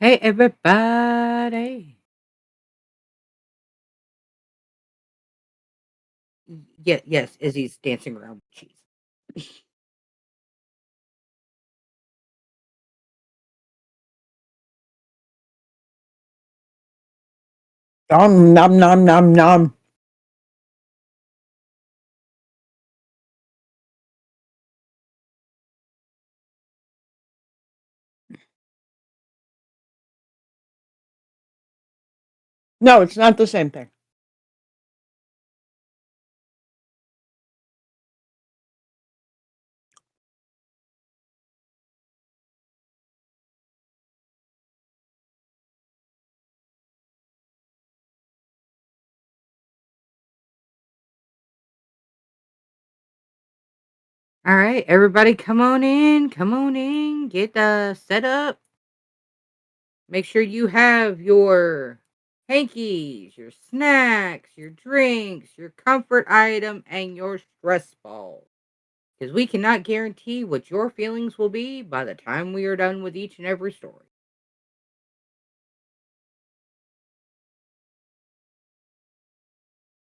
Hey, everybody. Yeah, yes, Izzy's dancing around with cheese. Nom nom nom nom nom. No, it's not the same thing. All right, everybody, come on in. Come on in. Get set up. Make sure you have your hankies, your snacks, your drinks, your comfort item, and your stress ball. Because we cannot guarantee what your feelings will be by the time we are done with each and every story.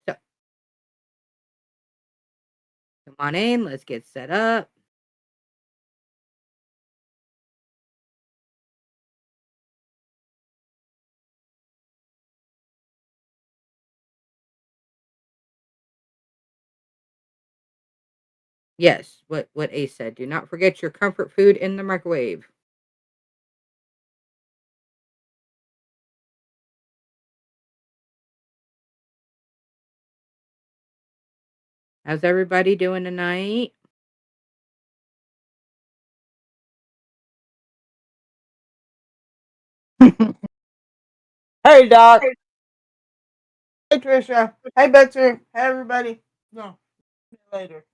So, come on in. Let's get set up. Yes, what Ace said. Do not forget your comfort food in the microwave. How's everybody doing tonight? Hey, Doc. Hey, Trisha. Hey, Betsy. Hey, everybody. No, later.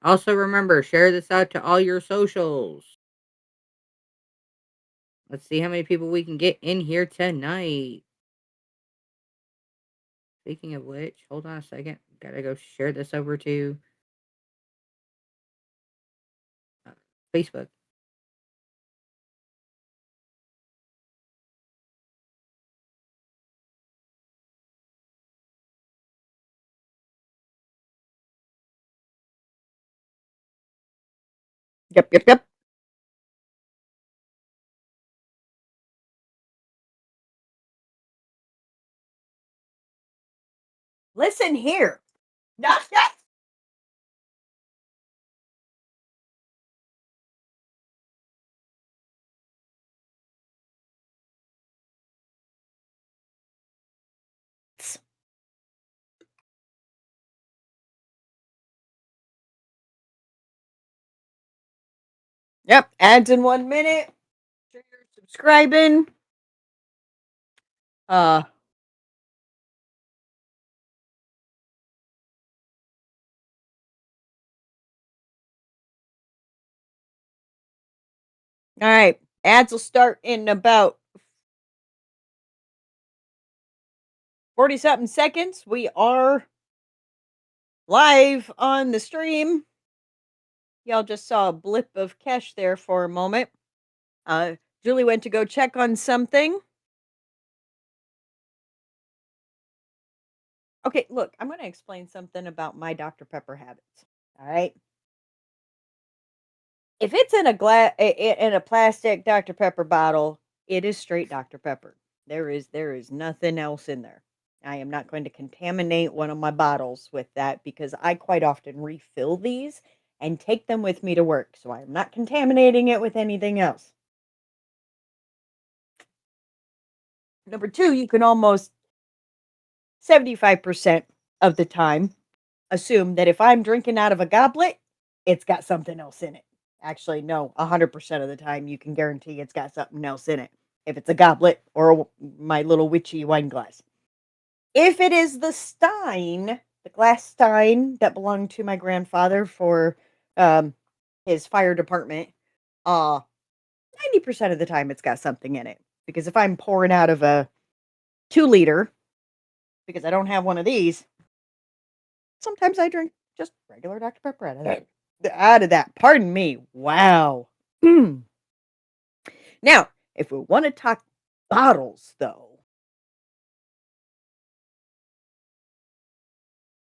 Also, remember, share this out to all your socials. Let's see how many people we can get in here tonight. Speaking of which, hold on a second. Gotta go share this over to uh, Facebook. Yep, yep, yep. Listen here. Not that. Yep, ads in 1 minute. Sure you're subscribing. Uh, all right. Ads will start in about 40 something seconds. We are live on the stream. Y'all just saw a blip of cash there for a moment. Julie went to go check on something. Okay, look, I'm going to explain something about my Dr. Pepper habits. All right. If it's in a in a plastic Dr. Pepper bottle, it is straight Dr. Pepper. There is nothing else in there. I am not going to contaminate one of my bottles with that because I quite often refill these and take them with me to work. So I'm not contaminating it with anything else. Number 2, you can almost 75% of the time assume that if I'm drinking out of a goblet, it's got something else in it. Actually, no, 100% of the time you can guarantee it's got something else in it. If it's a goblet or my little witchy wine glass. If it is the stein, the glass stein that belonged to my grandfather for um, his fire department, 90% of the time it's got something in it. Because if I'm pouring out of a 2 liter, because I don't have one of these, sometimes I drink just regular Dr. Pepper out of that. Pardon me. Wow. Now, if we want to talk bottles, though,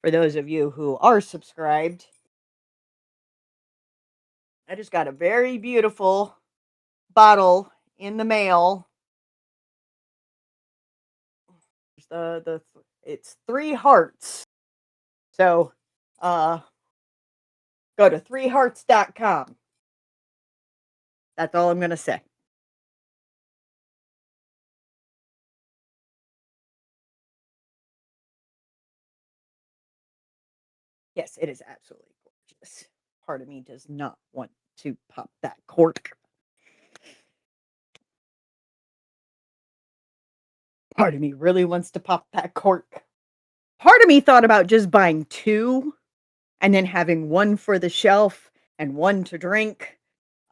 for those of you who are subscribed, I just got a very beautiful bottle in the mail. It's 3 hearts. So, uh, go to 3hearts.com. That's all I'm gonna say. Yes, it is absolutely gorgeous. Part of me does not want to pop that cork. Part of me really wants to pop that cork. Part of me thought about just buying 2 and then having 1 for the shelf and 1 to drink.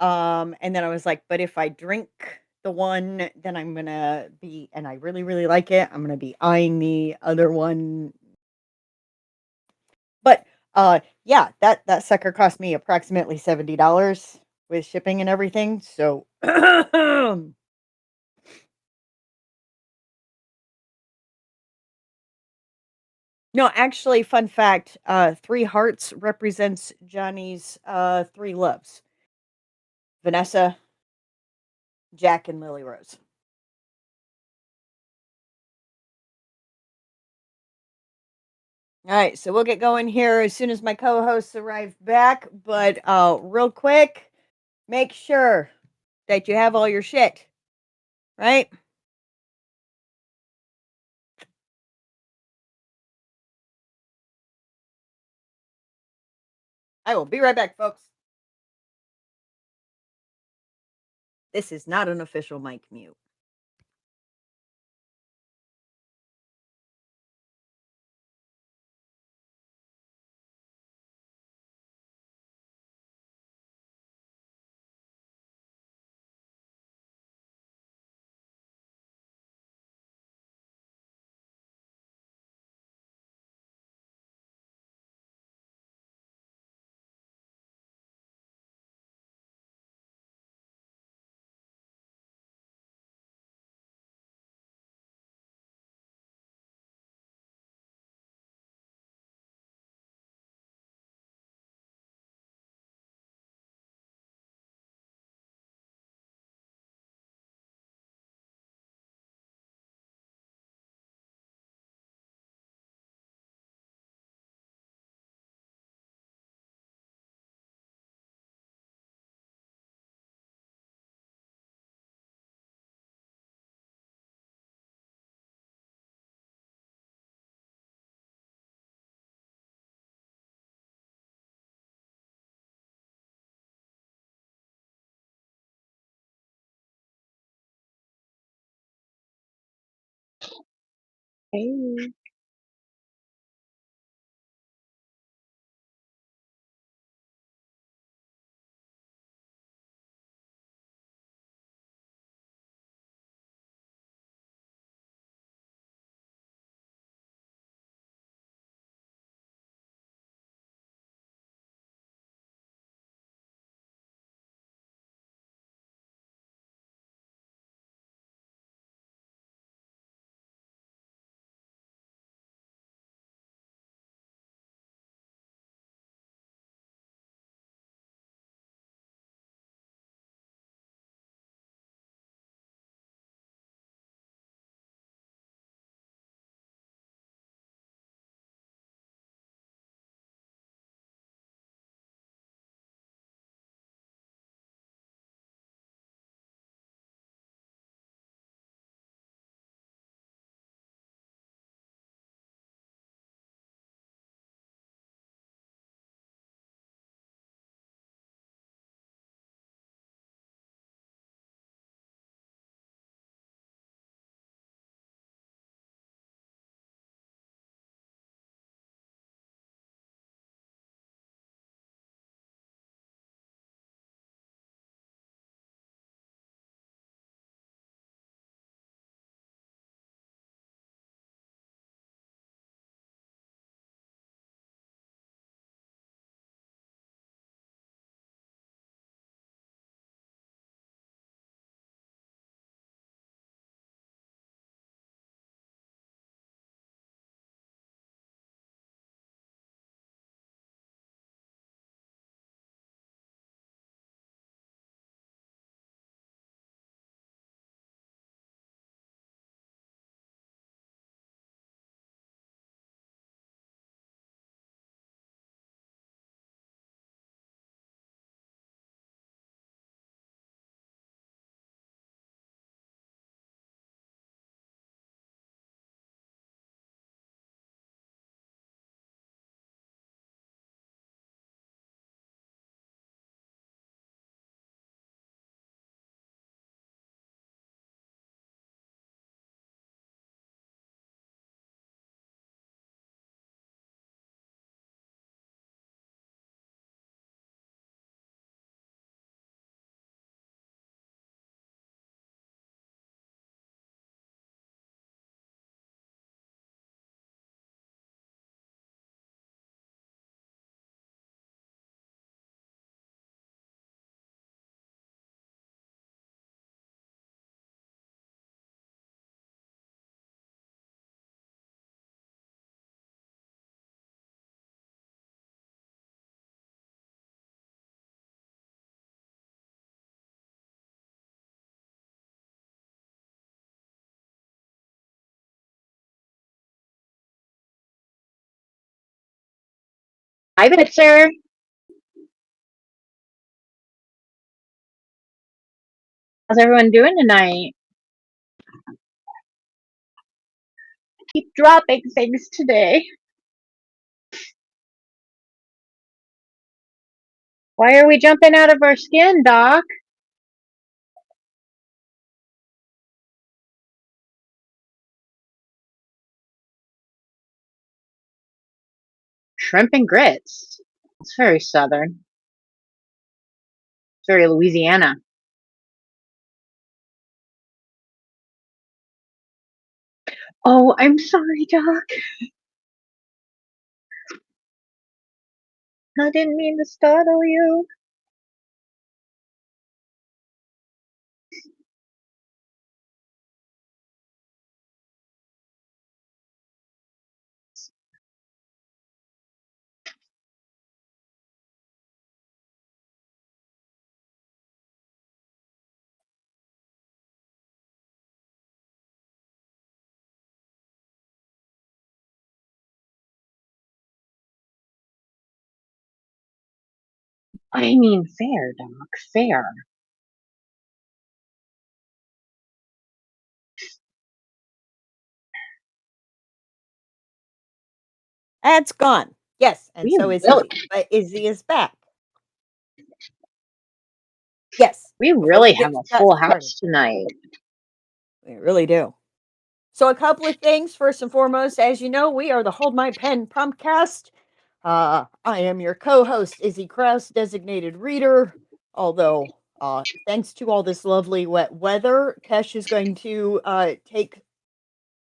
And then I was like, but if I drink the one, then I'm gonna be, and I really, really like it, I'm gonna be eyeing the other one. But yeah, that sucker cost me approximately $70 with shipping and everything. So no, actually, fun fact, 3 hearts represents Johnny's 3 loves. Vanessa, Jack, and Lily Rose. All right, so we'll get going here as soon as my co-hosts arrive back. But real quick, make sure that you have all your shit, right? I will be right back, folks. This is not an official mic mute. Hey. Hi, Bitzer. How's everyone doing tonight? Keep dropping things today. Why are we jumping out of our skin, Doc? Shrimp and grits. It's very southern. It's very Louisiana. Oh, I'm sorry, Doc. I didn't mean to startle you. I mean fair, Doc. Fair. That's gone. Yes, and We so is really, Izzy. But Izzy is back. Yes, we before really she have gets a got full started. house tonight. We really do. So a couple of things. First and foremost, as you know, we are the Hold My Pen Promptcast. I am your co-host, Izzy Krause, designated reader. Although, thanks to all this lovely wet weather, Kesh is going to take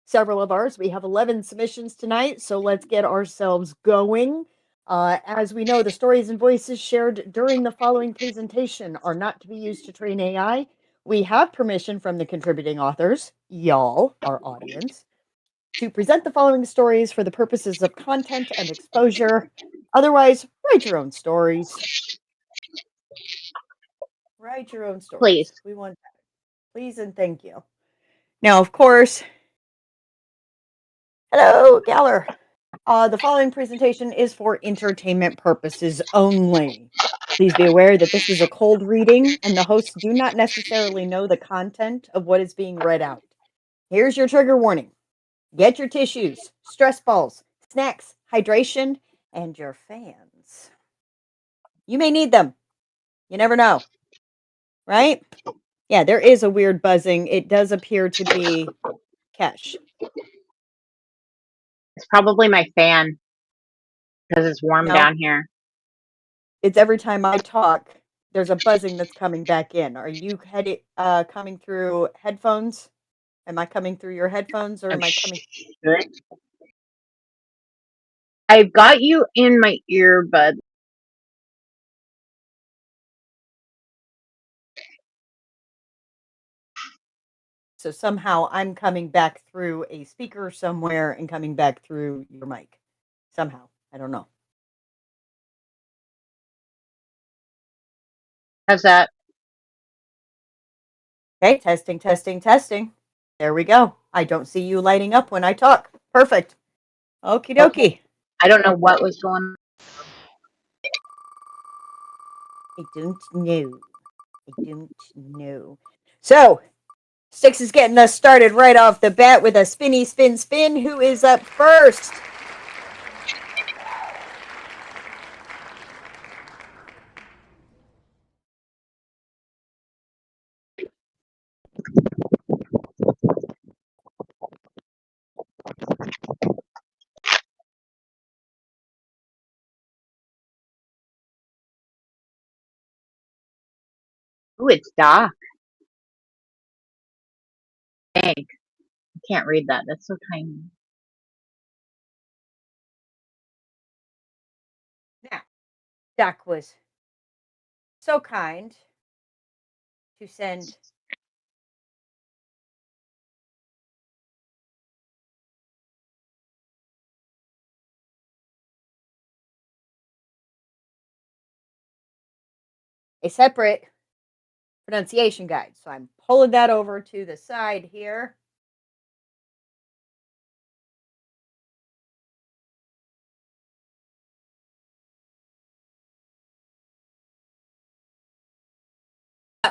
several of ours. We have 11 submissions tonight, so let's get ourselves going. As we know, the stories and voices shared during the following presentation are not to be used to train AI. We have permission from the contributing authors, y'all, our audience, to present the following stories for the purposes of content and exposure. Otherwise, write your own stories. Write your own stories. Please. We want that. Please and thank you. Now, of course, hello, Galler. The following presentation is for entertainment purposes only. Please be aware that this is a cold reading and the hosts do not necessarily know the content of what is being read out. Here's your trigger warning. Get your tissues, stress balls, snacks, hydration, and your fans. You may need them. You never know, right? Yeah, there is a weird buzzing. It does appear to be Kesh. It's probably my fan because it's warm No, down here. it's every time I talk, there's a buzzing that's coming back in. Are you coming through headphones? Am I coming through your headphones or I'm am I coming? sure. I've got you in my earbud. So somehow I'm coming back through a speaker somewhere and coming back through your mic. Somehow. I don't know. How's that? Okay, testing, testing, testing. There we go. I don't see you lighting up when I talk. Perfect. Okie Okay. dokie. I don't know what was going on. I don't know. I don't know. So, Six is getting us started right off the bat with a spinny spin spin. Who is up first? Ooh, it's dark. Dang, I can't read that. That's so tiny. Now, Doc was so kind to send a separate pronunciation guide. So I'm pulling that over to the side here.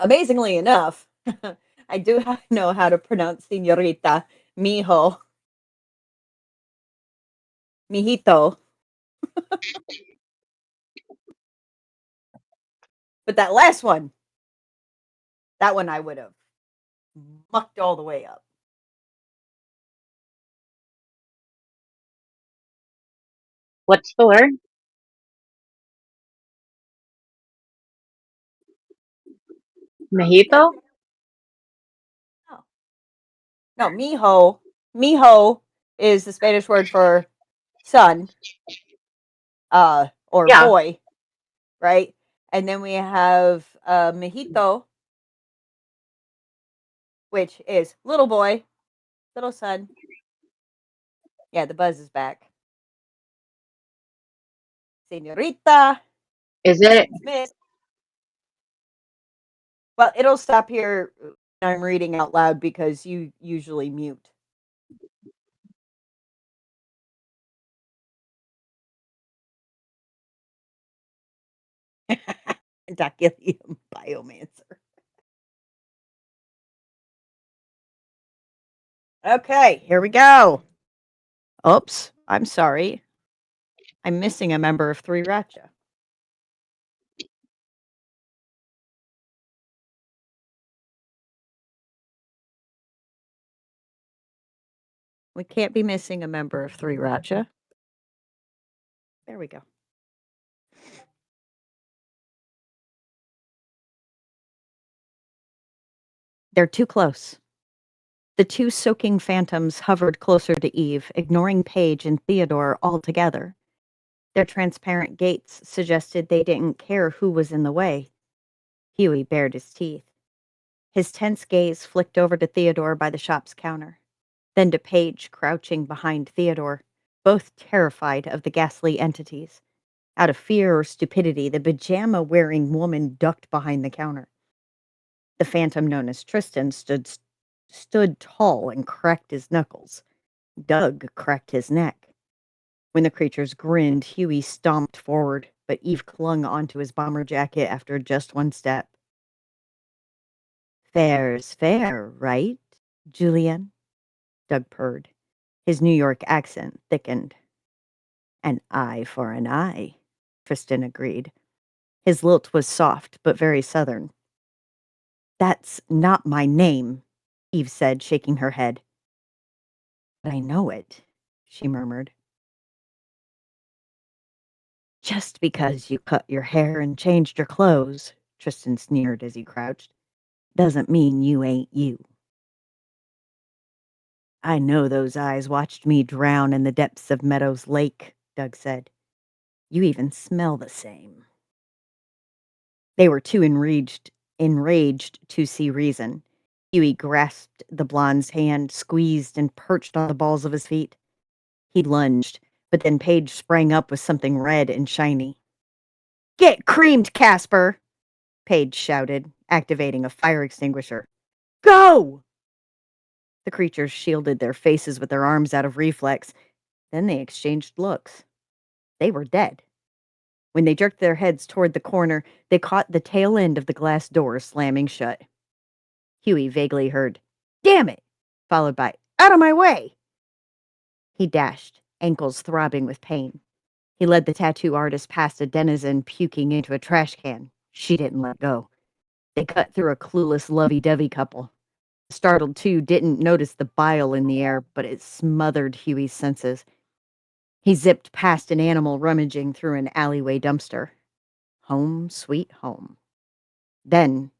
amazingly enough, I do know how to pronounce señorita, mijo, mijito. But that one I would have mucked all the way up. What's the word? Mojito? Yep. No, no, mijo. Mijo is the Spanish word for son, or Yeah. boy, right? And then we have mijito, which is little boy, little son. Yeah, the buzz is back. Senorita, Is it? it's Miss. Well, it'll stop here when I'm reading out loud because you usually mute. Doculium biomancer. Okay, here we go. Oops, I'm sorry. I'm missing a member of Three Racha. We can't be missing a member of Three Racha. There we go. They're too close. The two soaking phantoms hovered closer to Eve, ignoring Paige and Theodore altogether. Their transparent gaits suggested they didn't care who was in the way. Huey bared his teeth. His tense gaze flicked over to Theodore by the shop's counter, then to Paige crouching behind Theodore, both terrified of the ghastly entities. Out of fear or stupidity, the pajama-wearing woman ducked behind the counter. The phantom known as Tristan stood tall and cracked his knuckles. Doug cracked his neck. When the creatures grinned, Huey stomped forward, but Eve clung onto his bomber jacket after just one step. Fair's fair, right, Julian? Doug purred. His New York accent thickened. An eye for an eye, Tristan agreed. His lilt was soft, but very southern. That's not my name, Eve said, shaking her head. But I know it, she murmured. Just because you cut your hair and changed your clothes, Tristan sneered as he crouched, doesn't mean you ain't you. I know those eyes watched me drown in the depths of Meadows Lake, Doug said. You even smell the same. They were too enraged to see reason. Huey grasped the blonde's hand, squeezed, and perched on the balls of his feet. He lunged, but then Paige sprang up with something red and shiny. Get creamed, Casper! Paige shouted, activating a fire extinguisher. Go! The creatures shielded their faces with their arms out of reflex. Then they exchanged looks. They were dead. When they jerked their heads toward the corner, they caught the tail end of the glass door slamming shut. Huey vaguely heard, Damn it! Followed by, Out of my way! He dashed, ankles throbbing with pain. He led the tattoo artist past a denizen puking into a trash can. She didn't let go. They cut through a clueless lovey-dovey couple. The startled two didn't notice the bile in the air, but it smothered Huey's senses. He zipped past an animal rummaging through an alleyway dumpster. Home sweet home. Then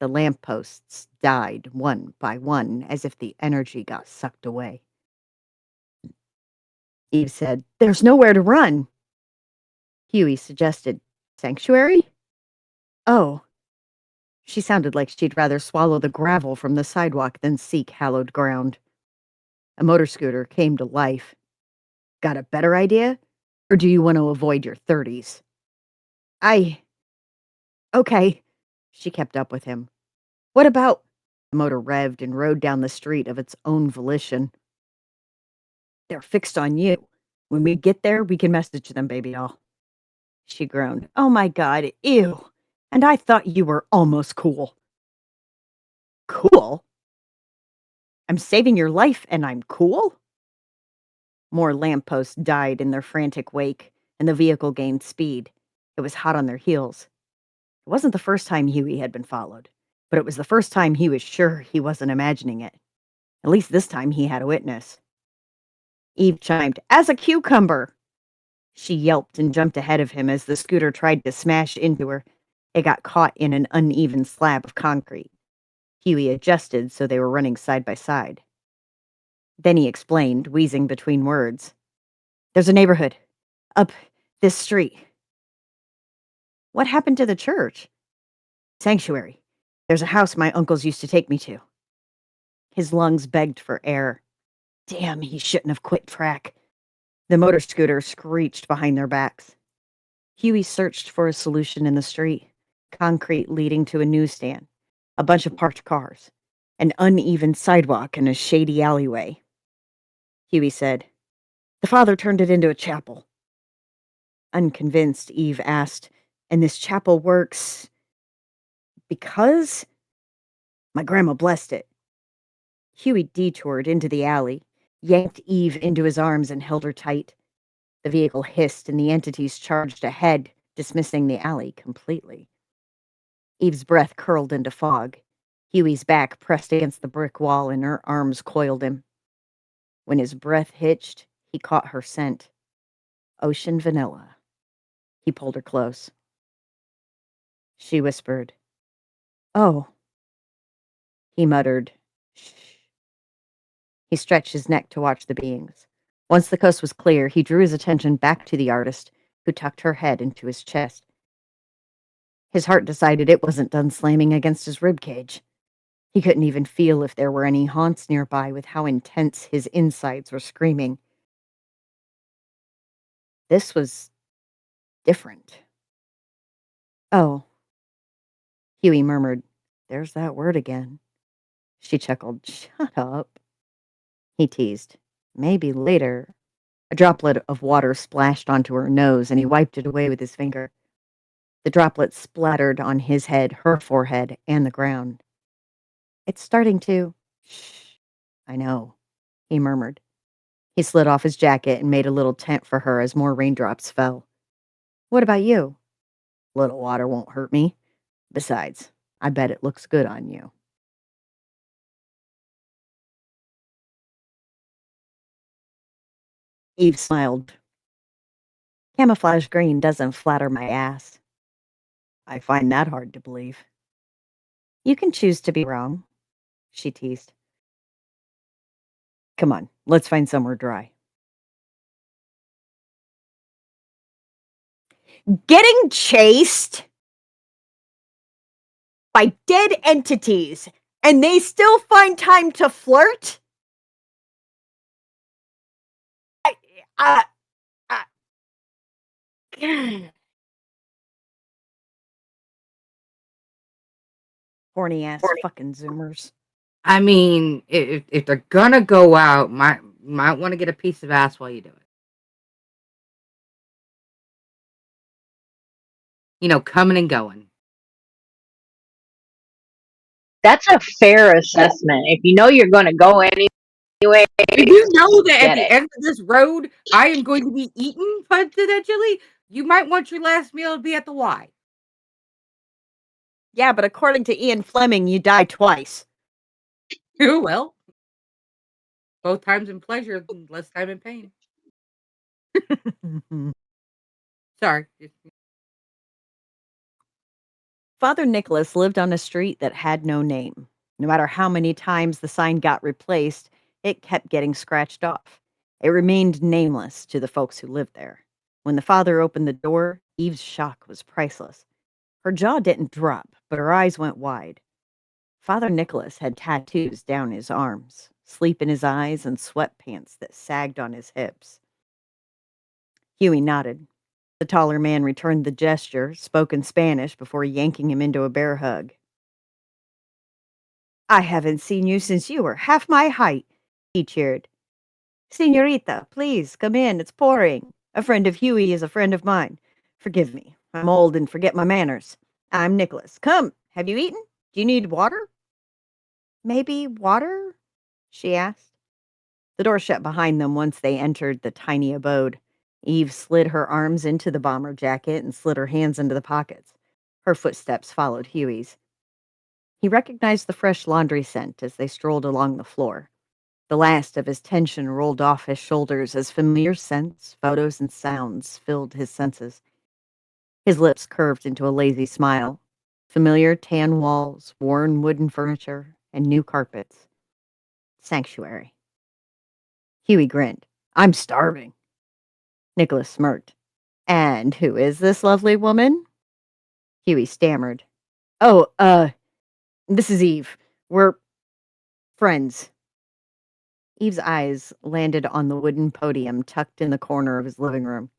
the lampposts died one by one as if the energy got sucked away. Eve said, There's nowhere to run. Huey suggested, Sanctuary? Oh. She sounded like she'd rather swallow the gravel from the sidewalk than seek hallowed ground. A motor scooter came to life. Got a better idea? Or do you want to avoid your 30s? Okay. She kept up with him. What about... The motor revved and rode down the street of its own volition. They're fixed on you. When we get there, we can message them, baby doll. She groaned. Oh my God, ew. And I thought you were almost cool. Cool? I'm saving your life and I'm cool? More lampposts died in their frantic wake, and the vehicle gained speed. It was hot on their heels. It wasn't the first time Huey had been followed, but it was the first time he was sure he wasn't imagining it. At least this time he had a witness. Eve chimed, "As a cucumber!" She yelped and jumped ahead of him as the scooter tried to smash into her. It got caught in an uneven slab of concrete. Huey adjusted so they were running side by side. Then he explained, wheezing between words. "There's a neighborhood. Up this street." "What happened to the church?" "Sanctuary. There's a house my uncles used to take me to." His lungs begged for air. Damn, he shouldn't have quit track. The motor scooter screeched behind their backs. Huey searched for a solution in the street. Concrete leading to a newsstand, a bunch of parked cars, an uneven sidewalk, and a shady alleyway. Huey said, "The father turned it into a chapel." Unconvinced, Eve asked, "And this chapel works because?" "My grandma blessed it." Huey detoured into the alley, yanked Eve into his arms, and held her tight. The vehicle hissed, and the entities charged ahead, dismissing the alley completely. Eve's breath curled into fog. Huey's back pressed against the brick wall, and her arms coiled him. When his breath hitched, he caught her scent. Ocean vanilla. He pulled her close. She whispered, "Oh." He muttered, "Shh." He stretched his neck to watch the beings. Once the coast was clear, he drew his attention back to the artist, who tucked her head into his chest. His heart decided it wasn't done slamming against his rib cage. He couldn't even feel if there were any haunts nearby with how intense his insides were screaming. This was different. "Oh," Huey murmured. "There's that word again." She chuckled. "Shut up." He teased. "Maybe later." A droplet of water splashed onto her nose, and he wiped it away with his finger. The droplet splattered on his head, her forehead, and the ground. "It's starting to—" "Shh. I know," he murmured. He slid off his jacket and made a little tent for her as more raindrops fell. "What about you?" "Little water won't hurt me. Besides, I bet it looks good on you." Eve smiled. "Camouflage green doesn't flatter my ass." "I find that hard to believe." "You can choose to be wrong," she teased. "Come on, let's find somewhere dry." Getting chased by dead entities, and they still find time to flirt? I, uh, uh, Horny ass fucking Zoomers. I mean, if they're gonna go out, might want to get a piece of ass while you do it. Coming and going. That's a fair assessment. If you know you're going to go anyway, If you know that at get the it. end of this road, I am going to be eaten potentially, you might want your last meal to be at the Y. Yeah, but according to Ian Fleming, you die twice. Oh, well, both times in pleasure, less time in pain. Sorry. Father Nicholas lived on a street that had no name. No matter how many times the sign got replaced, it kept getting scratched off. It remained nameless to the folks who lived there. When the father opened the door, Eve's shock was priceless. Her jaw didn't drop, but her eyes went wide. Father Nicholas had tattoos down his arms, sleep in his eyes, and sweatpants that sagged on his hips. Huey nodded. The taller man returned the gesture, spoke in Spanish before yanking him into a bear hug. "I haven't seen you since you were half my height," he cheered. "Senorita, please come in. It's pouring. A friend of Huey is a friend of mine. Forgive me. I'm old and forget my manners. I'm Nicholas. Come. Have you eaten? Do you need water?" Maybe water? She asked. The door shut behind them once they entered the tiny abode. Eve slid her arms into the bomber jacket and slid her hands into the pockets. Her footsteps followed Huey's. He recognized the fresh laundry scent as they strolled along the floor. The last of his tension rolled off his shoulders as familiar scents, photos, and sounds filled his senses. His lips curved into a lazy smile. Familiar tan walls, worn wooden furniture, and new carpets. Sanctuary. Huey grinned. I'm starving. Nicholas smirked. And who is this lovely woman? Huey stammered. Oh, this is Eve. We're friends. Eve's eyes landed on the wooden podium tucked in the corner of his living room.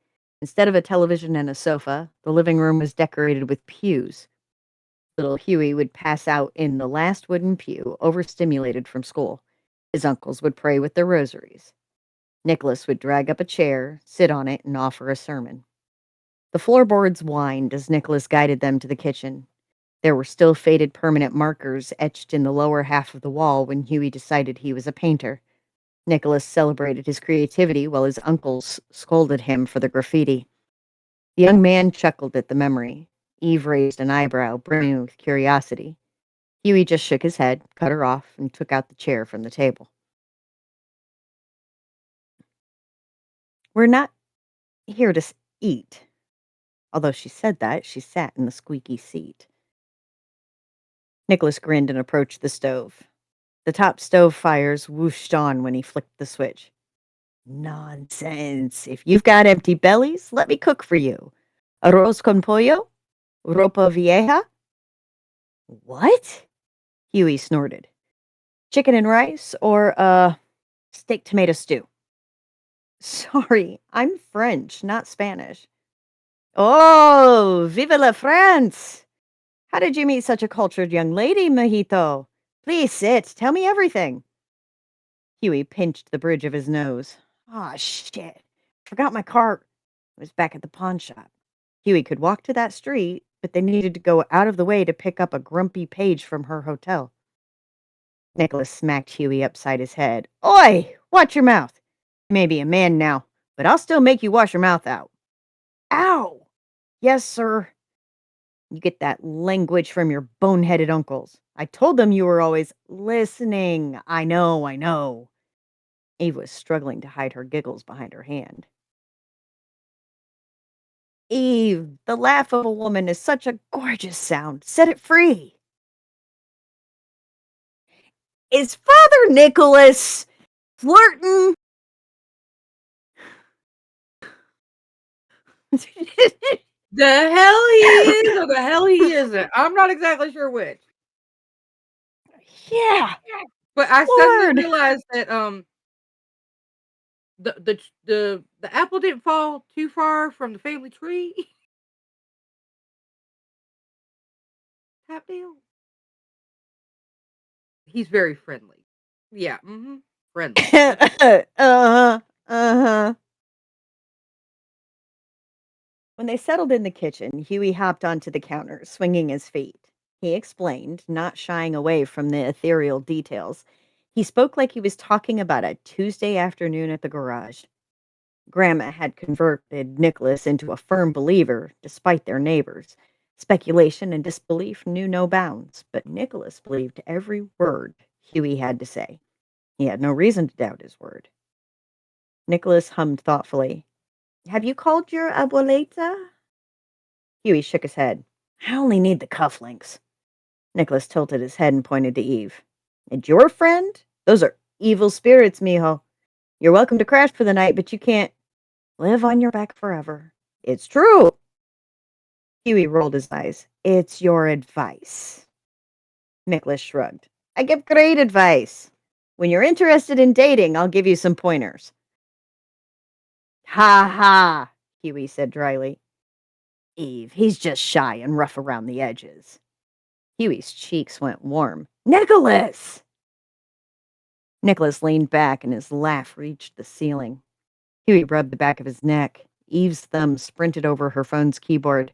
Instead of a television and a sofa, the living room was decorated with pews. Little Huey would pass out in the last wooden pew, overstimulated from school. His uncles would pray with their rosaries. Nicholas would drag up a chair, sit on it, and offer a sermon. The floorboards whined as Nicholas guided them to the kitchen. There were still faded permanent markers etched in the lower half of the wall when Huey decided he was a painter. Nicholas celebrated his creativity while his uncles scolded him for the graffiti. The young man chuckled at the memory. Eve raised an eyebrow, brimming with curiosity. Huey just shook his head, cut her off, and took out the chair from the table. We're not here to eat. Although she said that, she sat in the squeaky seat. Nicholas grinned and approached the stove. The top stove fires whooshed on when he flicked the switch. Nonsense. If you've got empty bellies, let me cook for you. Arroz con pollo? Ropa vieja? What? Huey snorted. Chicken and rice or, steak tomato stew? Sorry, I'm French, not Spanish. Oh, vive la France! How did you meet such a cultured young lady, Mojito? Please sit. Tell me everything. Huey pinched the bridge of his nose. Ah, shit. Forgot my cart. It was back at the pawn shop. Huey could walk to that street, but they needed to go out of the way to pick up a grumpy page from her hotel. Nicholas smacked Huey upside his head. Oi! Watch your mouth. You may be a man now, but I'll still make you wash your mouth out. Ow! Yes, sir. You get that language from your boneheaded uncles. I told them you were always listening. I know, I know. Eve was struggling to hide her giggles behind her hand. Eve, the laugh of a woman is such a gorgeous sound. Set it free. Is Father Nicholas flirting? The hell he is or the hell he isn't. I'm not exactly sure which. Yeah. But I suddenly Lord. realized that the apple didn't fall too far from the family tree. Tap deal. He's very friendly. Yeah, friendly. uh-huh. Uh-huh. When they settled in the kitchen, Huey hopped onto the counter, swinging his feet. He explained, not shying away from the ethereal details. He spoke like he was talking about a Tuesday afternoon at the garage. Grandma had converted Nicholas into a firm believer, despite their neighbors. Speculation and disbelief knew no bounds, but Nicholas believed every word Huey had to say. He had no reason to doubt his word. Nicholas hummed thoughtfully. Have you called your abuelita? Huey shook his head. I only need the cufflinks. Nicholas tilted his head and pointed to Eve. And your friend? Those are evil spirits, mijo. You're welcome to crash for the night, but you can't live on your back forever. It's true. Huey rolled his eyes. It's your advice. Nicholas shrugged. I give great advice. When you're interested in dating, I'll give you some pointers. Ha ha, Huey said dryly. Eve, he's just shy and rough around the edges. Huey's cheeks went warm. Nicholas! Nicholas leaned back and his laugh reached the ceiling. Huey rubbed the back of his neck. Eve's thumb sprinted over her phone's keyboard.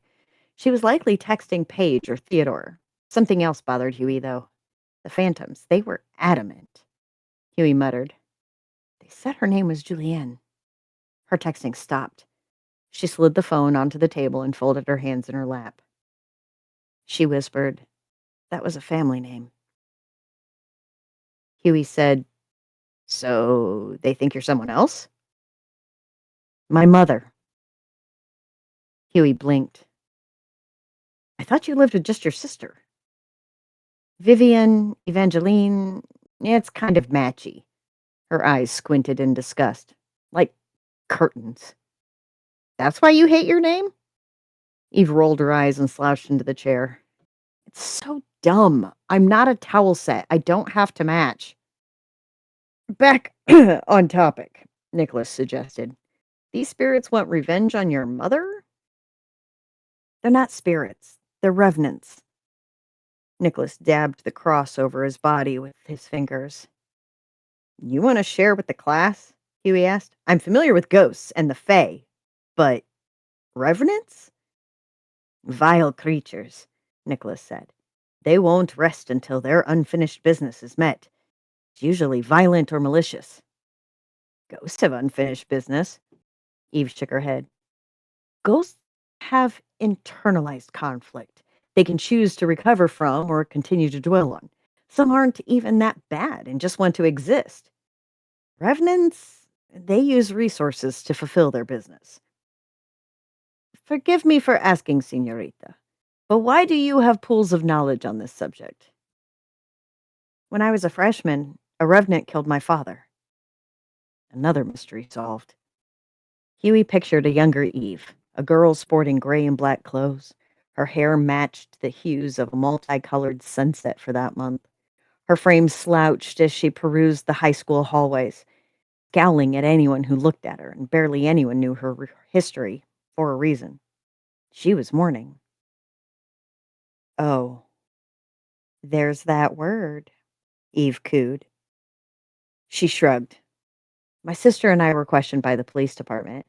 She was likely texting Paige or Theodore. Something else bothered Huey, though. The phantoms, they were adamant. Huey muttered. They said her name was Julienne. Her texting stopped. She slid the phone onto the table and folded her hands in her lap. She whispered, that was a family name. Huey said, so they think you're someone else? My mother. Huey blinked. I thought you lived with just your sister. Vivian, Evangeline, it's kind of matchy. Her eyes squinted in disgust, like curtains. That's why you hate your name? Eve rolled her eyes and slouched into the chair. It's so dumb. I'm not a towel set. I don't have to match. Back on topic, Nicholas suggested. These spirits want revenge on your mother? They're not spirits. They're revenants. Nicholas dabbed the cross over his body with his fingers. You want to share with the class? Huey asked. I'm familiar with ghosts and the Fae, but revenants? Vile creatures, Nicholas said. They won't rest until their unfinished business is met. It's usually violent or malicious. Ghosts have unfinished business. Eve shook her head. Ghosts have internalized conflict they can choose to recover from or continue to dwell on. Some aren't even that bad and just want to exist. Revenants, they use resources to fulfill their business. Forgive me for asking, Senorita, but why do you have pools of knowledge on this subject? When I was a freshman, a revenant killed my father. Another mystery solved. Huey pictured a younger Eve, a girl sporting gray and black clothes. Her hair matched the hues of a multicolored sunset for that month. Her frame slouched as she perused the high school hallways, scowling at anyone who looked at her, and barely anyone knew her history for a reason. She was mourning. Oh, there's that word, Eve cooed. She shrugged. My sister and I were questioned by the police department.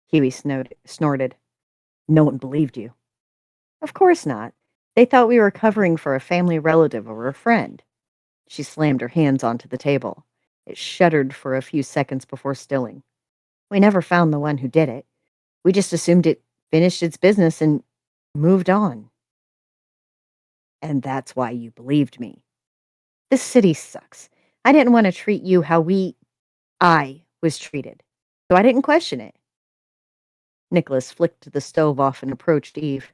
Huey snorted. No one believed you. Of course not. They thought we were covering for a family relative or a friend. She slammed her hands onto the table. It shuddered for a few seconds before stilling. We never found the one who did it. We just assumed it finished its business and moved on. And that's why you believed me. This city sucks. I didn't want to treat you how I was treated. So I didn't question it. Nicholas flicked the stove off and approached Eve.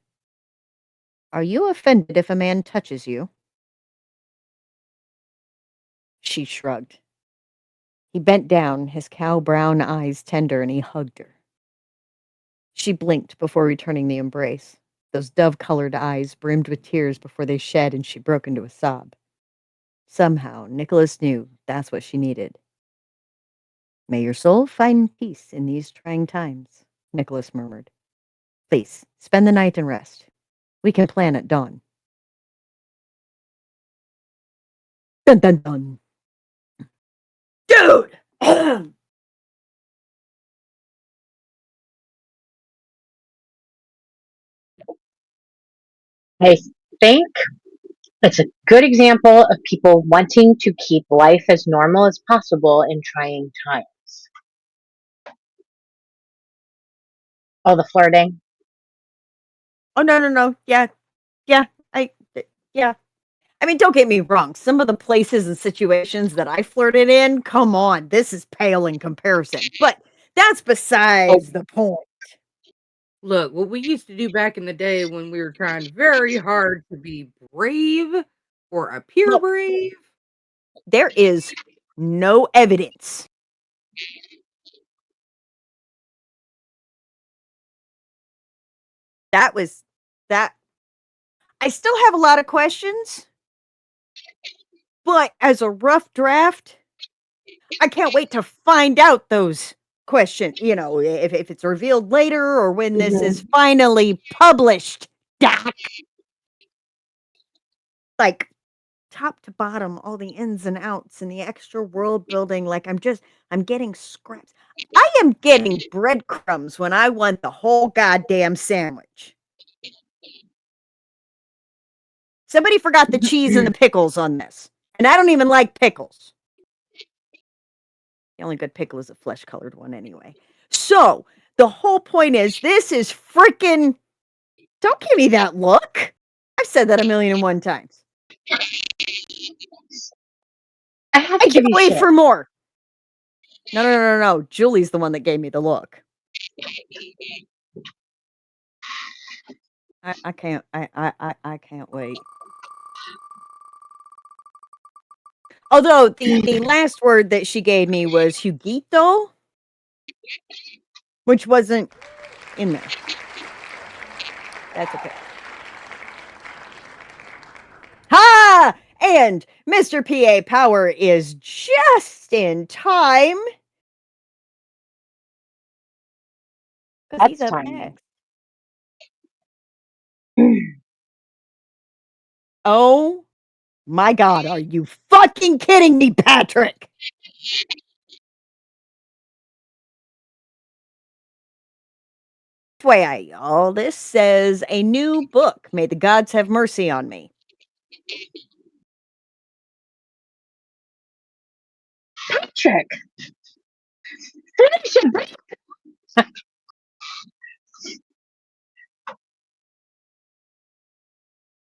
Are you offended if a man touches you? She shrugged. He bent down, his cow-brown eyes tender, and he hugged her. She blinked before returning the embrace. Those dove-colored eyes brimmed with tears before they shed, and she broke into a sob. Somehow, Nicholas knew that's what she needed. May your soul find peace in these trying times, Nicholas murmured. Please, spend the night and rest. We can plan at dawn. Dun dun dun. Dude! I think it's a good example of people wanting to keep life as normal as possible in trying times. Oh, the flirting. Oh, no. Yeah. Yeah. I mean, don't get me wrong. Some of the places and situations that I flirted in, come on, this is pale in comparison. But that's besides the point. Look, what we used to do back in the day when we were trying very hard to be brave or appear Look, brave. there is no evidence. That was that. I still have a lot of questions, but as a rough draft, I can't wait to find out those questions. You know, if it's revealed later or when this is finally published. Doc. Like top to bottom, all the ins and outs and the extra world building. Like I'm getting scraps. I am getting breadcrumbs when I want the whole goddamn sandwich. Somebody forgot the cheese and the pickles on this. And I don't even like pickles. The only good pickle is a flesh-colored one anyway. So, the whole point is this is freaking don't give me that look. I've said that 1,000,001 times. I have I to give can't you wait shit. for more. No. Julie's the one that gave me the look. I can't I can't wait. Although the last word that she gave me was "Huguito," which wasn't in there. That's okay. Ha! And Mr. PA Power is just in time. 'Cause he's That's up time. next. Oh my God, are you fucking kidding me, Patrick? FYI, all this says a new book. May the gods have mercy on me. Patrick, finish your break.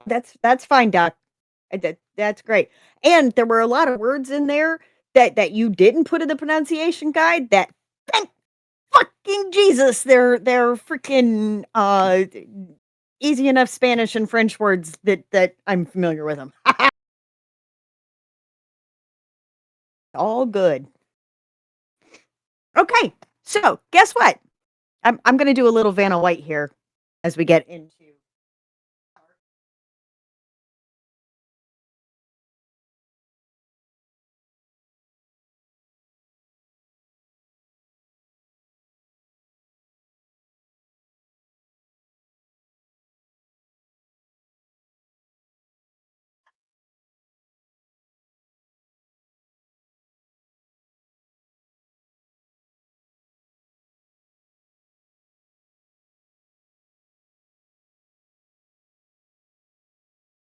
That's fine, Doc. That's great. And there were a lot of words in there that you didn't put in the pronunciation guide that thank fucking Jesus they're freaking easy enough Spanish and French words that I'm familiar with them. All good. Okay. So, guess what? I'm going to do a little Vanna White here as we get into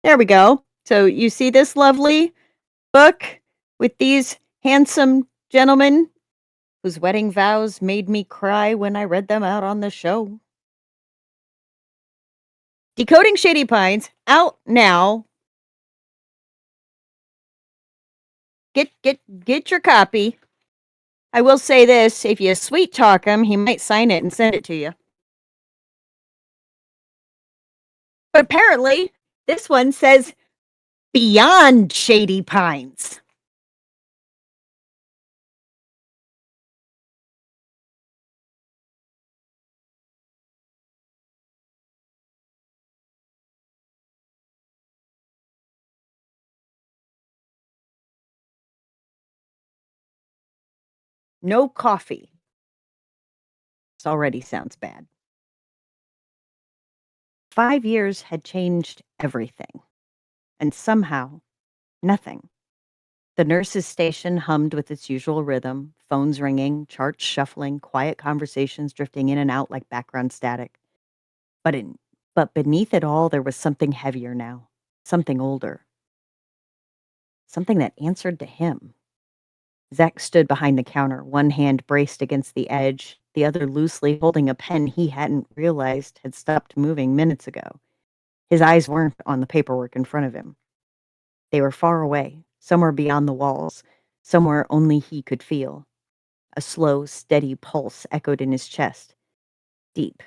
There we go. So, you see this lovely book with these handsome gentlemen whose wedding vows made me cry when I read them out on the show. Decoding Shady Pines, out now. Get your copy. I will say this, if you sweet talk him, he might sign it and send it to you. But apparently, this one says Beyond Shady Pines. No coffee. This already sounds bad. 5 years had changed everything. And somehow, nothing. The nurse's station hummed with its usual rhythm, phones ringing, charts shuffling, quiet conversations drifting in and out like background static. But but beneath it all, there was something heavier now, something older, something that answered to him. Zach stood behind the counter, one hand braced against the edge, the other loosely holding a pen he hadn't realized had stopped moving minutes ago. His eyes weren't on the paperwork in front of him. They were far away, somewhere beyond the walls, somewhere only he could feel. A slow, steady pulse echoed in his chest. Deep,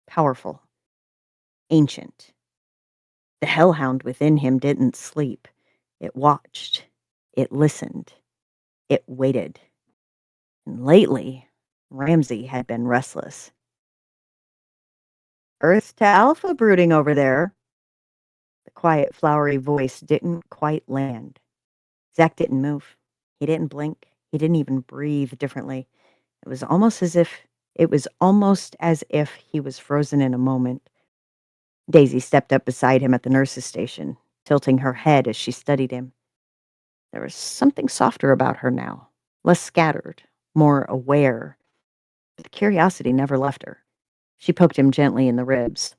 powerful, ancient. The hellhound within him didn't sleep. It watched. It listened. It waited. And lately, Ramsay had been restless. Earth to Alpha brooding over there. The quiet, flowery voice didn't quite land. Zach didn't move. He didn't blink. He didn't even breathe differently. It was almost as if he was frozen in a moment. Daisy stepped up beside him at the nurse's station, tilting her head as she studied him. There was something softer about her now, less scattered, more aware. But the curiosity never left her. She poked him gently in the ribs.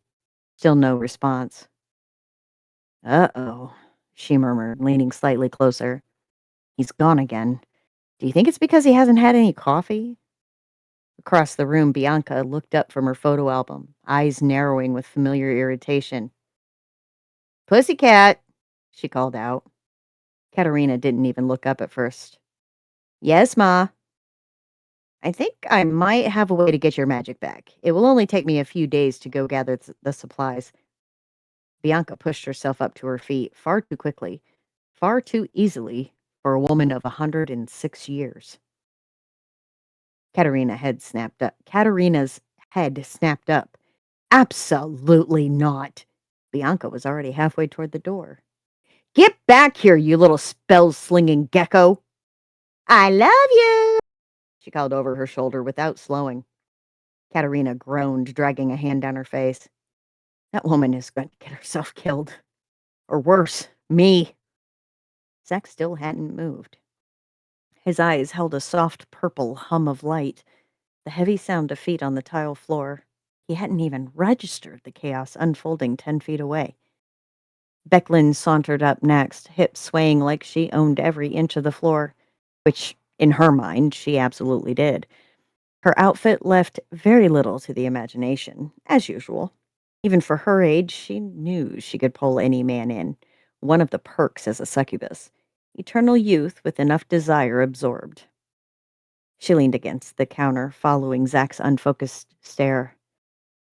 Still no response. Uh-oh. she murmured, leaning slightly closer. He's gone again. Do you think it's because he hasn't had any coffee? Across the room, Bianca looked up from her photo album, eyes narrowing with familiar irritation. Pussycat, she called out. Katerina didn't even look up at first. Yes, Ma. I think I might have a way to get your magic back. It will only take me a few days to go gather the supplies. Bianca pushed herself up to her feet far too quickly, far too easily for a woman of 106 years. Katerina's head snapped up. Absolutely not. Bianca was already halfway toward the door. Get back here, you little spell-slinging gecko. I love you, she called over her shoulder without slowing. Katerina groaned, dragging a hand down her face. That woman is going to get herself killed. Or worse, me. Zack still hadn't moved. His eyes held a soft purple hum of light, the heavy sound of feet on the tile floor. He hadn't even registered the chaos unfolding 10 feet away. Becklin sauntered up next, hips swaying like she owned every inch of the floor, which, in her mind, she absolutely did. Her outfit left very little to the imagination, as usual. Even for her age, she knew she could pull any man in. One of the perks as a succubus. Eternal youth with enough desire absorbed. She leaned against the counter, following Zack's unfocused stare.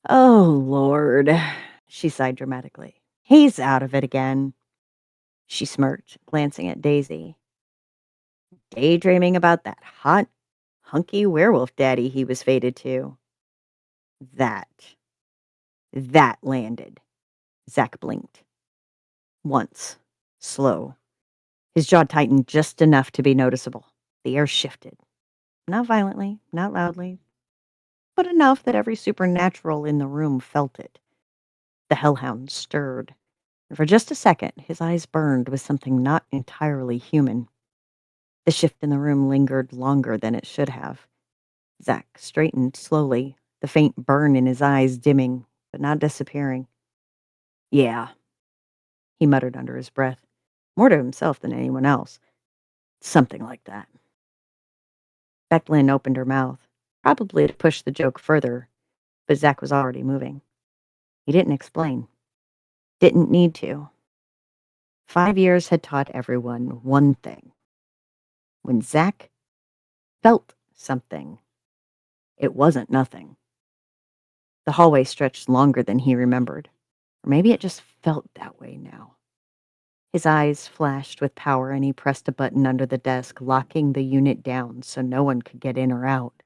Oh, Lord, she sighed dramatically. He's out of it again. She smirked, glancing at Daisy. Daydreaming about that hot, hunky werewolf daddy he was fated to. That landed. Zack blinked. Once. Slow. His jaw tightened just enough to be noticeable. The air shifted. Not violently, not loudly, but enough that every supernatural in the room felt it. The hellhound stirred, and for just a second, his eyes burned with something not entirely human. The shift in the room lingered longer than it should have. Zack straightened slowly, the faint burn in his eyes dimming, but not disappearing. Yeah, he muttered under his breath, more to himself than anyone else. Something like that. Becklin opened her mouth, probably to push the joke further, but Zack was already moving. He didn't explain. Didn't need to. 5 years had taught everyone one thing. When Zack felt something, it wasn't nothing. The hallway stretched longer than he remembered. Or maybe it just felt that way now. His eyes flashed with power and he pressed a button under the desk, locking the unit down so no one could get in or out.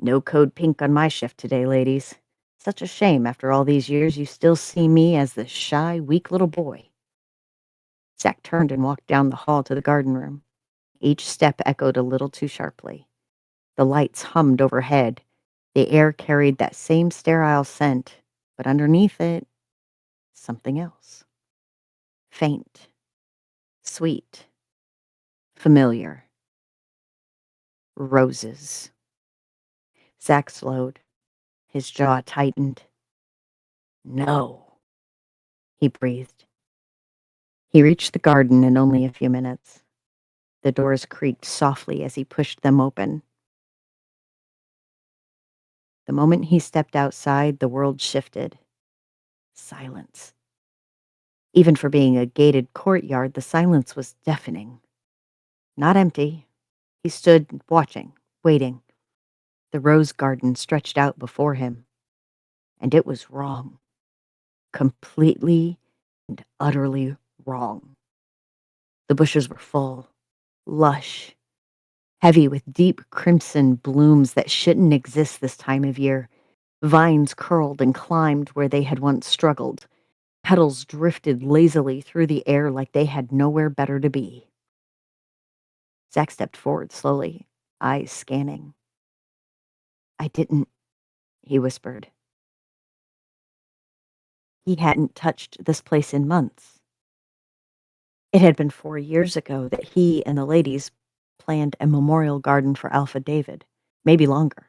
No code pink on my shift today, ladies. Such a shame after all these years you still see me as the shy, weak little boy. Zack turned and walked down the hall to the garden room. Each step echoed a little too sharply. The lights hummed overhead. The air carried that same sterile scent, but underneath it, something else. Faint, sweet, familiar. Roses. Zack slowed. His jaw tightened. No, he breathed. He reached the garden in only a few minutes. The doors creaked softly as he pushed them open. The moment he stepped outside, the world shifted. Silence. Even for being a gated courtyard, the silence was deafening. Not empty. He stood watching, waiting. The rose garden stretched out before him. And it was wrong. Completely and utterly wrong. The bushes were full, lush, heavy with deep crimson blooms that shouldn't exist this time of year. Vines curled and climbed where they had once struggled. Petals drifted lazily through the air like they had nowhere better to be. Zack stepped forward slowly, eyes scanning. I didn't, he whispered. He hadn't touched this place in months. It had been 4 years ago that he and the ladies planned a memorial garden for Alpha David, maybe longer.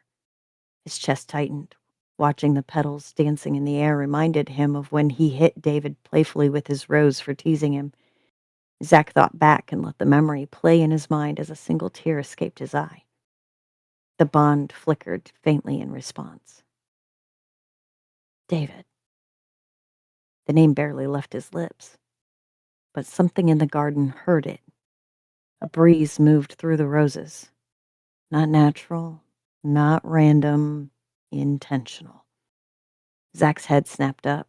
His chest tightened. Watching the petals dancing in the air reminded him of when he hit David playfully with his rose for teasing him. Zack thought back and let the memory play in his mind as a single tear escaped his eye. The bond flickered faintly in response. David. The name barely left his lips, but something in the garden heard it. A breeze moved through the roses. Not natural, not random, intentional. Zack's head snapped up.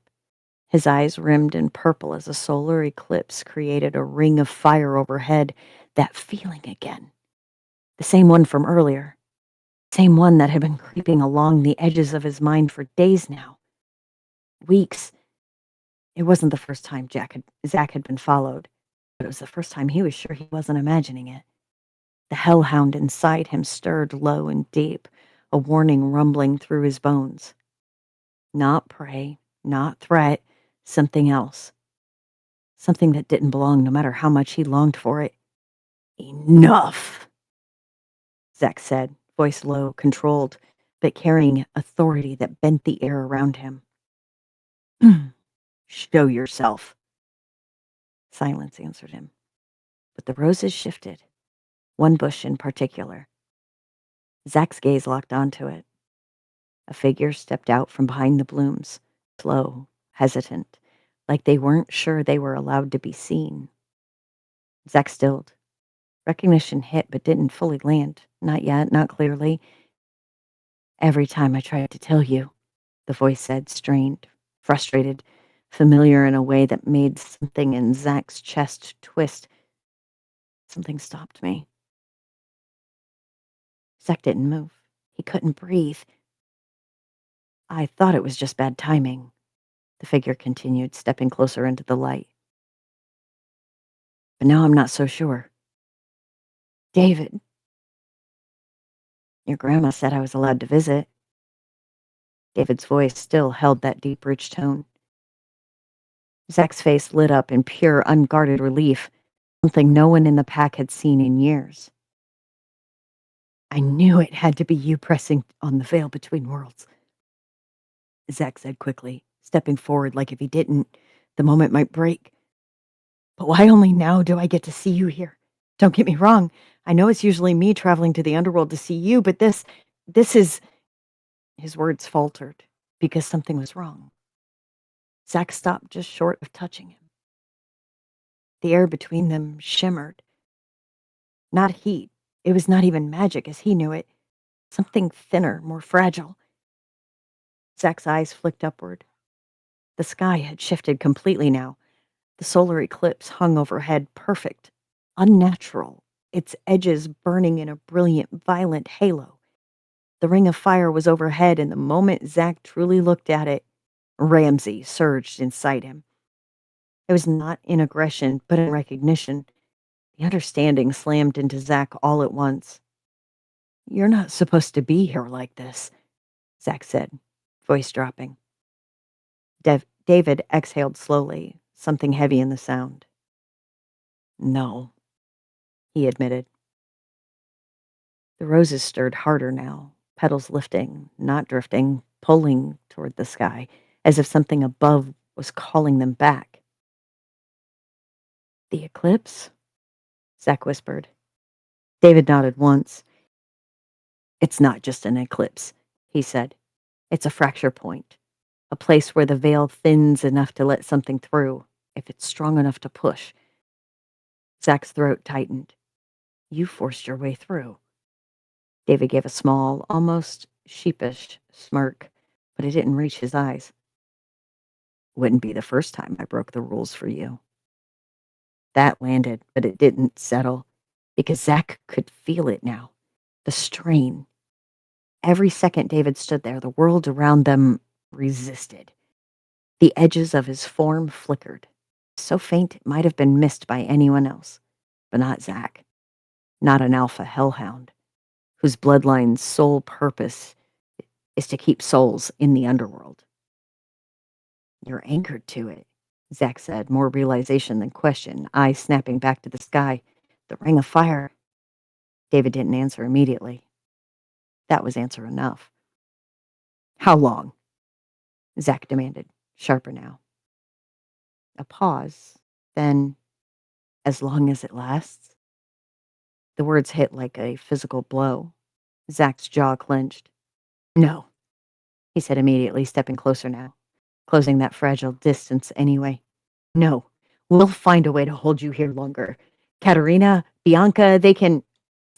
His eyes rimmed in purple as a solar eclipse created a ring of fire overhead. That feeling again. The same one from earlier. Same one that had been creeping along the edges of his mind for days now. Weeks. It wasn't the first time Zack had been followed, but it was the first time he was sure he wasn't imagining it. The hellhound inside him stirred low and deep, a warning rumbling through his bones. Not prey, not threat, something else. Something that didn't belong no matter how much he longed for it. Enough, Zack said, voice low, controlled, but carrying authority that bent the air around him. Show yourself. Silence answered him. But the roses shifted, one bush in particular. Zack's gaze locked onto it. A figure stepped out from behind the blooms, slow, hesitant, like they weren't sure they were allowed to be seen. Zack stilled. Recognition hit but didn't fully land. Not yet, not clearly. Every time I tried to tell you, the voice said, strained, frustrated, familiar in a way that made something in Zack's chest twist. Something stopped me. Zack didn't move. He couldn't breathe. I thought it was just bad timing, the figure continued, stepping closer into the light. But now I'm not so sure. David. Your grandma said I was allowed to visit. David's voice still held that deep, rich tone. Zack's face lit up in pure, unguarded relief, something no one in the pack had seen in years. I knew it had to be you pressing on the veil between worlds, Zack said quickly, stepping forward like if he didn't, the moment might break. But why only now do I get to see you here? Don't get me wrong. I know it's usually me traveling to the underworld to see you, but this is... His words faltered because something was wrong. Zack stopped just short of touching him. The air between them shimmered. Not heat. It was not even magic as he knew it. Something thinner, more fragile. Zack's eyes flicked upward. The sky had shifted completely now. The solar eclipse hung overhead, perfect, unnatural, its edges burning in a brilliant, violent halo. The ring of fire was overhead, and the moment Zack truly looked at it, Ramsay surged inside him. It was not in aggression, but in recognition. The understanding slammed into Zack all at once. You're not supposed to be here like this, Zack said, voice dropping. David exhaled slowly, something heavy in the sound. No, he admitted. The roses stirred harder now, petals lifting, not drifting, pulling toward the sky, as if something above was calling them back. The eclipse? Zack whispered. David nodded once. It's not just an eclipse, he said. It's a fracture point, a place where the veil thins enough to let something through, if it's strong enough to push. Zack's throat tightened. You forced your way through. David gave a small, almost sheepish smirk, but it didn't reach his eyes. Wouldn't be the first time I broke the rules for you. That landed, but it didn't settle, because Zack could feel it now. The strain. Every second David stood there, the world around them resisted. The edges of his form flickered, so faint it might have been missed by anyone else, but not Zack. Not an alpha hellhound, whose bloodline's sole purpose is to keep souls in the underworld. You're anchored to it, Zack said, more realization than question, eyes snapping back to the sky. The ring of fire. David didn't answer immediately. That was answer enough. How long? Zach demanded, sharper now. A pause, then, as long as it lasts. The words hit like a physical blow. Zach's jaw clenched. No, he said immediately, stepping closer now, closing that fragile distance anyway. No, we'll find a way to hold you here longer. Katerina, Bianca, they can.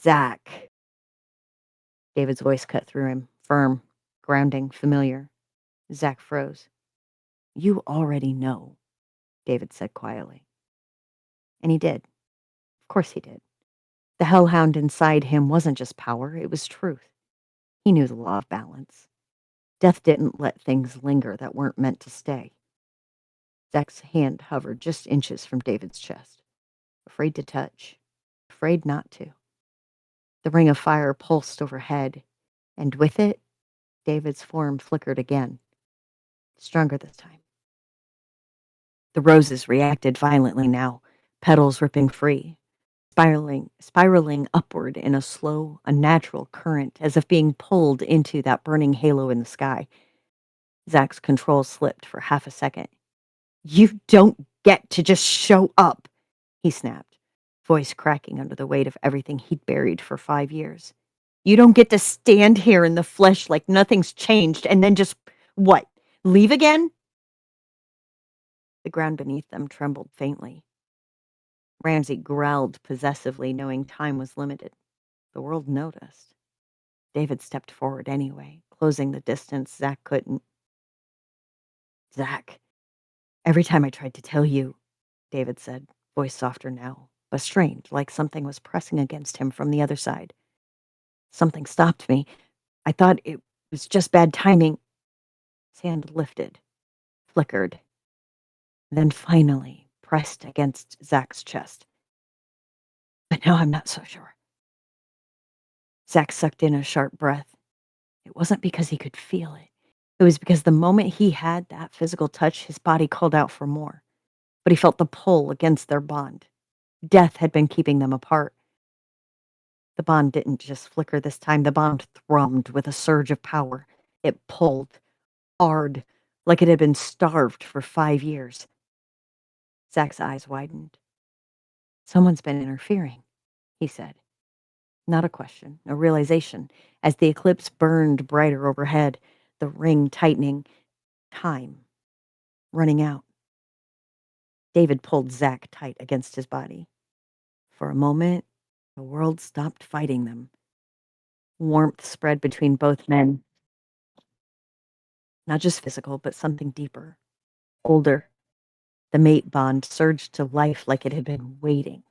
Zach. David's voice cut through him, firm, grounding, familiar. Zach froze. You already know, David said quietly. And he did. Of course he did. The hellhound inside him wasn't just power, it was truth. He knew the law of balance. Death didn't let things linger that weren't meant to stay. Zach's hand hovered just inches from David's chest, afraid to touch, afraid not to. The ring of fire pulsed overhead, and with it, David's form flickered again, stronger this time. The roses reacted violently now, petals ripping free, spiraling upward in a slow, unnatural current, as if being pulled into that burning halo in the sky. Zach's control slipped for half a second. You don't get to just show up, he snapped, voice cracking under the weight of everything he'd buried for 5 years. You don't get to stand here in the flesh like nothing's changed and then just, what, leave again? The ground beneath them trembled faintly. Ramsay growled possessively, knowing time was limited. The world noticed. David stepped forward anyway, closing the distance Zach couldn't. Zach, every time I tried to tell you, David said, voice softer now, but strained, like something was pressing against him from the other side. Something stopped me. I thought it was just bad timing. His hand lifted, flickered, then finally pressed against Zach's chest. But now I'm not so sure. Zach sucked in a sharp breath. It wasn't because he could feel it. It was because the moment he had that physical touch, his body called out for more. But he felt the pull against their bond. Death had been keeping them apart. The bond didn't just flicker this time. The bond thrummed with a surge of power. It pulled, hard, like it had been starved for 5 years. Zach's eyes widened. Someone's been interfering, he said. Not a question, a realization, as the eclipse burned brighter overhead, the ring tightening, time running out. David pulled Zach tight against his body. For a moment, the world stopped fighting them. Warmth spread between both men. Not just physical, but something deeper, older. The mate bond surged to life like it had been waiting,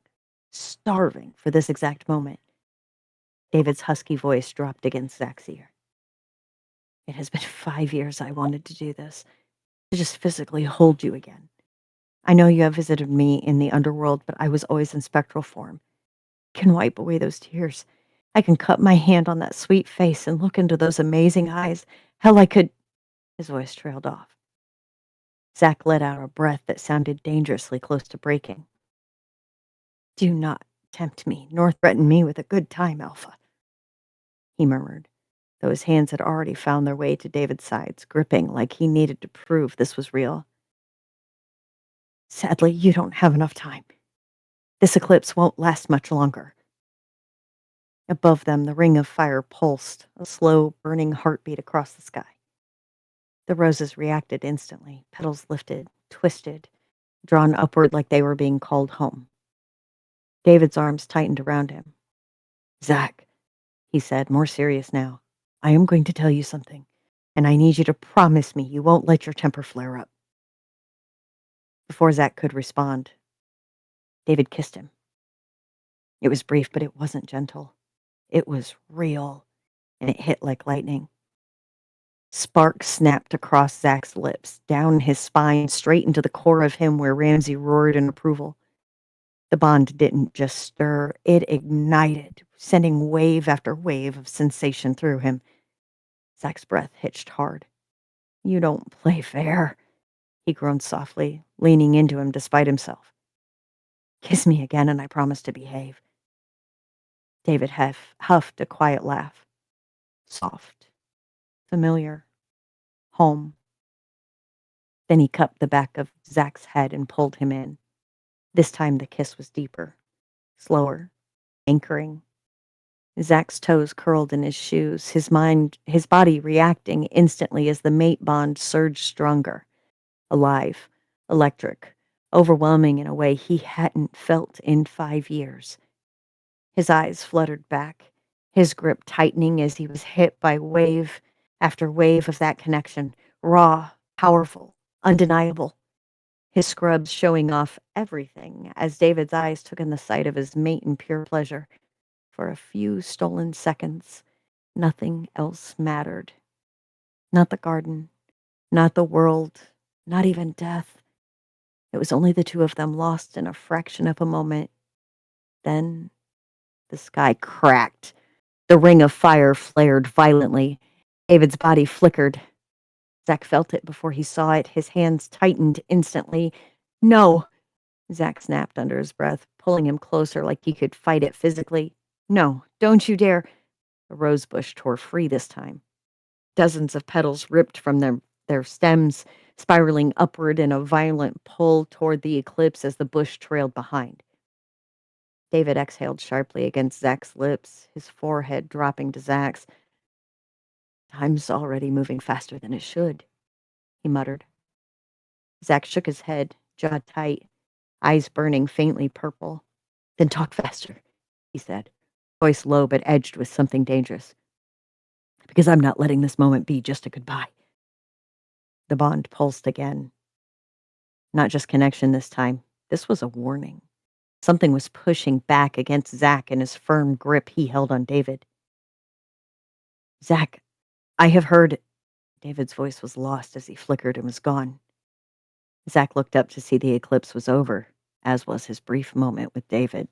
starving for this exact moment. David's husky voice dropped against Zach's ear. It has been 5 years I wanted to do this, to just physically hold you again. I know you have visited me in the underworld, but I was always in spectral form. I can wipe away those tears. I can cut my hand on that sweet face and look into those amazing eyes. Hell, I could. His voice trailed off. Zach let out a breath that sounded dangerously close to breaking. Do not tempt me, nor threaten me with a good time, Alpha, he murmured, though his hands had already found their way to David's sides, gripping like he needed to prove this was real. Sadly, you don't have enough time. This eclipse won't last much longer. Above them, the ring of fire pulsed, a slow, burning heartbeat across the sky. The roses reacted instantly, petals lifted, twisted, drawn upward like they were being called home. David's arms tightened around him. Zach, he said, more serious now, I am going to tell you something, and I need you to promise me you won't let your temper flare up. Before Zach could respond, David kissed him. It was brief, but it wasn't gentle. It was real, and it hit like lightning. Sparks snapped across Zach's lips, down his spine, straight into the core of him where Ramsay roared in approval. The bond didn't just stir, it ignited, sending wave after wave of sensation through him. Zach's breath hitched hard. You don't play fair, he groaned softly, leaning into him despite himself. Kiss me again and I promise to behave. David huffed a quiet laugh. Soft, familiar, home. Then he cupped the back of Zach's head and pulled him in. This time the kiss was deeper, slower, anchoring. Zach's toes curled in his shoes, his body reacting instantly as the mate bond surged stronger, alive, electric, overwhelming in a way he hadn't felt in 5 years. His eyes fluttered back, his grip tightening as he was hit by wave after wave of that connection, raw, powerful, undeniable. His scrubs showing off everything as David's eyes took in the sight of his mate in pure pleasure. For a few stolen seconds, nothing else mattered. Not the garden, not the world, not even death. It was only the two of them lost in a fraction of a moment. Then the sky cracked. The ring of fire flared violently. David's body flickered. Zach felt it before he saw it. His hands tightened instantly. No, Zach snapped under his breath, pulling him closer like he could fight it physically. No, don't you dare. The rosebush tore free this time. Dozens of petals ripped from their stems, spiraling upward in a violent pull toward the eclipse as the bush trailed behind. David exhaled sharply against Zach's lips, his forehead dropping to Zach's. Time's already moving faster than it should, he muttered. Zach shook his head, jaw tight, eyes burning faintly purple. Then talk faster, he said, voice low but edged with something dangerous. Because I'm not letting this moment be just a goodbye. The bond pulsed again. Not just connection this time. This was a warning. Something was pushing back against Zach in his firm grip he held on David. Zach, I have heard. David's voice was lost as he flickered and was gone. Zach looked up to see the eclipse was over, as was his brief moment with David.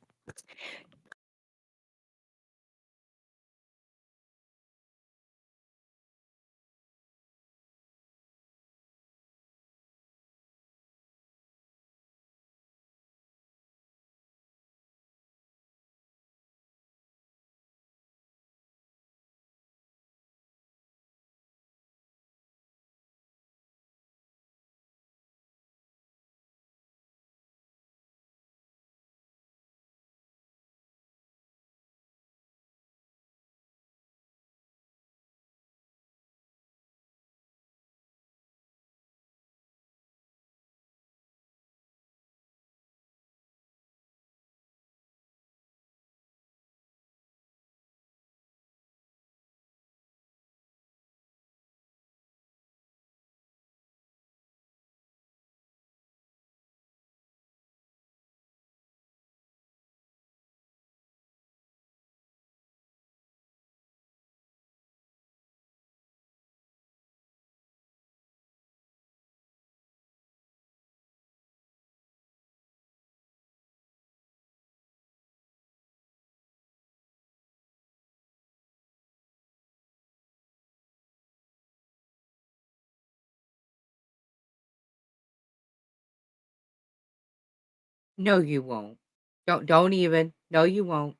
No, you won't. Don't even. No, you won't.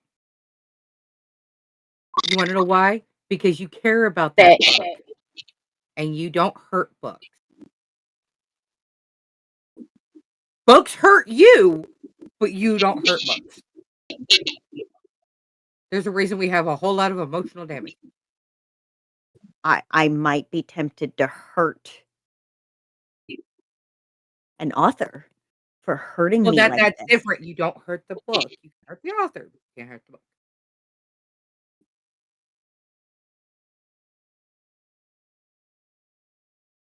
You wanna know why? Because you care about that Fish. book, and you don't hurt books. Books hurt you, but you don't hurt books. There's a reason we have a whole lot of emotional damage. I might be tempted to hurt an author for hurting Well, me like that's this. different. You don't hurt the book. You can hurt the author, but you can't hurt the book.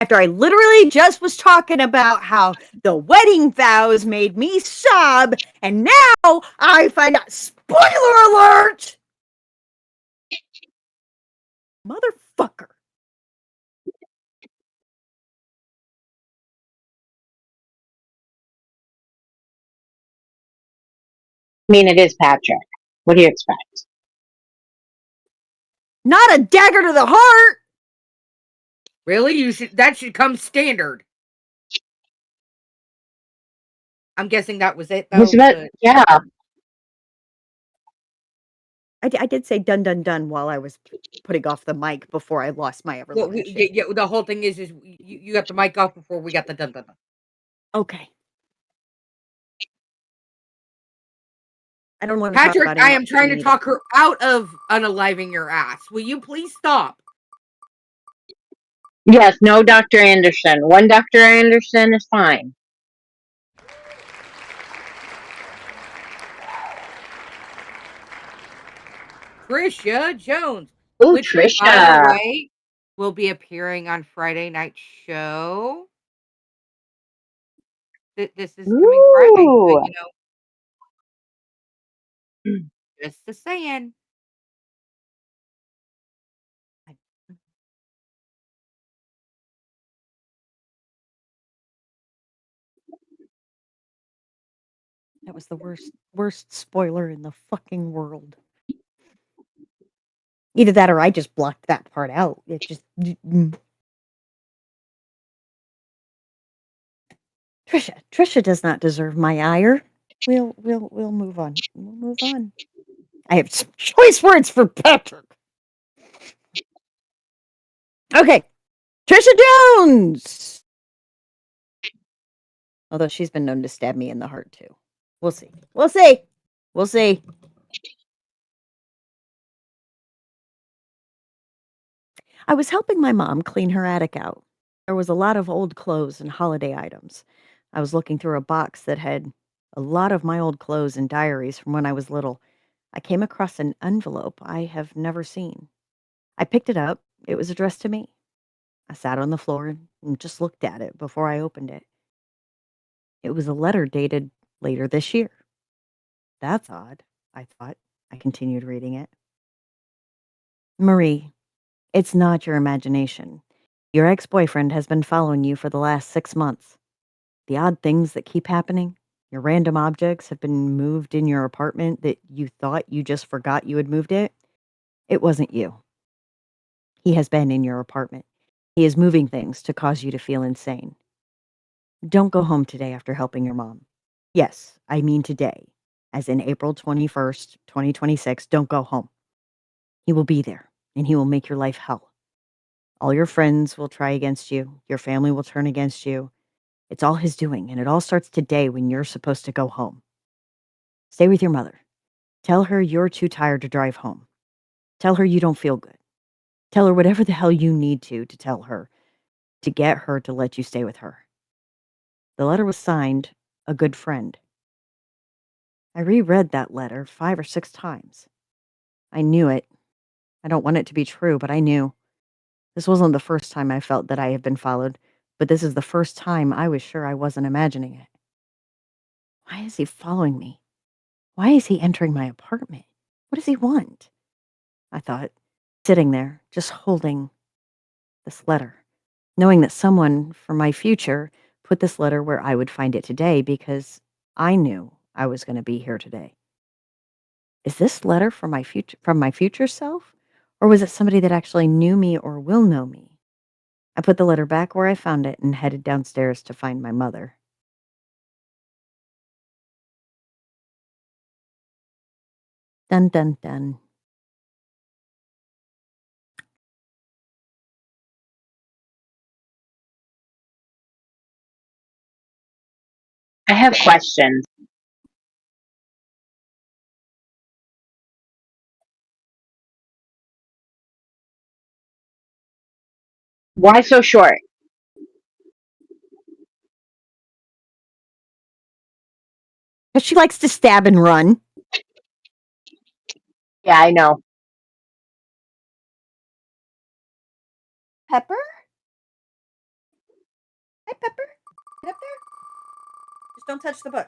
After I literally just was talking about how the wedding vows made me sob, and now I find out, spoiler alert! Motherfucker. I mean, it is Patrick. What do you expect? Not a dagger to the heart! Really? That should come standard. I'm guessing that was it, Was though. that? Yeah. I did say done, done, done while I was putting off the mic before I lost my Well, ever-loving shit. yeah, the whole thing is you got the mic off before we got the dun dun dun. Okay. I don't wanna talk Patrick, about I animal am trying to either. talk her out of unaliving your ass. Will you please stop? Yes, no Dr. Anderson. One Dr. Anderson is fine. Trisha Jones, Oh, which, by the Trisha. way, will be appearing on Friday Night Show. This is coming Friday, so, Ooh. just a saying. I That was the worst spoiler in the fucking world. Either that or I just blocked that part out. It just Trisha does not deserve my ire. We'll move on. We'll move on. I have some choice words for Patrick. Okay. Trisha Jones. Although she's been known to stab me in the heart too. We'll see. We'll see. We'll see. I was helping my mom clean her attic out. There was a lot of old clothes and holiday items. I was looking through a box that had a lot of my old clothes and diaries from when I was little. I came across an envelope I have never seen. I picked it up. It was addressed to me. I sat on the floor and just looked at it before I opened it. It was a letter dated later this year. That's odd, I thought. I continued reading it. Marie, it's not your imagination. Your ex boyfriend has been following you for the last 6 months. The odd things that keep happening, your random objects have been moved in your apartment that you thought you just forgot you had moved it. It wasn't you. He has been in your apartment. He is moving things to cause you to feel insane. Don't go home today after helping your mom. Yes, I mean today, as in April 21st, 2026. Don't go home. He will be there, and he will make your life hell. All your friends will try against you. Your family will turn against you. It's all his doing, and it all starts today when you're supposed to go home. Stay with your mother. Tell her you're too tired to drive home. Tell her you don't feel good. Tell her whatever the hell you need to tell her, to get her to let you stay with her. The letter was signed, a good friend. I reread that letter 5 or 6 times. I knew it. I don't want it to be true, but I knew. This wasn't the first time I felt that I had been followed, but this is the first time I was sure I wasn't imagining it. Why is he following me? Why is he entering my apartment? What does he want? I thought, sitting there, just holding this letter, knowing that someone from my future put this letter where I would find it today because I knew I was going to be here today. Is this letter from my future self? Or was it somebody that actually knew me or will know me? I put the letter back where I found it and headed downstairs to find my mother. Dun dun dun. I have questions. Why so short? Because she likes to stab and run. Yeah, I know. Pepper? Hi, Pepper. Get up there. Just don't touch the book.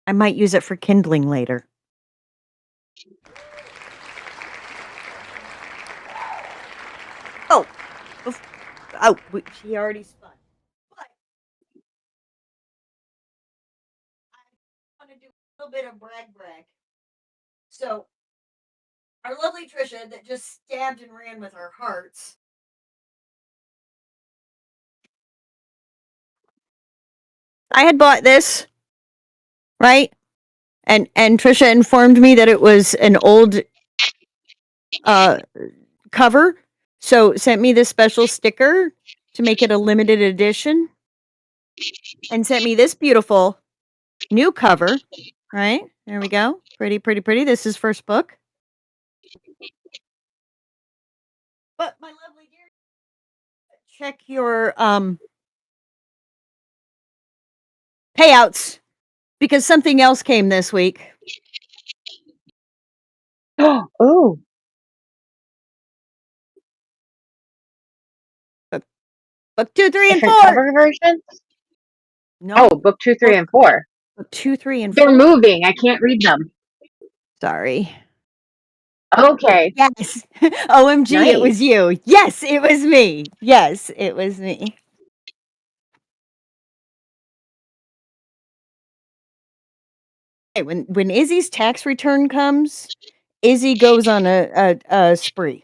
I might use it for kindling later. Oh, she already spun. But I want to do a little bit of brag. So, our lovely Trisha that just stabbed and ran with our hearts. I had bought this, right? And Trisha informed me that it was an old cover, so sent me this special sticker to make it a limited edition, and sent me this beautiful new cover. Right there we go, pretty, pretty, pretty. This is first book. But my lovely dear, check your payouts because something else came this week. Oh, Book 2, 3, and different 4. cover versions? No, Oh, book 2, 3, and 4. book 2, 3, and They're 4. moving. I can't read them. Sorry. Okay. Yes. OMG, it was Nice. you. Yes, it was me. Yes, it was me. Hey, when Izzy's tax return comes, Izzy goes on a spree.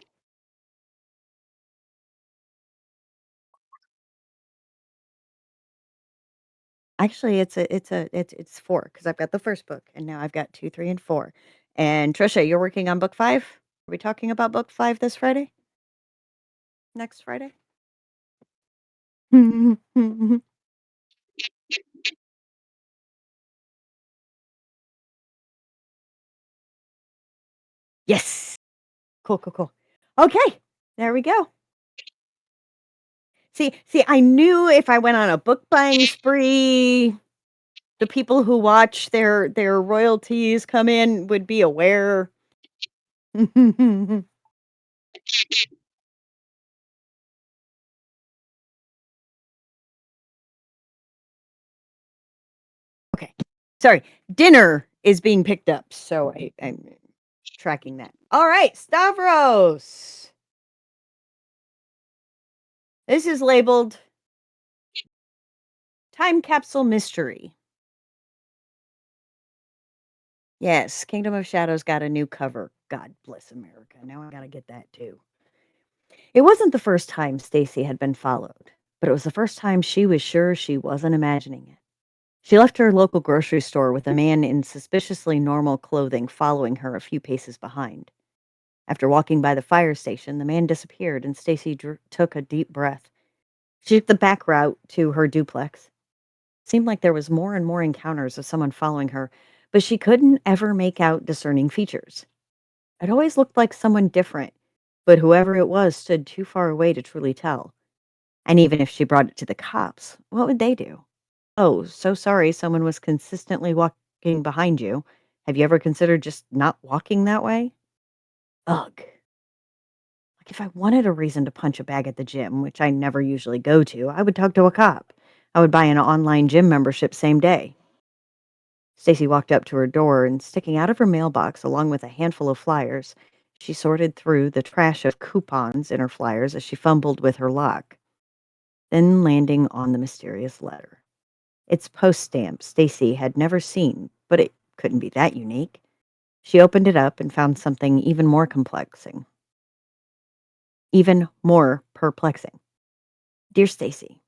Actually, it's 4 because I've got the first book and now I've got 2, 3, and 4. And Trisha, you're working on book 5. Are we talking about book 5 this Friday? Next Friday? Yes. Cool, cool, cool. Okay, there we go. See, I knew if I went on a book buying spree, the people who watch their royalties come in would be aware. Okay. Sorry. Dinner is being picked up, so I'm tracking that. All right, Stavros. This is labeled Time Capsule Mystery. Yes, Kingdom of Shadows got a new cover. God bless America. Now I got to get that too. It wasn't the first time Stacy had been followed, but it was the first time she was sure she wasn't imagining it. She left her local grocery store with a man in suspiciously normal clothing following her a few paces behind. After walking by the fire station, the man disappeared and Stacy took a deep breath. She took the back route to her duplex. It seemed like there was more and more encounters of someone following her, but she couldn't ever make out discerning features. It always looked like someone different, but whoever it was stood too far away to truly tell. And even if she brought it to the cops, what would they do? Oh, so sorry someone was consistently walking behind you. Have you ever considered just not walking that way? Ugh. Like if I wanted a reason to punch a bag at the gym, which I never usually go to, I would talk to a cop. I would buy an online gym membership same day. Stacy walked up to her door and sticking out of her mailbox along with a handful of flyers, she sorted through the trash of coupons in her flyers as she fumbled with her lock, then landing on the mysterious letter. Its post stamp Stacy had never seen, but it couldn't be that unique. She opened it up and found something even more perplexing. Dear Stacy,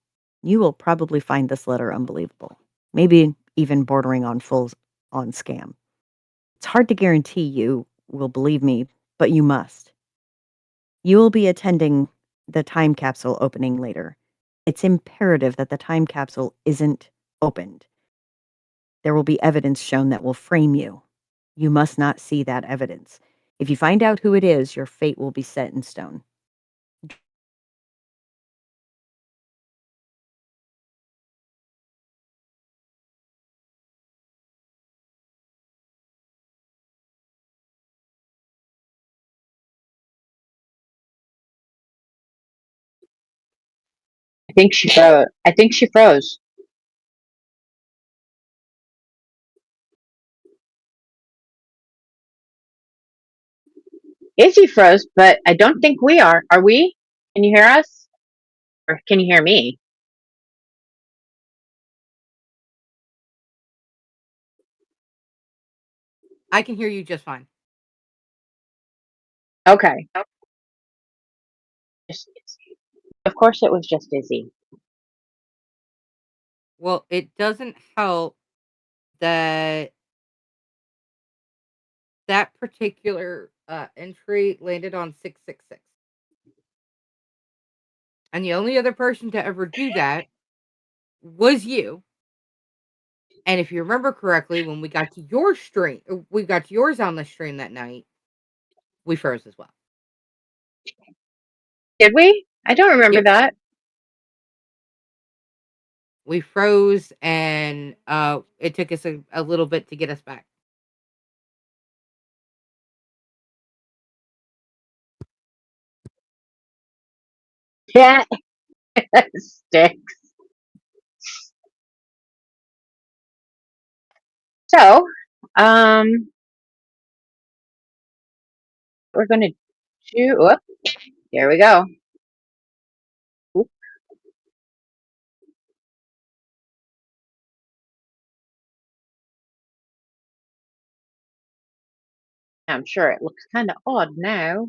you will probably find this letter unbelievable, maybe even bordering on full on scam. It's hard to guarantee you will believe me, but you must. You will be attending the time capsule opening later. It's imperative that the time capsule isn't opened. There will be evidence shown that will frame you. You must not see that evidence. If you find out who it is, your fate will be set in stone. I think she froze. I think she froze. Izzy froze, but I don't think we are. Are we? Can you hear us? Or can you hear me? I can hear you just fine. Okay. Of course it was just Izzy. Well, it doesn't help that that particular entry landed on 666. And the only other person to ever do that was you. And if you remember correctly, when we got to your stream, we got to yours on the stream that night, we froze as well. Did we? I don't remember Yep. that. We froze, and it took us a little bit to get us back. Yeah, sticks. So, we're going to do. Whoop, there we go. Oop, I'm sure it looks kind of odd now.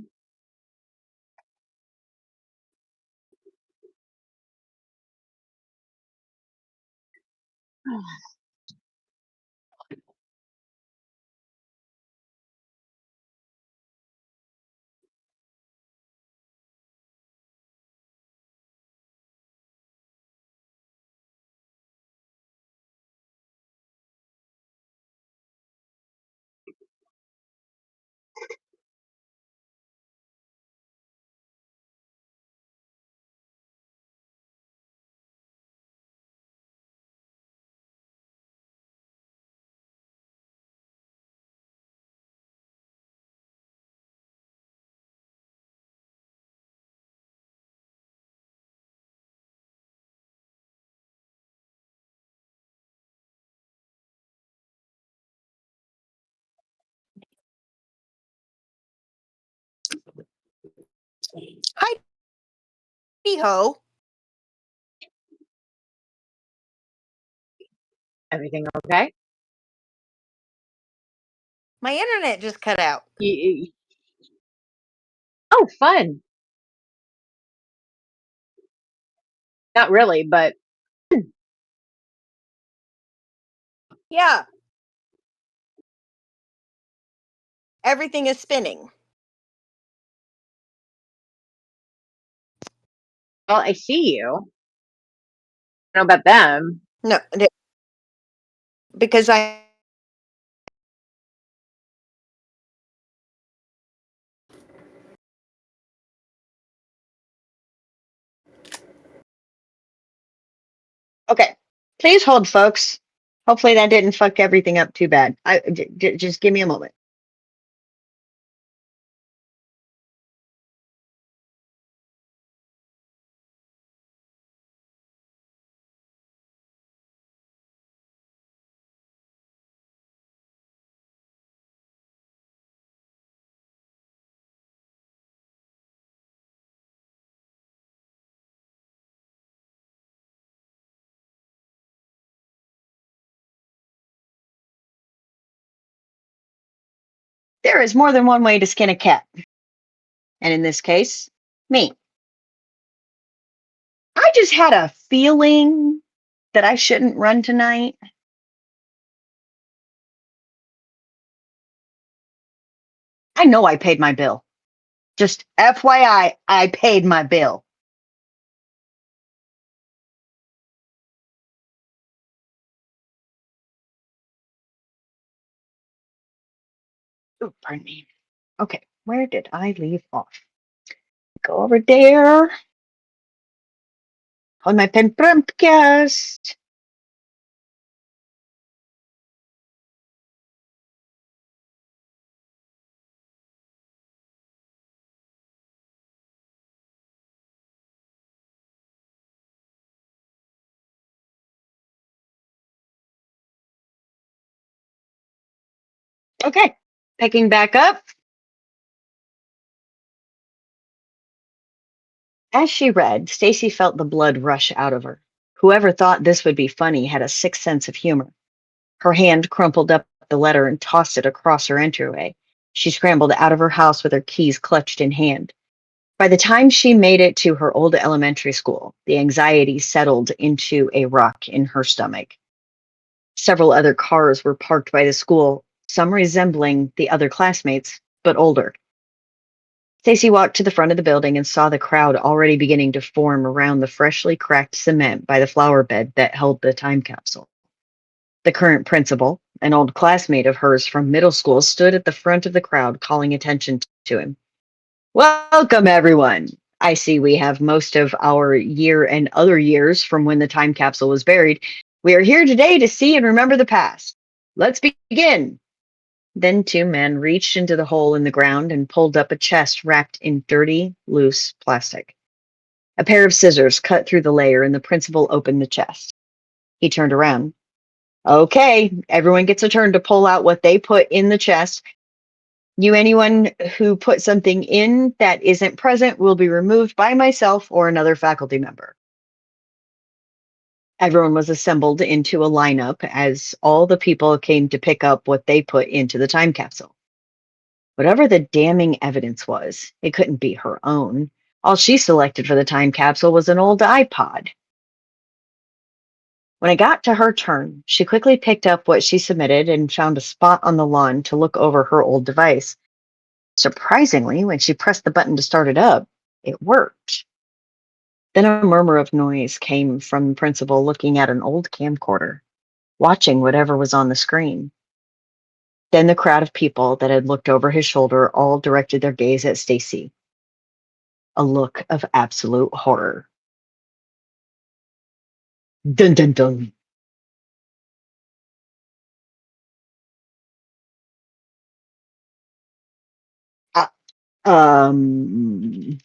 Hi, ho. Everything okay? My internet just cut out. Oh, fun. Not really, but Yeah, everything is spinning. well, I see you. I don't know about them. No, because I. Okay, please hold, folks. Hopefully that didn't fuck everything up too bad. Just give me a moment. There is more than one way to skin a cat. And in this case, me. I just had a feeling that I shouldn't run tonight. I know I paid my bill. Just FYI, I paid my bill. Ooh, pardon me. Okay, where did I leave off? Go over there on my pen Promptcast. Okay, picking back up. As she read, Stacy felt the blood rush out of her. Whoever thought this would be funny had a sick sense of humor. Her hand crumpled up the letter and tossed it across her entryway. She scrambled out of her house with her keys clutched in hand. By the time she made it to her old elementary school, the anxiety settled into a rock in her stomach. Several other cars were parked by the school, some resembling the other classmates, but older. Stacy walked to the front of the building and saw the crowd already beginning to form around the freshly cracked cement by the flower bed that held the time capsule. The current principal, an old classmate of hers from middle school, stood at the front of the crowd calling attention to him. Welcome, everyone. I see we have most of our year and other years from when the time capsule was buried. We are here today to see and remember the past. Let's begin. Then two men reached into the hole in the ground and pulled up a chest wrapped in dirty, loose plastic. A pair of scissors cut through the layer, and the principal opened the chest. He turned around. Okay, everyone gets a turn to pull out what they put in the chest. Anyone who put something in that isn't present will be removed by myself or another faculty member. Everyone was assembled into a lineup as all the people came to pick up what they put into the time capsule. Whatever the damning evidence was, it couldn't be her own. All she selected for the time capsule was an old iPod. When it got to her turn, she quickly picked up what she submitted and found a spot on the lawn to look over her old device. Surprisingly, when she pressed the button to start it up, it worked. Then a murmur of noise came from the principal looking at an old camcorder, watching whatever was on the screen. Then the crowd of people that had looked over his shoulder all directed their gaze at Stacy. A look of absolute horror. Dun dun dun. Uh, um.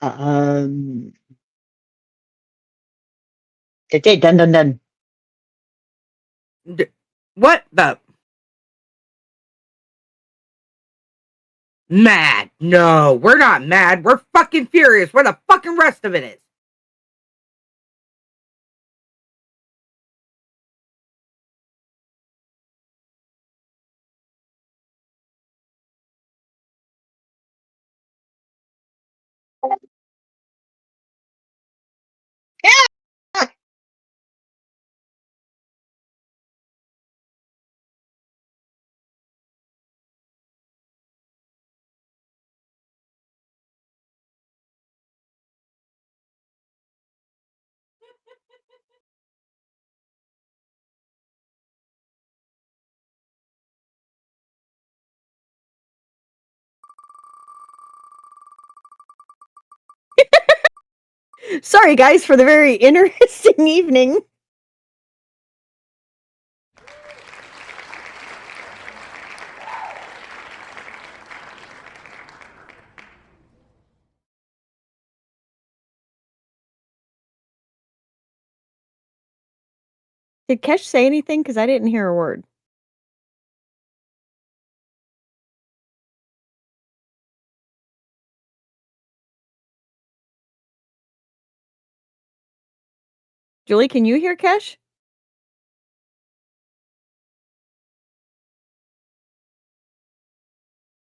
Um. Dun dun dun. What the? Mad? No, we're not mad. We're fucking furious. Where the fucking rest of it is. Sorry, guys, for the very interesting evening. Did Kesh say anything? Because I didn't hear a word. Julie, can you hear Kesh?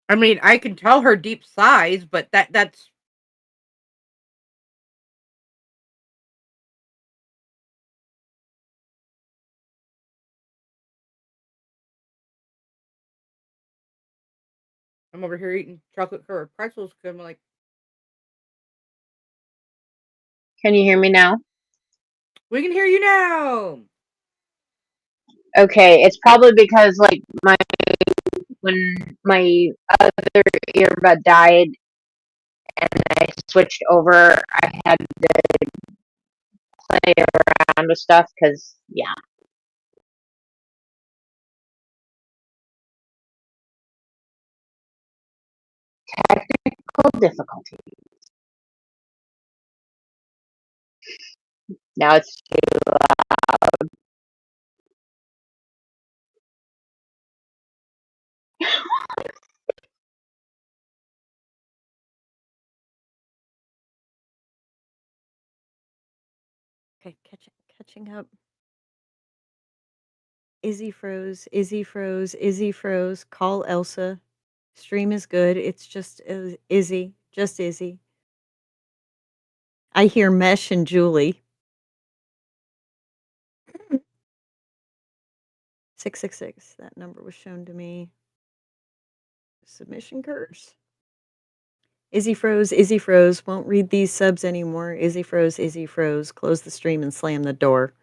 I mean, I can tell her deep sighs, but that's I'm over here eating chocolate covered pretzels because I'm like, Can you hear me now? we can hear you now. Okay, it's probably because like when my other earbud died and I switched over, I had to play around with stuff because yeah, technical difficulty. Now it's Okay, catching up. Izzy froze. Izzy froze. Izzy froze. Call Elsa. Stream is good. It's just Izzy. Just Izzy. I hear Mesh and Julie. 666. That number was shown to me. Submission curse. Izzy froze, won't read these subs anymore. Izzy froze, close the stream and slam the door.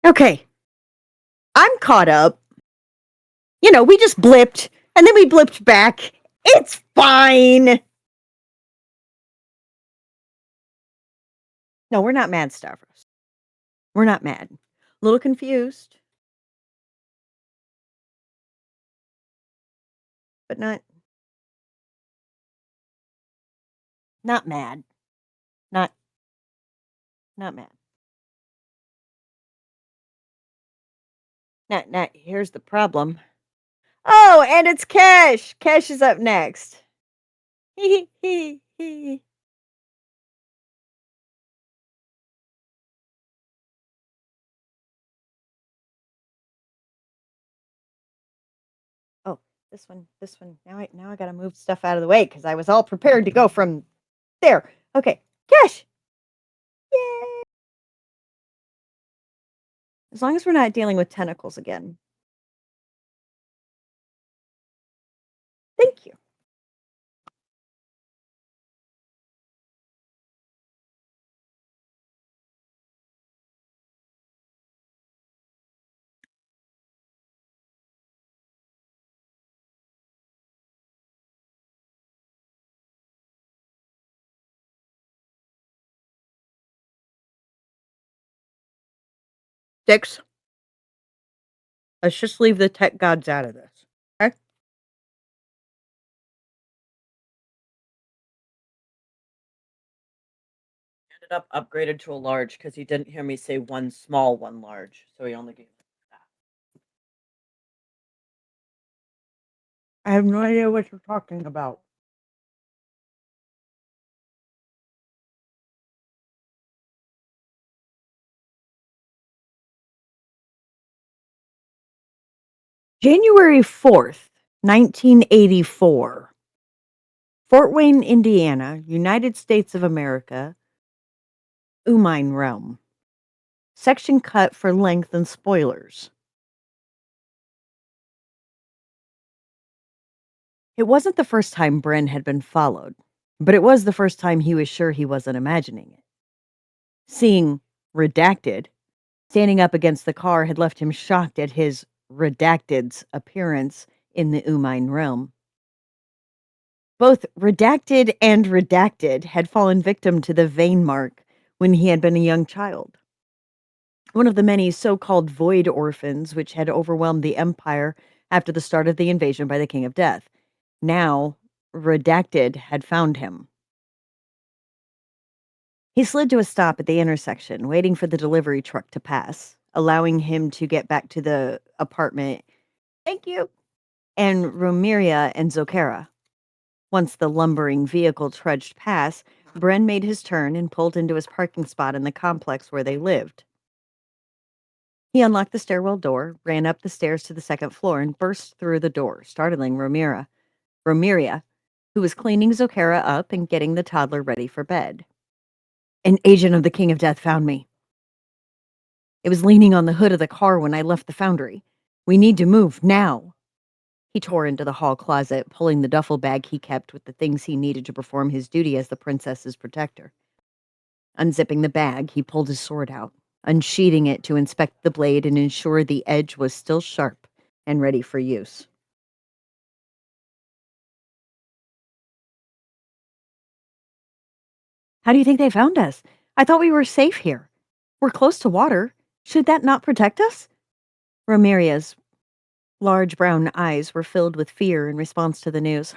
Okay. I'm caught up. You know, we just blipped and then we blipped back. It's fine. No, we're not mad, Stavros. We're not mad. A little confused, but not mad. Not mad. Now, here's the problem. Oh, and it's Cash. Cash is up next. Hee hee hee. Oh, this one. Now I gotta move stuff out of the way because I was all prepared to go from there. Okay, Cash. Yay! As long as we're not dealing with tentacles again. Thank you. Six. Let's just leave the tech gods out of this. Okay? Ended up upgraded to a large because he didn't hear me say one small, one large. So he only gave me that. I have no idea what you're talking about. January 4th, 1984. Fort Wayne, Indiana, United States of America, Umine Realm. Section cut for length and spoilers. It wasn't the first time Bren had been followed, but it was the first time he was sure he wasn't imagining it. Seeing redacted standing up against the car had left him shocked at his redacted's appearance in the Umine realm. Both redacted and redacted had fallen victim to the vein mark when he had been a young child. One of the many so-called void orphans which had overwhelmed the empire after the start of the invasion by the King of Death. Now, redacted had found him. He slid to a stop at the intersection, waiting for the delivery truck to pass, allowing him to get back to the apartment. Thank you. And Romiria and Zokara. Once the lumbering vehicle trudged past, Bren made his turn and pulled into his parking spot in the complex where they lived. He unlocked the stairwell door, ran up the stairs to the second floor, and burst through the door, startling Romiria, who was cleaning Zokara up and getting the toddler ready for bed. An agent of the King of Death found me. It was leaning on the hood of the car when I left the foundry. We need to move, now. He tore into the hall closet, pulling the duffel bag he kept with the things he needed to perform his duty as the princess's protector. Unzipping the bag, he pulled his sword out, unsheathing it to inspect the blade and ensure the edge was still sharp and ready for use. How do you think they found us? I thought we were safe here. We're close to water. Should that not protect us? Romeria's large brown eyes were filled with fear in response to the news.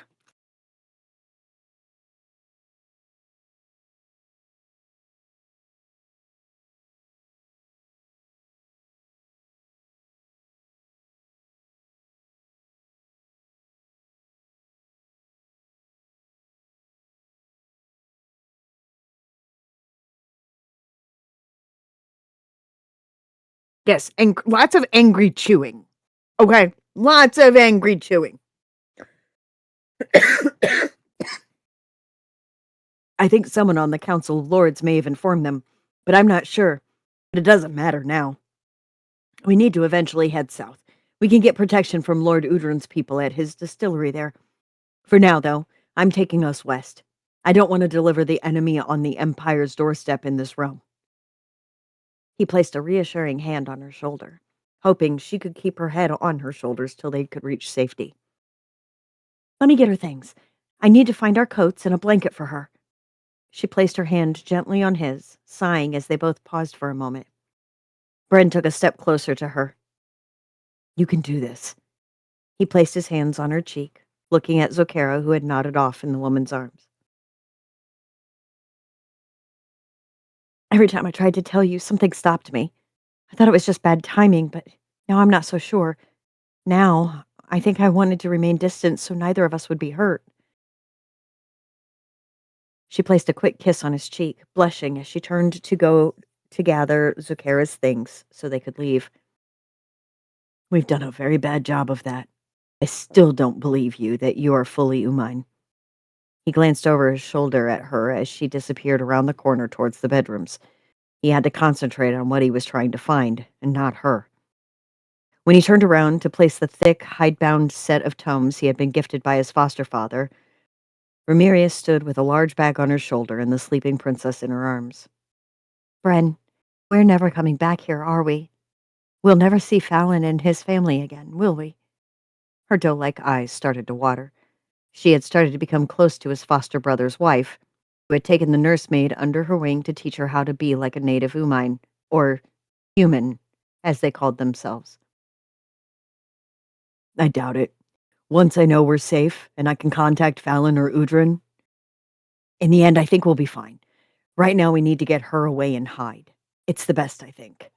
Yes, and lots of angry chewing. Okay, lots of angry chewing. I think someone on the Council of Lords may have informed them, but I'm not sure. But it doesn't matter now. We need to eventually head south. We can get protection from Lord Udrin's people at his distillery there. For now, though, I'm taking us west. I don't want to deliver the enemy on the Empire's doorstep in this realm. He placed a reassuring hand on her shoulder, hoping she could keep her head on her shoulders till they could reach safety. Let me get her things. I need to find our coats and a blanket for her. She placed her hand gently on his, sighing as they both paused for a moment. Bren took a step closer to her. You can do this. He placed his hands on her cheek, looking at Zokara, who had nodded off in the woman's arms. Every time I tried to tell you, something stopped me. I thought it was just bad timing, but now I'm not so sure. Now, I think I wanted to remain distant so neither of us would be hurt. She placed a quick kiss on his cheek, blushing as she turned to go to gather Zokara's things so they could leave. We've done a very bad job of that. I still don't believe you that you are fully Umine. He glanced over his shoulder at her as she disappeared around the corner towards the bedrooms. He had to concentrate on what he was trying to find, and not her. When he turned around to place the thick, hidebound set of tomes he had been gifted by his foster father, Ramirez stood with a large bag on her shoulder and the sleeping princess in her arms. Bren, we're never coming back here, are we? We'll never see Fallon and his family again, will we? Her doe-like eyes started to water. She had started to become close to his foster brother's wife, who had taken the nursemaid under her wing to teach her how to be like a native Umine, or human, as they called themselves. I doubt it. Once I know we're safe and I can contact Fallon or Udrin, in the end, I think we'll be fine. Right now, we need to get her away and hide. It's the best, I think.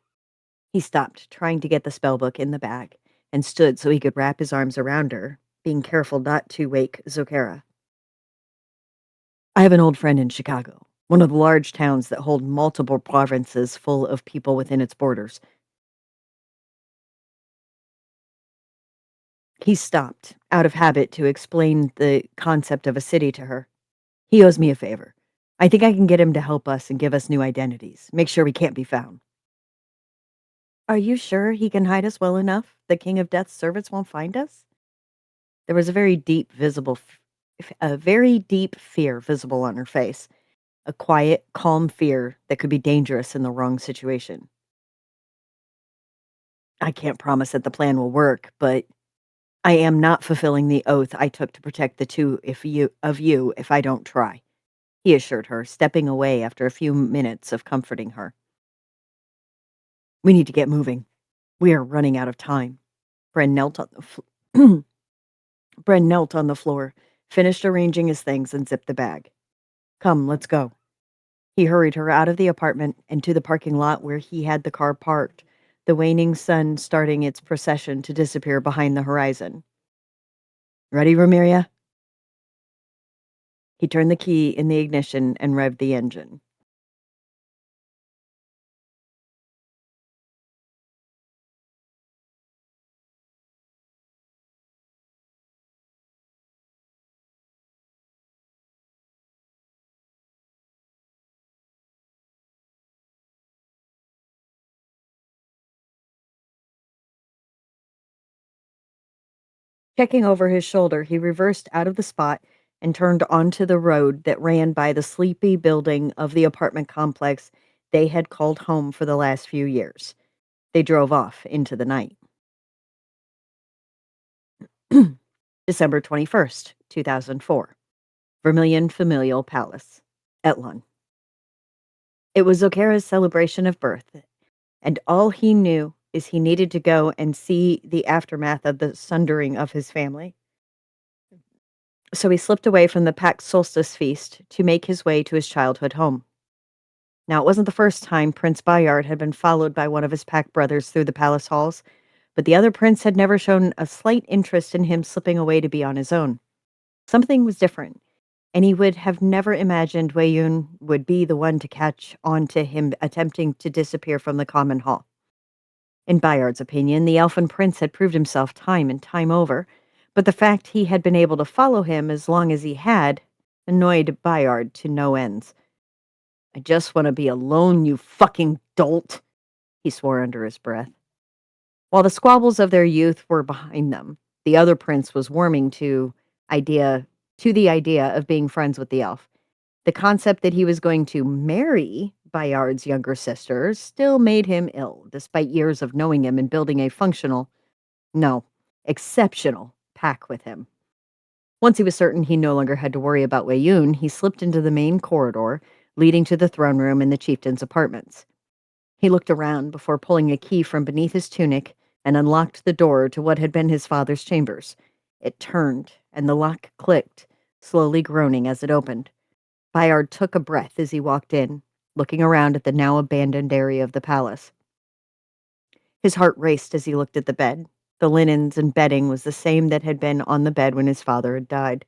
He stopped, trying to get the spellbook in the bag, and stood so he could wrap his arms around her, being careful not to wake Zokara. I have an old friend in Chicago, one of the large towns that hold multiple provinces full of people within its borders. He stopped, out of habit, to explain the concept of a city to her. He owes me a favor. I think I can get him to help us and give us new identities, make sure we can't be found. Are you sure he can hide us well enough the King of Death's servants won't find us? There was a very deep fear visible on her face, a quiet, calm fear that could be dangerous in the wrong situation. I can't promise that the plan will work, but I am not fulfilling the oath I took to protect the two of you if I don't try, he assured her, stepping away after a few minutes of comforting her. We need to get moving. We are running out of time. Bren knelt on the Bren knelt on the floor, finished arranging his things, and zipped the bag. Come, let's go. He hurried her out of the apartment and to the parking lot where he had the car parked, the waning sun starting its procession to disappear behind the horizon. Ready, Ramiria? He turned the key in the ignition and revved the engine. Checking over his shoulder, he reversed out of the spot and turned onto the road that ran by the sleepy building of the apartment complex they had called home for the last few years. They drove off into the night. December 21st, 2004. Vermilion Familial Palace, Etlon. It was Zokara's celebration of birth, and all he knew is he needed to go and see the aftermath of the sundering of his family. So he slipped away from the packed solstice feast to make his way to his childhood home. Now, it wasn't the first time Prince Bayard had been followed by one of his pack brothers through the palace halls, but the other prince had never shown a slight interest in him slipping away to be on his own. Something was different, and he would have never imagined Wei Yun would be the one to catch on to him attempting to disappear from the common hall. In Bayard's opinion, the elfin prince had proved himself time and time over, but the fact he had been able to follow him as long as he had annoyed Bayard to no ends. "I just want to be alone, you fucking dolt," he swore under his breath. While the squabbles of their youth were behind them, the other prince was warming idea the idea of being friends with the elf. The concept that he was going to marry Bayard's younger sister still made him ill, despite years of knowing him and building a no, exceptional pack with him. Once he was certain he no longer had to worry about Wei Yun, he slipped into the main corridor leading to the throne room and the chieftain's apartments. He looked around before pulling a key from beneath his tunic and unlocked the door to what had been his father's chambers. It turned, and the lock clicked, slowly groaning as it opened. Bayard took a breath as he walked in, looking around at the now abandoned area of the palace. His heart raced as he looked at the bed. The linens and bedding was the same that had been on the bed when his father had died.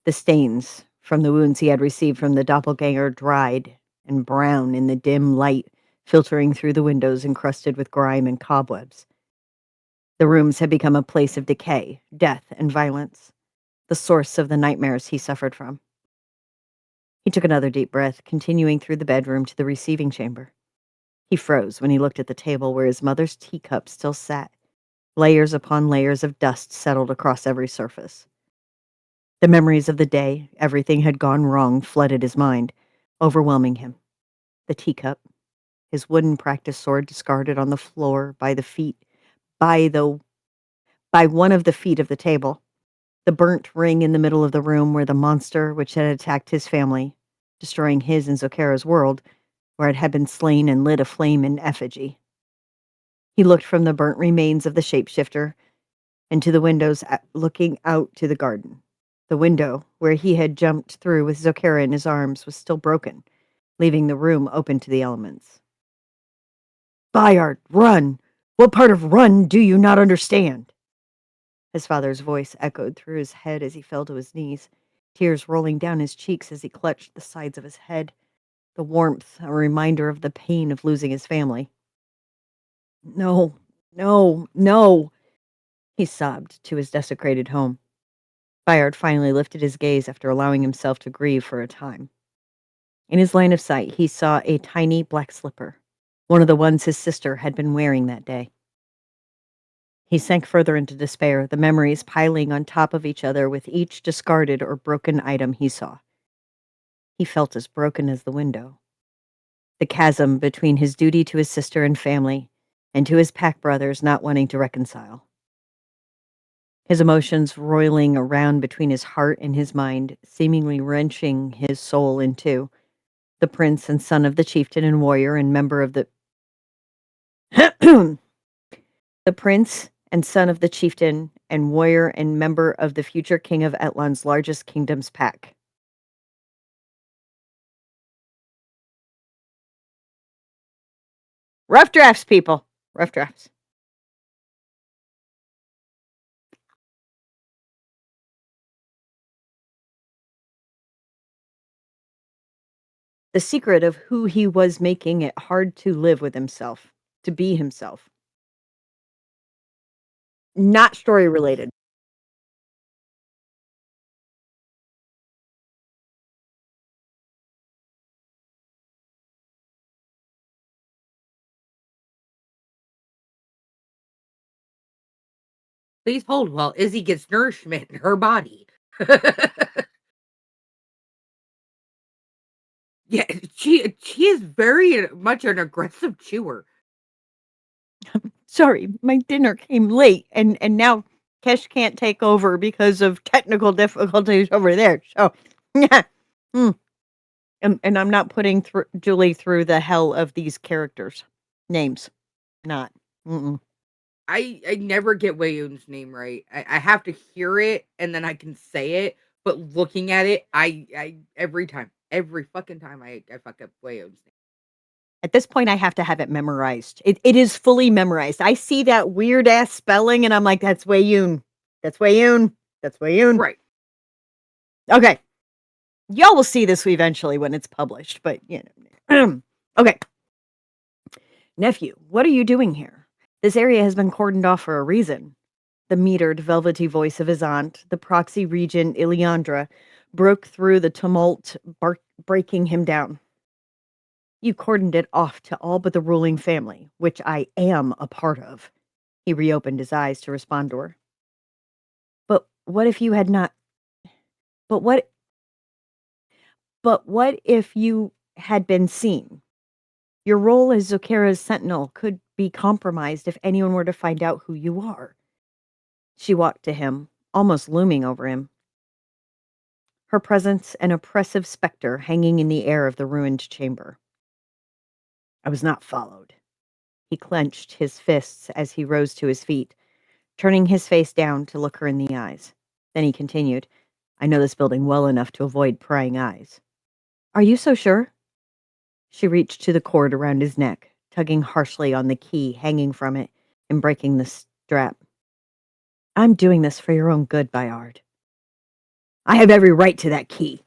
The stains from the wounds he had received from the doppelganger dried and brown in the dim light filtering through the windows encrusted with grime and cobwebs. The rooms had become a place of decay, death, and violence, the source of the nightmares he suffered from. He took another deep breath, continuing through the bedroom to the receiving chamber. He froze when he looked at the table where his mother's teacup still sat. Layers upon layers of dust settled across every surface. The memories of the day everything had gone wrong flooded his mind, overwhelming him. The teacup, his wooden practice sword discarded on the floor by the by one of the feet of the table, the burnt ring in the middle of the room where the monster which had attacked his family, destroying his and Zokara's world, where it had been slain and lit aflame in effigy. He looked from the burnt remains of the shapeshifter into the windows looking out to the garden. The window, where he had jumped through with Zokara in his arms, was still broken, leaving the room open to the elements. "Bayard, run! What part of run do you not understand?" His father's voice echoed through his head as he fell to his knees, tears rolling down his cheeks as he clutched the sides of his head, the warmth a reminder of the pain of losing his family. "No, no, no," he sobbed to his desecrated home. Bayard finally lifted his gaze after allowing himself to grieve for a time. In his line of sight, he saw a tiny black slipper, one of the ones his sister had been wearing that day. He sank further into despair, the memories piling on top of each other with each discarded or broken item he saw. He felt as broken as the window. The chasm between his duty to his sister and family, and to his pack brothers not wanting to reconcile. His emotions roiling around between his heart and his mind, seemingly wrenching his soul in two. The prince and son of the chieftain and warrior and member of the the prince and son of the chieftain and warrior and member of the future king of Etlan's largest kingdom's pack. Rough drafts, people. Rough drafts. The secret of who he was making it hard to live with himself, to be himself. Not story related. Please hold while Izzy gets nourishment in her body. Yeah, she is very much an aggressive chewer. Sorry, my dinner came late and now Kesh can't take over because of technical difficulties over there. So, yeah. And I'm not putting Julie through the hell of these characters' names. Not. Mm-mm. I never get Wayun's name right. I have to hear it and then I can say it, but looking at it, I every fucking time I fuck up Wayun's name. At this point, I have to have it memorized. It is fully memorized. I see that weird ass spelling and I'm like, that's Wayun. That's Wayun. That's Wayun. Right. Okay. Y'all will see this eventually when it's published, but you know. Okay. Nephew, what are you doing here? This area has been cordoned off for a reason. The metered, velvety voice of his aunt, the proxy regent Ileandra, broke through the tumult, breaking him down. You cordoned it off to all but the ruling family, which I am a part of. He reopened his eyes to respond to her. But what if you had not? But what? But what if you had been seen? Your role as Zokera's sentinel could be compromised if anyone were to find out who you are. She walked to him, almost looming over him, her presence an oppressive specter hanging in the air of the ruined chamber. I was not followed. He clenched his fists as he rose to his feet, turning his face down to look her in the eyes. Then he continued, I know this building well enough to avoid prying eyes. Are you so sure? She reached to the cord around his neck, tugging harshly on the key hanging from it and breaking the strap. I'm doing this for your own good, Bayard. I have every right to that key.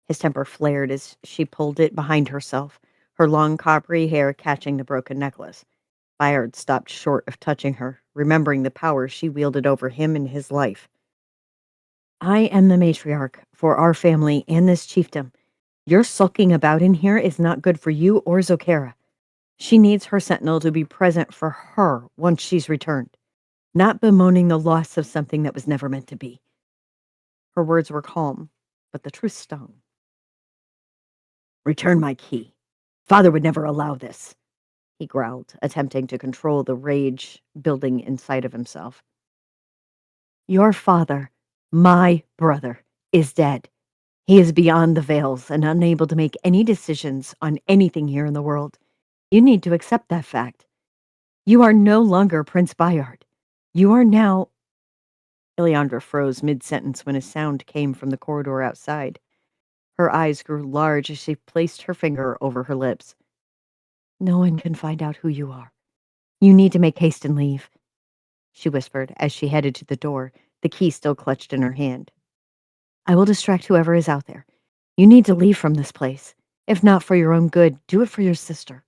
His temper flared as she pulled it behind herself, her long coppery hair catching the broken necklace. Bayard stopped short of touching her, remembering the power she wielded over him and his life. I am the matriarch for our family and this chiefdom. Your sulking about in here is not good for you or Zokera. She needs her sentinel to be present for her once she's returned, not bemoaning the loss of something that was never meant to be. Her words were calm, but the truth stung. Return my key. Father would never allow this, he growled, attempting to control the rage building inside of himself. Your father, my brother, is dead. He is beyond the veils and unable to make any decisions on anything here in the world. You need to accept that fact. You are no longer Prince Bayard. You are now... Ileandra froze mid-sentence when a sound came from the corridor outside. Her eyes grew large as she placed her finger over her lips. No one can find out who you are. You need to make haste and leave, she whispered as she headed to the door, the key still clutched in her hand. I will distract whoever is out there. You need to leave from this place. If not for your own good, do it for your sister,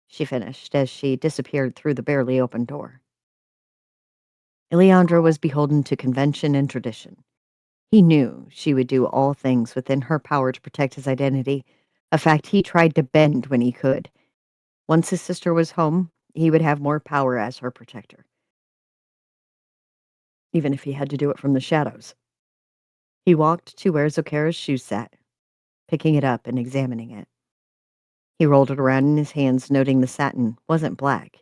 she finished as she disappeared through the barely open door. Ileandra was beholden to convention and tradition. He knew she would do all things within her power to protect his identity, a fact he tried to bend when he could. Once his sister was home, he would have more power as her protector, even if he had to do it from the shadows. He walked to where Zokera's shoe sat, picking it up and examining it. He rolled it around in his hands, noting the satin wasn't black.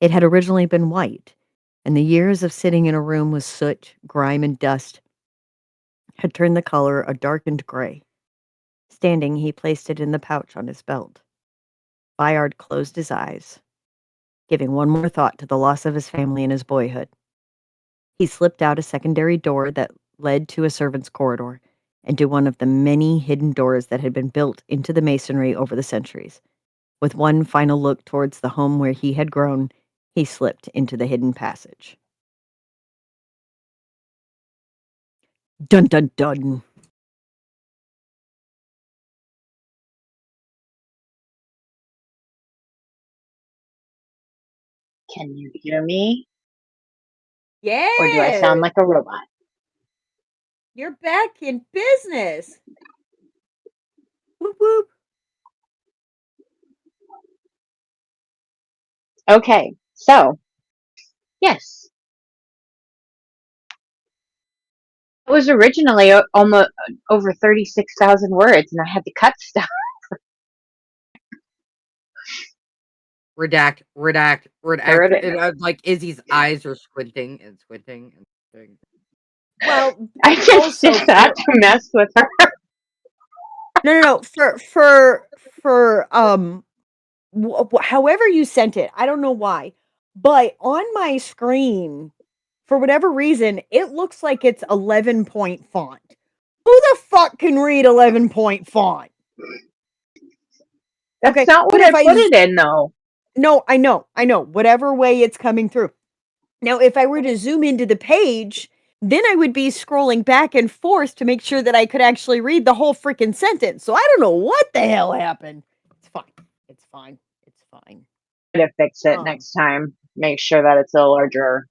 It had originally been white, and the years of sitting in a room with soot, grime, and dust had turned the color a darkened gray. Standing, he placed it in the pouch on his belt. Bayard closed his eyes, giving one more thought to the loss of his family and his boyhood. He slipped out a secondary door that led to a servant's corridor and to one of the many hidden doors that had been built into the masonry over the centuries. With one final look towards the home where he had grown, he slipped into the hidden passage. Dun dun dun. Can you hear me? Yes. Or do I sound like a robot? You're back in business. Whoop whoop. Okay, so, yes. It was originally almost over 36,000 words, and I had to cut stuff. Redact. Heard it. Like Izzy's eyes are squinting and squinting and squinting. Well, I just also did that to mess with her. no. For however you sent it, I don't know why, but on my screen, for whatever reason, it looks like it's 11-point font. Who the fuck can read 11-point font? That's Okay, not what but I if put it in, though. No, I know. Whatever way it's coming through. Now, if I were to zoom into the page, then I would be scrolling back and forth to make sure that I could actually read the whole freaking sentence. So I don't know what the hell happened. It's fine. It's fine. It's fine. to fix it Um, next time. Make sure that it's a larger.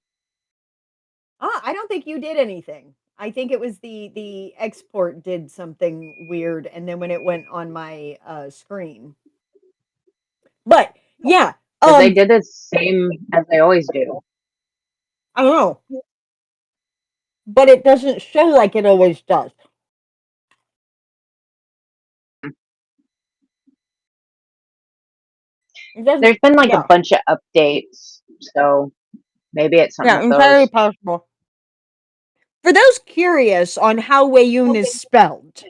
I don't think you did anything. I think it was the export did something weird, and then when it went on my screen. But yeah, Because they did the same as they always do. I don't know, but it doesn't show like it always does. It doesn't. There's been like a Yeah, bunch of updates, so maybe it's something yeah, with entirely those. possible. For those curious on how Wayun is spelled,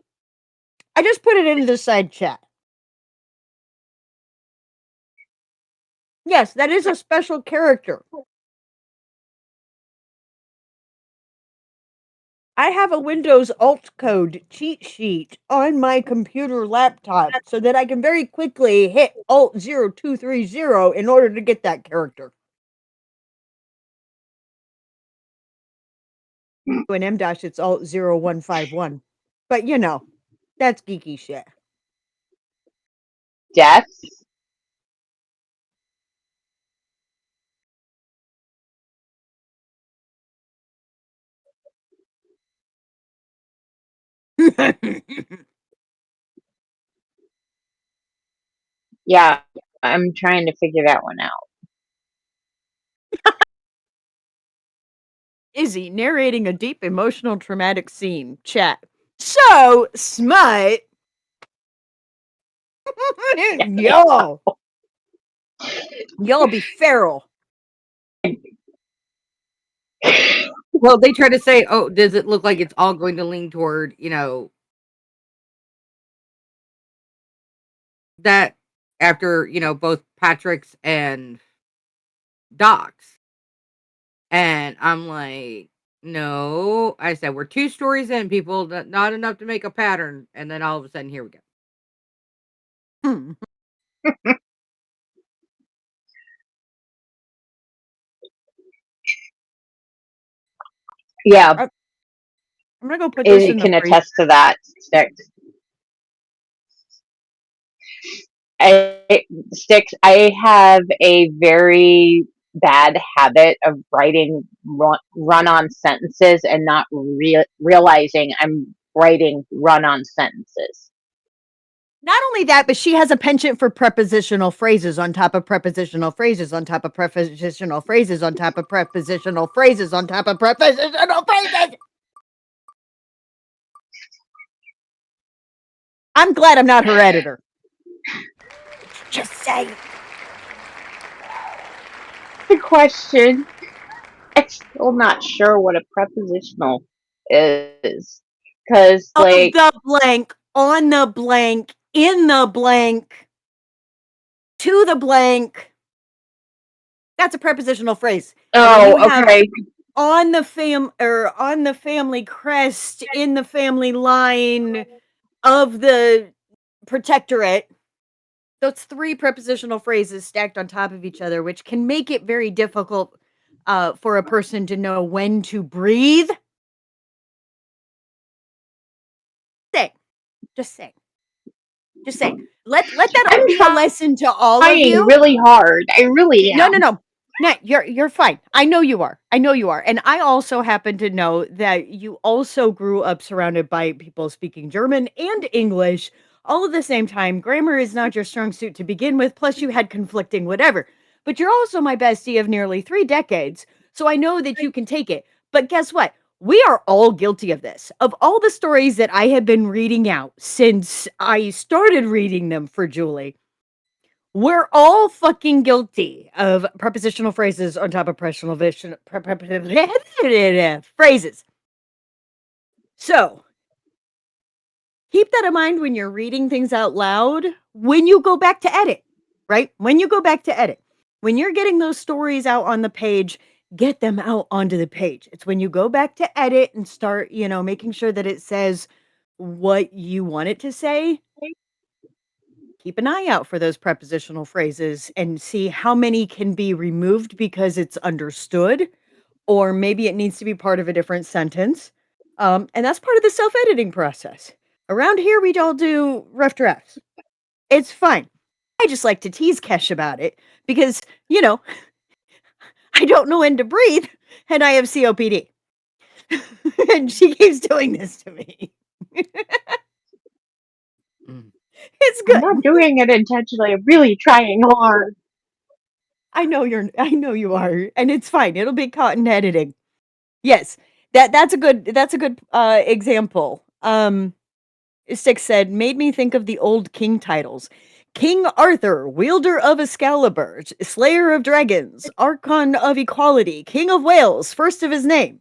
I just put it into the side chat. Yes, that is a special character. I have a Windows alt code cheat sheet on my computer laptop so that I can very quickly hit Alt 0230 in order to get that character. In M dash, it's Alt 0151. But you know, that's geeky shit. Death? Yeah, I'm trying to figure that one out. Izzy narrating a deep emotional traumatic scene. Chat. So, smut. Y'all. Y'all be feral. Well, they try to say, "Oh, does it look like it's all going to lean toward, that after, both Patrick's and Doc's?" And I'm like, "No." I said, "We're 2 stories in, people, not enough to make a pattern." And then all of a sudden, here we go. Hmm. Yeah, I'm gonna go put this it in the can freezer. attest to that. I Sticks. I have a very bad habit of writing run-on sentences and not realizing I'm writing run-on sentences. Not only that, but she has a penchant for prepositional phrases on top of prepositional phrases on top of prepositional phrases on top of prepositional phrases on top of prepositional phrases. I'm glad I'm not her editor. Just say. The question. I'm still not sure what a prepositional is, because Of the blank, on the blank, in the blank, to the blank. That's a prepositional phrase. And when you oh, have okay. on the on the family crest, in the family line of the protectorate, those 3 prepositional phrases stacked on top of each other, which can make it very difficult for a person to know when to breathe. Say, just say, just say. Let that I'm be a lesson to all of trying you. really hard. I really No, no, am. no. No, you're fine. I know you are. I know you are. And I also happen to know that you also grew up surrounded by people speaking German and English all at the same time. Grammar is not your strong suit to begin with, plus you had conflicting whatever. But you're also my bestie of nearly 3 decades, so I know that you can take it. But guess what? We are all guilty of this. Of all the stories that I have been reading out since I started reading them for Julie, we're all fucking guilty of prepositional phrases on top of phrases. So keep that in mind when you're reading things out loud, when you go back to edit, right? When you go back to edit, when you're getting those stories out on the page, get them out onto the page. It's when you go back to edit and start, making sure that it says what you want it to say. Keep an eye out for those prepositional phrases and see how many can be removed because it's understood, or maybe it needs to be part of a different sentence. And that's part of the self editing process. Around here, we all do rough drafts. It's fine. I just like to tease Kesh about it because, you know, I don't know when to breathe and I have COPD. And she keeps doing this to me. Mm. It's I'm not good. doing it intentionally. I'm really trying hard. I know you are, and it's fine. It'll be caught in editing. Yes. That's a good example. Six said, made me think of the old king titles. King Arthur, wielder of Excalibur, slayer of dragons, archon of equality, king of Wales, first of his name.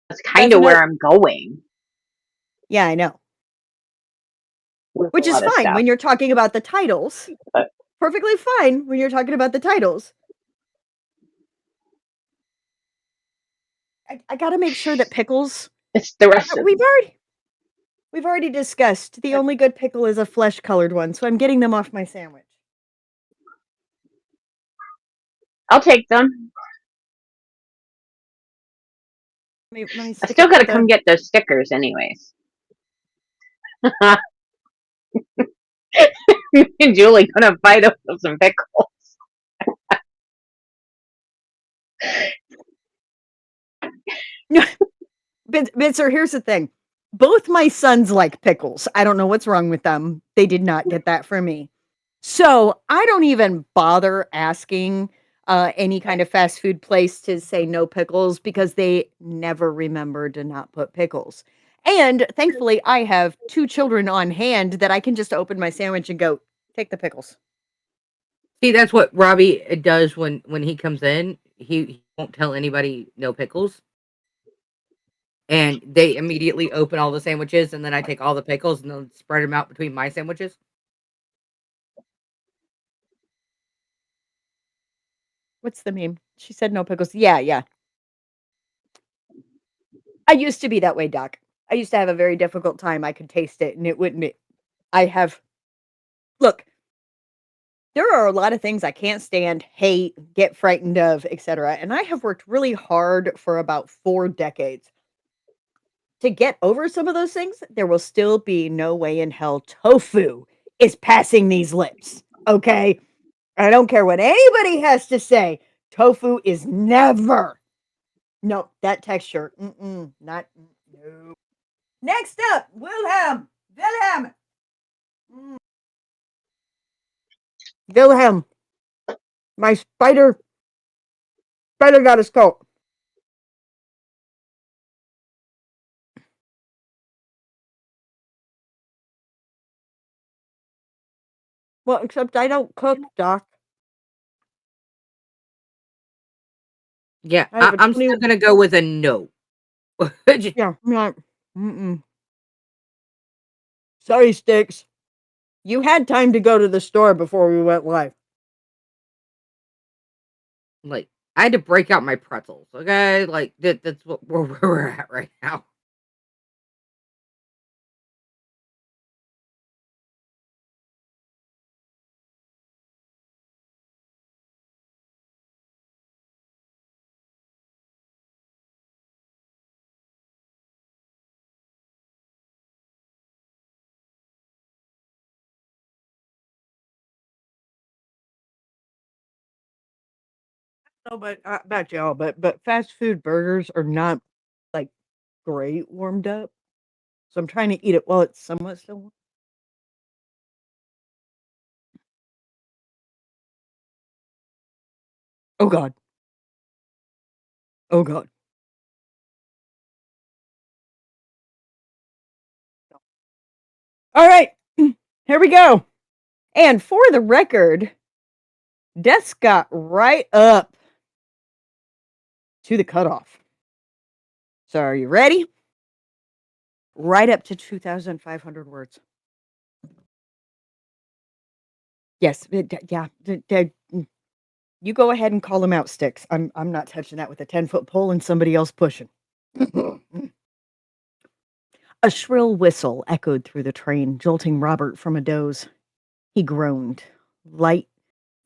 That's That's kind of what where I'm going Yeah, I know. with a Which is lot of fine stuff. when you're talking about the titles. But Perfectly fine when you're talking about the titles. I gotta make sure that pickles. it's the rest of We've already discussed the only good pickle is a flesh colored one, so I'm getting them off my sandwich. I'll take them. Let me I stick still it got to to come the. get those stickers, anyways. And Julie gonna fight over some pickles. Bitzer, here's the thing. Both my sons like pickles. I don't know what's wrong with them. They did not get that from me. So I don't even bother asking any kind of fast food place to say no pickles because they never remember to not put pickles. And thankfully, I have two children on hand that I can just open my sandwich and go, take the pickles. See, that's what Robbie does when he comes in. He won't tell anybody no pickles, and they immediately open all the sandwiches, and then I take all the pickles and then spread them out between my sandwiches. What's the meme? She said no pickles. Yeah, yeah. I used to be that way, Doc. I used to have a very difficult time. I could taste it and it wouldn't. I have. Look, there are a lot of things I can't stand, hate, get frightened of, etc. And I have worked really hard for about 4 decades to get over some of those things. There will still be no way in hell tofu is passing these lips. Okay? I don't care what anybody has to say. Tofu is never. No, that texture. Not. No. Next up, Wilhelm. Wilhelm. Mm, Wilhelm. My spider. Spider got his coat. Well, except I don't cook, Doc. Yeah, I have a I'm 20. still gonna go with a no. Yeah, I'm not. Mm-mm. Sorry, Sticks. You had time to go to the store before we went live. Like, I had to break out my pretzels. Okay, like that's where we're at right now. No, but about y'all, but fast food burgers are not like great warmed up. So I'm trying to eat it while it's somewhat still warm. Oh God. Oh God. All right. Here we go. And for the record, Death's got right up to the cutoff. So are you ready? Right up to 2,500 words. Yes. Yeah. You go ahead and call them out, Sticks. I'm not touching that with a 10-foot pole and somebody else pushing. A shrill whistle echoed through the train, jolting Robert from a doze. He groaned. Light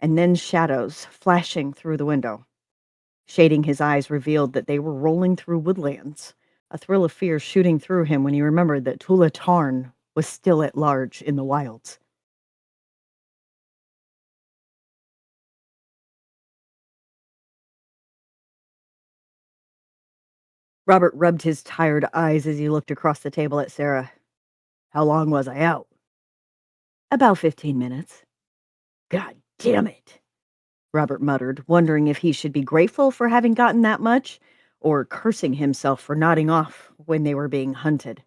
and then shadows flashing through the window. Shading his eyes revealed that they were rolling through woodlands, a thrill of fear shooting through him when he remembered that Tula Tarn was still at large in the wilds. Robert rubbed his tired eyes as he looked across the table at Sarah. How long was I out? About 15 minutes. God damn it, Robert muttered, wondering if he should be grateful for having gotten that much or cursing himself for nodding off when they were being hunted.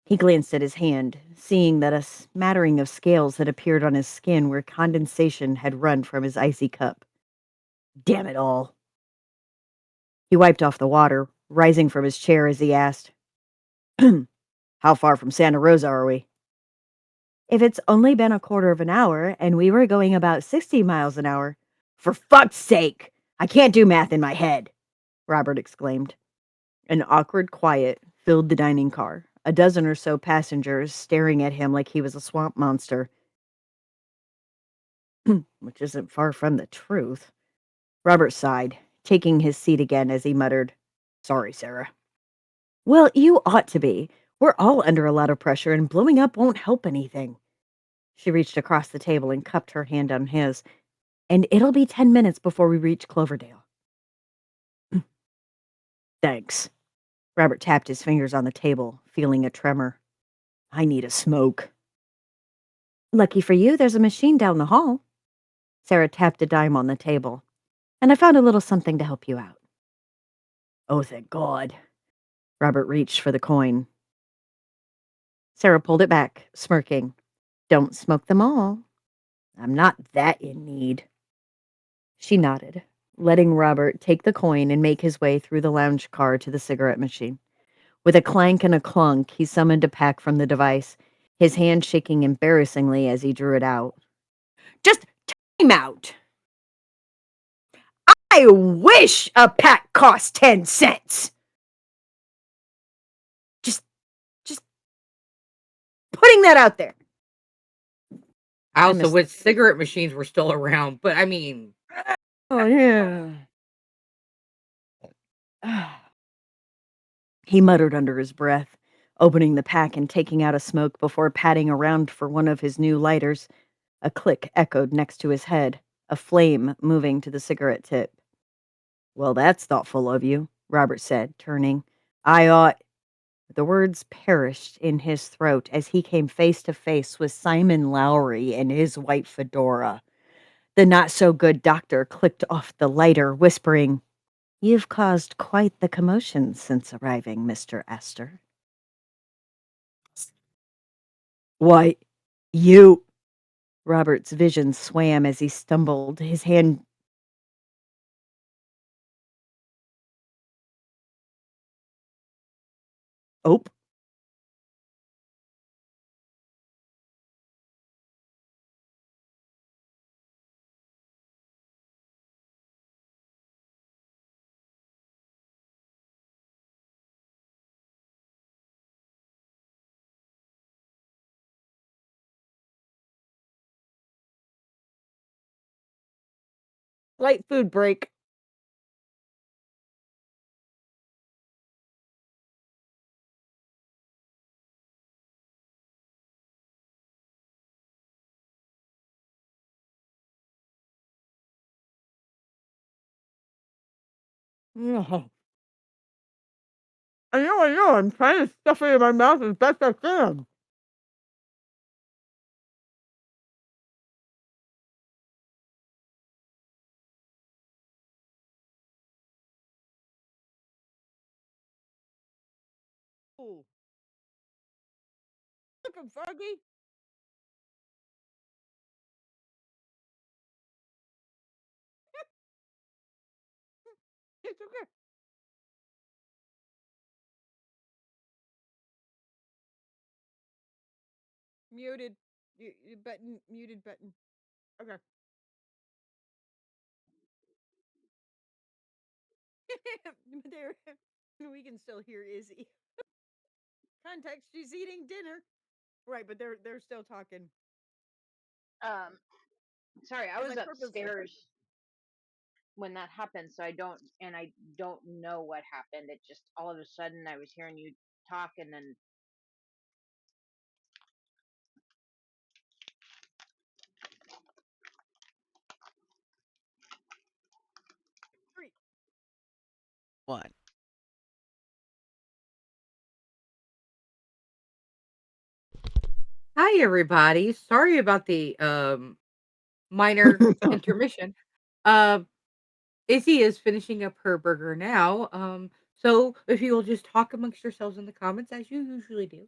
He glanced at his hand, seeing that a smattering of scales had appeared on his skin where condensation had run from his icy cup. Damn it all. He wiped off the water, rising from his chair as he asked, How far from Santa Rosa are we? If it's only been a quarter of an hour and we were going about 60 miles an hour. For fuck's sake! I can't do math in my head, Robert exclaimed. An awkward quiet filled the dining car, a dozen or so passengers staring at him like he was a swamp monster. Which isn't far from the truth. Robert sighed, taking his seat again as he muttered, Sorry, Sarah. Well, you ought to be. We're all under a lot of pressure, and blowing up won't help anything. She reached across the table and cupped her hand on his. And it'll be 10 minutes before we reach Cloverdale. Thanks. Robert tapped his fingers on the table, feeling a tremor. I need a smoke. Lucky for you, there's a machine down the hall. Sarah tapped a dime on the table. And I found a little something to help you out. Oh, thank God. Robert reached for the coin. Sarah pulled it back, smirking. Don't smoke them all. I'm not that in need. She nodded, letting Robert take the coin and make his way through the lounge car to the cigarette machine. With a clank and a clunk, he summoned a pack from the device, his hand shaking embarrassingly as he drew it out. Just time out! I wish a pack cost 10 cents! Just putting that out there. I I also missed. wish cigarette machines were still around, but I mean, Oh, yeah. He muttered under his breath, opening the pack and taking out a smoke before patting around for one of his new lighters. A click echoed next to his head, a flame moving to the cigarette tip. Well, that's thoughtful of you, Robert said, turning. I ought. The words perished in his throat as he came face to face with Simon Lowry in his white fedora. The not so good doctor clicked off the lighter, whispering, You've caused quite the commotion since arriving, Mr. Astor. Why, you. Robert's vision swam as he stumbled, his hand. Oh, light food break. Oh, I know. I'm trying to stuff it in my mouth as best I can. Ooh, looking froggy. It's okay. Muted. Button. Muted button. Okay. There. We can still hear Izzy. Context. She's eating dinner. Right, but they're still talking. Um, sorry, I Because I was purposely. upstairs when that happened, so I don't know what happened. It just all of a sudden I was hearing you talk, and then Three. One. Hi, everybody. Sorry about the minor intermission. Um, Izzy is finishing up her burger now. So if you will just talk amongst yourselves in the comments as you usually do,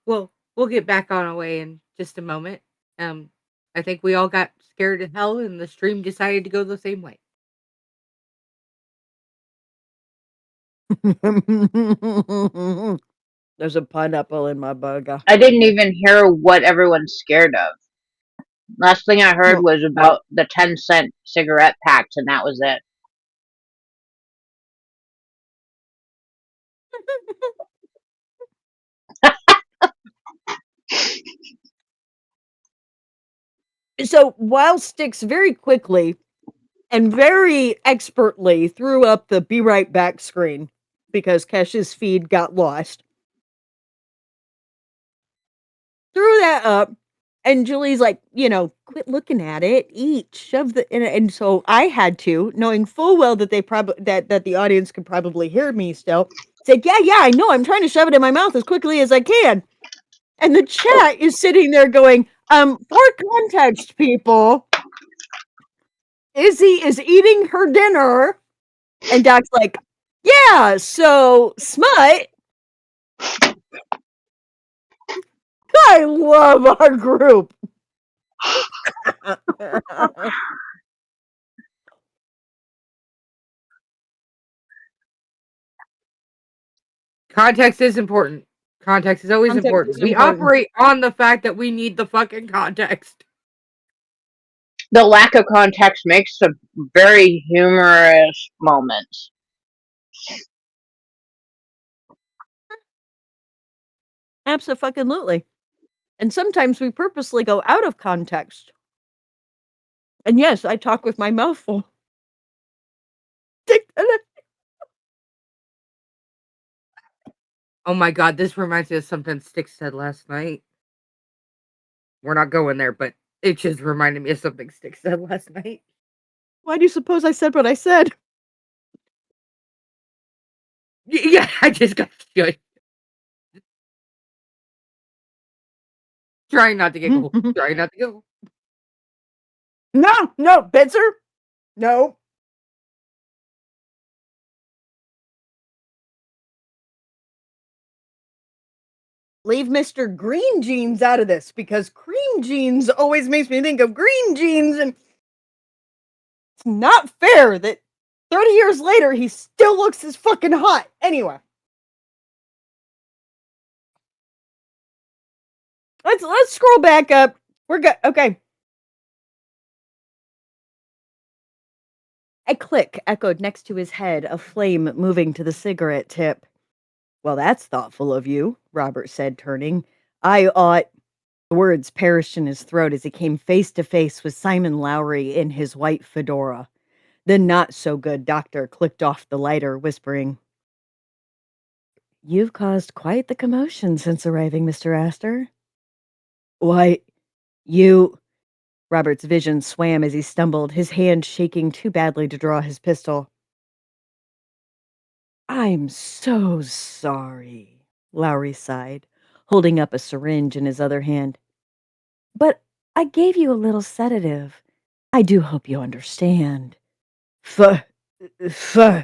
we'll get back on our way in just a moment. Um, I think we all got scared to hell, and the stream decided to go the same way. There's a pineapple in my burger. I didn't even hear what everyone's scared of. Last thing I heard Well, was about the 10-cent cigarette packs, and that was it. so while Sticks very quickly and very expertly threw up the be right back screen because Kesh's feed got lost. Threw that up, and Julie's like, quit looking at it, eat, shove the, and so I had to, knowing full well that they probably that the audience could probably hear me still, said, yeah, I know, I'm trying to shove it in my mouth as quickly as I can, and the chat is sitting there going, for context, people, Izzy is eating her dinner, and Doc's like, yeah, so smut. I love our group. Context is important. Context is always Context important. is We important. operate on the fact that we need the fucking context. The lack of context makes a very humorous moments. Absolutely. And sometimes we purposely go out of context. And yes, I talk with my mouth full. Oh my god, this reminds me of something Stick said last night. We're not going there, but it just reminded me of something Stick said last night. Why do you suppose I said what I said? Yeah, I just got shut. Trying not to giggle. Trying not to giggle. No, Bitzer. No. Leave Mr. Green Jeans out of this because cream jeans always makes me think of green jeans, and it's not fair that 30 years later he still looks as fucking hot. Anyway. Let's scroll back up. We're good. Okay. A click echoed next to his head, a flame moving to the cigarette tip. Well, that's thoughtful of you, Robert said, turning. I ought. The words perished in his throat as he came face to face with Simon Lowry in his white fedora. The not so good doctor clicked off the lighter, whispering, You've caused quite the commotion since arriving, Mr. Astor. Why, you. Robert's vision swam as he stumbled, his hand shaking too badly to draw his pistol. I'm so sorry, Lowry sighed, holding up a syringe in his other hand. But I gave you a little sedative. I do hope you understand. Fuh. Fuh.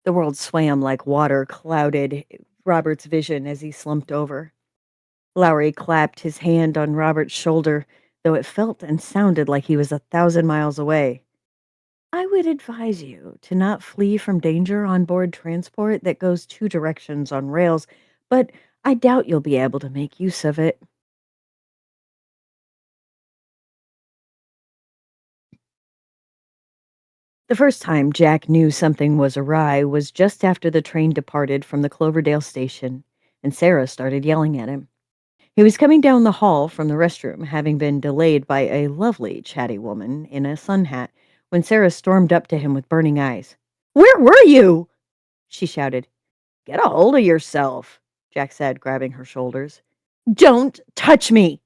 The world swam like water, clouded Robert's vision as he slumped over. Lowry clapped his hand on Robert's shoulder, though it felt and sounded like he was 1,000 miles away. I would advise you to not flee from danger on board transport that goes two directions on rails, but I doubt you'll be able to make use of it. The first time Jack knew something was awry was just after the train departed from the Cloverdale station, and Sarah started yelling at him. He was coming down the hall from the restroom, having been delayed by a lovely, chatty woman in a sun hat, when Sarah stormed up to him with burning eyes. Where were you? She shouted. Get a hold of yourself, Jack said, grabbing her shoulders. Don't touch me!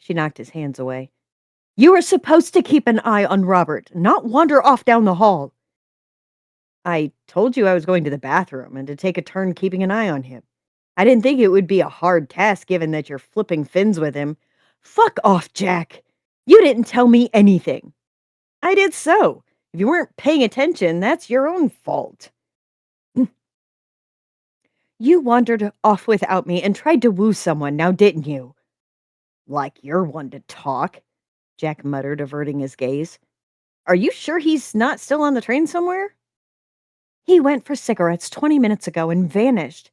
She knocked his hands away. You are supposed to keep an eye on Robert, not wander off down the hall. I told you I was going to the bathroom and to take a turn keeping an eye on him. I didn't think it would be a hard task given that you're flipping fins with him. Fuck off, Jack. You didn't tell me anything. I did so. If you weren't paying attention, that's your own fault. You wandered off without me and tried to woo someone, now didn't you? Like you're one to talk, Jack muttered, averting his gaze. Are you sure he's not still on the train somewhere? He went for cigarettes 20 minutes ago and vanished.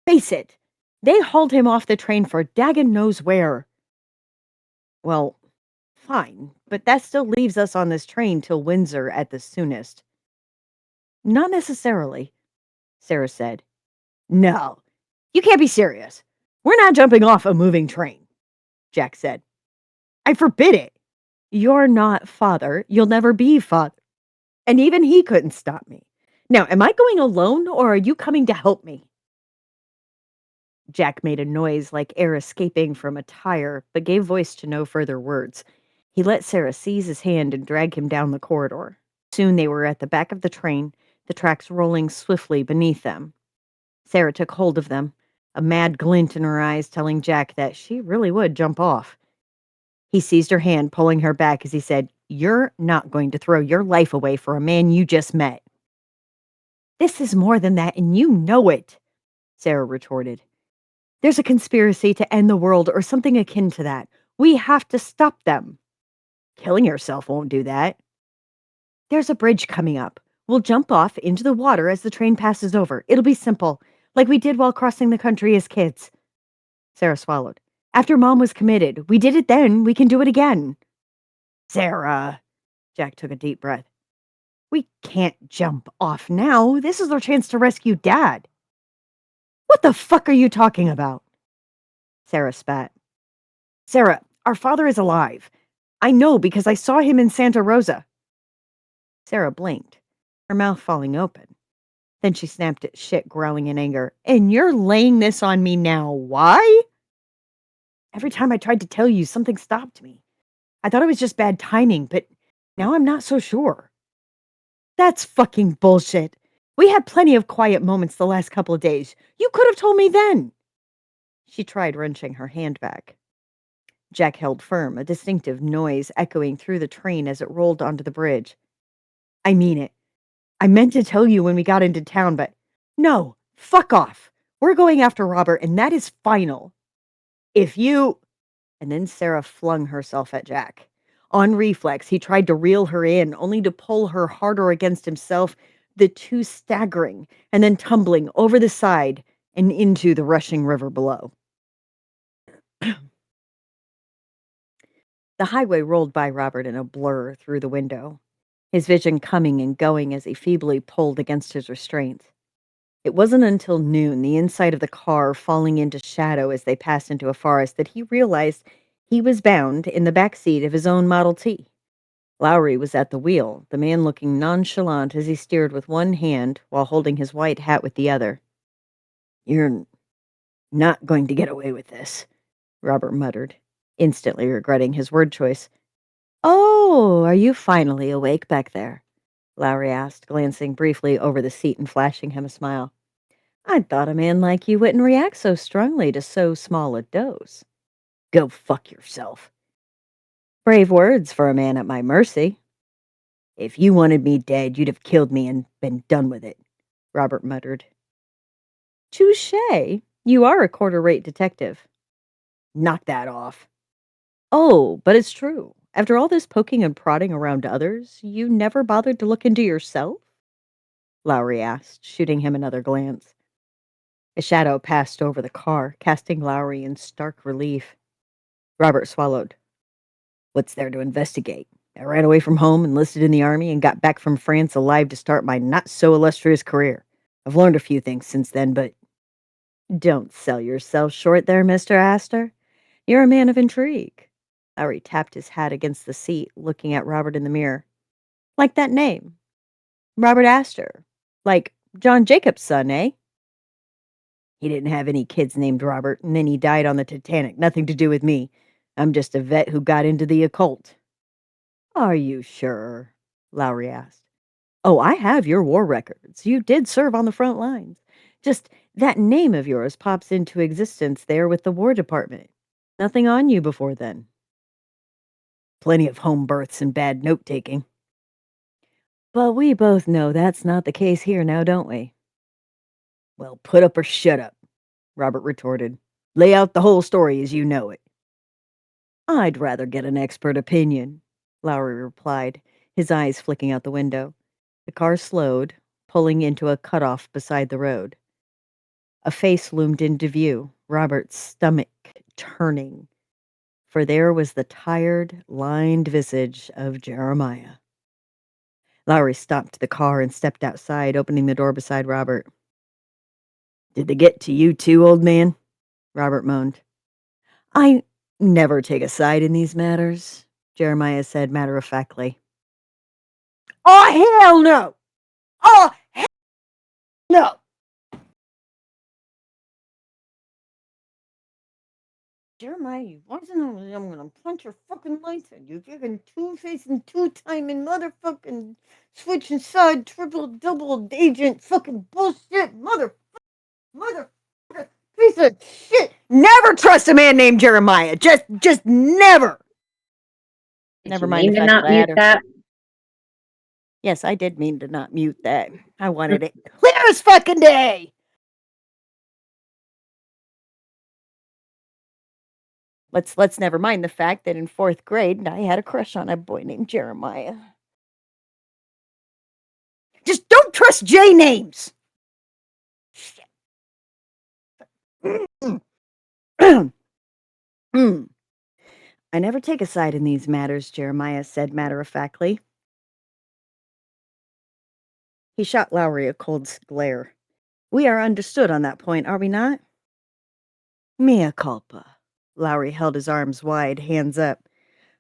Face it, they hauled him off the train for daggone knows where. Well, fine, but that still leaves us on this train till Windsor at the soonest. Not necessarily, Sarah said. No, you can't be serious. We're not jumping off a moving train, Jack said. I forbid it. You're not father. You'll never be father. And even he couldn't stop me. Now, am I going alone or are you coming to help me? Jack made a noise like air escaping from a tire, but gave voice to no further words. He let Sarah seize his hand and drag him down the corridor. Soon they were at the back of the train, the tracks rolling swiftly beneath them. Sarah took hold of them, a mad glint in her eyes telling Jack that she really would jump off. He seized her hand, pulling her back as he said, You're not going to throw your life away for a man you just met. This is more than that, and you know it, Sarah retorted. There's a conspiracy to end the world or something akin to that. We have to stop them. Killing yourself won't do that. There's a bridge coming up. We'll jump off into the water as the train passes over. It'll be simple, like we did while crossing the country as kids. Sarah swallowed. After Mom was committed, we did it then. We can do it again. Sarah, Jack took a deep breath. We can't jump off now. This is our chance to rescue Dad. What the fuck are you talking about? Sarah spat. Sarah, our father is alive. I know because I saw him in Santa Rosa. Sarah blinked, her mouth falling open. Then she snapped at shit, growling in anger. And you're laying this on me now. Why? Every time I tried to tell you, something stopped me. I thought it was just bad timing, but now I'm not so sure. That's fucking bullshit. We had plenty of quiet moments the last couple of days. You could have told me then. She tried wrenching her hand back. Jack held firm, a distinctive noise echoing through the train as it rolled onto the bridge. I mean it. I meant to tell you when we got into town, but no, fuck off. We're going after Robert, and that is final. If you... And then Sarah flung herself at Jack. On reflex, he tried to reel her in, only to pull her harder against himself, the two staggering and then tumbling over the side and into the rushing river below. The highway rolled by Robert in a blur through the window, his vision coming and going as he feebly pulled against his restraints. It wasn't until noon, the inside of the car falling into shadow as they passed into a forest, that he realized he was bound in the back seat of his own Model T. Lowry was at the wheel, the man looking nonchalant as he steered with one hand while holding his white hat with the other. You're not going to get away with this, Robert muttered, instantly regretting his word choice. Oh, are you finally awake back there? Lowry asked, glancing briefly over the seat and flashing him a smile. I thought a man like you wouldn't react so strongly to so small a dose. Go fuck yourself. Brave words for a man at my mercy. If you wanted me dead, you'd have killed me and been done with it, Robert muttered. Touché. You are a quarter-rate detective. Knock that off. Oh, but it's true. After all this poking and prodding around others, you never bothered to look into yourself? Lowry asked, shooting him another glance. A shadow passed over the car, casting Lowry in stark relief. Robert swallowed. What's there to investigate? I ran away from home, enlisted in the army, and got back from France alive to start my not-so-illustrious career. I've learned a few things since then, but... Don't sell yourself short there, Mr. Astor. You're a man of intrigue. Lowry tapped his hat against the seat, looking at Robert in the mirror. Like that name. Robert Astor. Like John Jacob's son, eh? He didn't have any kids named Robert, and then he died on the Titanic. Nothing to do with me. I'm just a vet who got into the occult. Are you sure? Lowry asked. Oh, I have your war records. You did serve on the front lines. Just that name of yours pops into existence there with the War Department. Nothing on you before then. Plenty of home births and bad note taking. But we both know that's not the case here now, don't we? Well, put up or shut up, Robert retorted. Lay out the whole story as you know it. I'd rather get an expert opinion, Lowry replied, his eyes flicking out the window. The car slowed, pulling into a cutoff beside the road. A face loomed into view, Robert's stomach turning, for there was the tired, lined visage of Jeremiah. Lowry stopped the car and stepped outside, opening the door beside Robert. Did they get to you too, old man? Robert moaned. I never take a side in these matters, Jeremiah said matter-of-factly. Oh, hell no! Oh, hell no! Jeremiah, you want to know I'm gonna punch your fucking lights in. You fucking two-facing, two-timing motherfucking switching side, triple, double agent fucking bullshit mother piece of shit. Never trust a man named Jeremiah. Just never. Did Never you mind the mean to fact not that I mute had her. that? Yes, I did mean to not mute that. I wanted it clear as fucking day. Let's never mind the fact that in 4th grade I had a crush on a boy named Jeremiah. Just don't trust J names. Shit. I never take a side in these matters, Jeremiah said matter-of-factly. He shot Lowry a cold glare. We are understood on that point, are we not? Mea culpa. Lowry held his arms wide, hands up.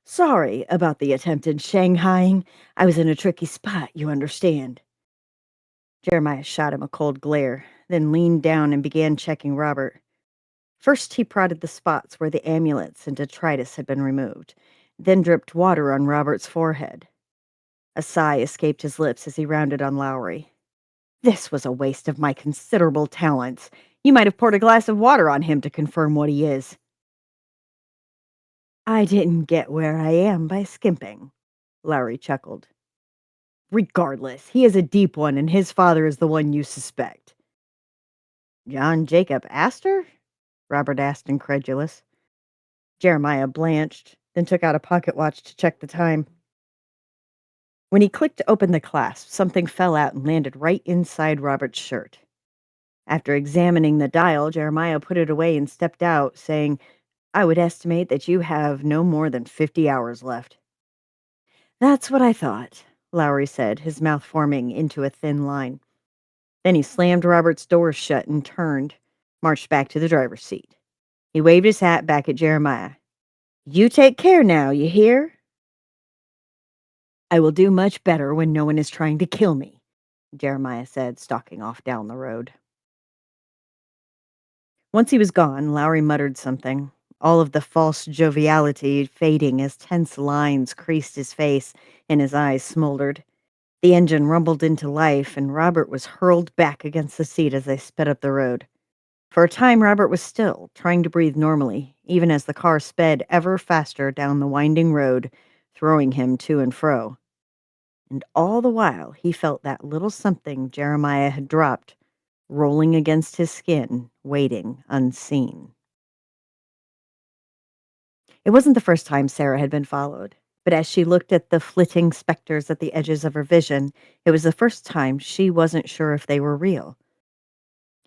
Sorry about the attempted shanghaiing. I was in a tricky spot, you understand. Jeremiah shot him a cold glare, then leaned down and began checking Robert. First, he prodded the spots where the amulets and detritus had been removed, then dripped water on Robert's forehead. A sigh escaped his lips as he rounded on Lowry. This was a waste of my considerable talents. You might have poured a glass of water on him to confirm what he is. I didn't get where I am by skimping, Lowry chuckled. Regardless, he is a deep one, and his father is the one you suspect. John Jacob Astor? Robert asked, incredulous. Jeremiah blanched, then took out a pocket watch to check the time. When he clicked to open the clasp, something fell out and landed right inside Robert's shirt. After examining the dial, Jeremiah put it away and stepped out, saying, I would estimate that you have no more than 50 hours left. That's what I thought, Lowry said, his mouth forming into a thin line. Then he slammed Robert's door shut and turned, marched back to the driver's seat. He waved his hat back at Jeremiah. You take care now, you hear? I will do much better when no one is trying to kill me, Jeremiah said, stalking off down the road. Once he was gone, Lowry muttered something, all of the false joviality fading as tense lines creased his face and his eyes smoldered. The engine rumbled into life, and Robert was hurled back against the seat as they sped up the road. For a time, Robert was still, trying to breathe normally, even as the car sped ever faster down the winding road, throwing him to and fro. And all the while, he felt that little something Jeremiah had dropped, rolling against his skin, waiting unseen. It wasn't the first time Sarah had been followed, but as she looked at the flitting specters at the edges of her vision, it was the first time she wasn't sure if they were real.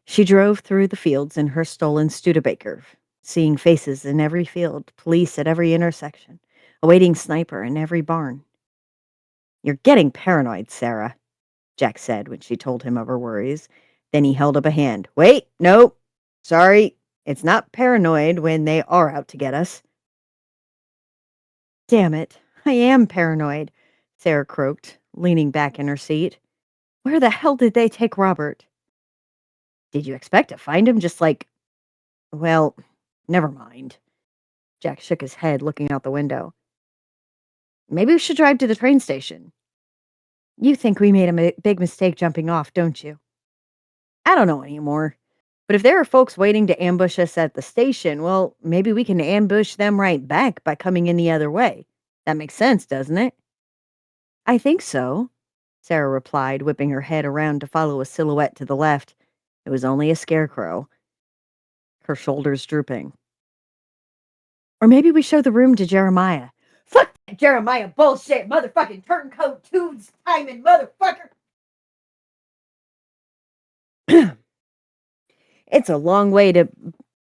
She drove through the fields in her stolen Studebaker, seeing faces in every field, police at every intersection, a waiting sniper in every barn. You're getting paranoid, Sarah, Jack said when she told him of her worries. Then he held up a hand. Wait, no, sorry, it's not paranoid when they are out to get us. Damn it, I am paranoid, Sarah croaked, leaning back in her seat. Where the hell did they take Robert? Did you expect to find him just like... Well, never mind. Jack shook his head, looking out the window. Maybe we should drive to the train station. You think we made a big mistake jumping off, don't you? I don't know anymore. But if there are folks waiting to ambush us at the station, well, maybe we can ambush them right back by coming in the other way. That makes sense, doesn't it? I think so, Sarah replied, whipping her head around to follow a silhouette to the left. It was only a scarecrow, her shoulders drooping. Or maybe we show the room to Jeremiah. Fuck that Jeremiah bullshit, motherfucking turncoat tubes timing motherfucker. It's a long way to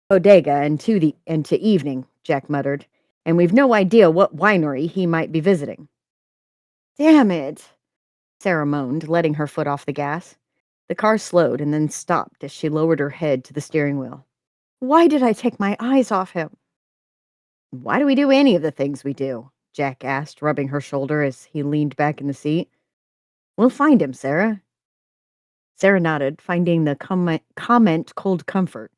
bodega and to evening, Jack muttered, and we've no idea what winery he might be visiting. Damn it, Sarah moaned, letting her foot off the gas. The car slowed and then stopped as she lowered her head to the steering wheel. Why did I take my eyes off him? Why do we do any of the things we do? Jack asked, rubbing her shoulder as he leaned back in the seat. We'll find him, Sarah. Sarah nodded, finding the comment cold comfort.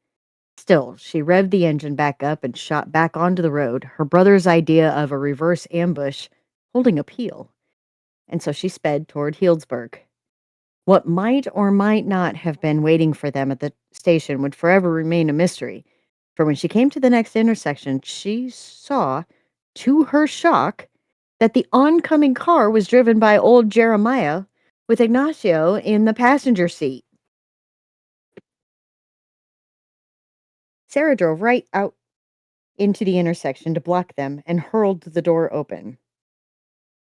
Still, she revved the engine back up and shot back onto the road, her brother's idea of a reverse ambush holding appeal. And so she sped toward Healdsburg. What might or might not have been waiting for them at the station would forever remain a mystery. For when she came to the next intersection, she saw, to her shock, that the oncoming car was driven by old Jeremiah with Ignacio in the passenger seat. Sarah drove right out into the intersection to block them and hurled the door open.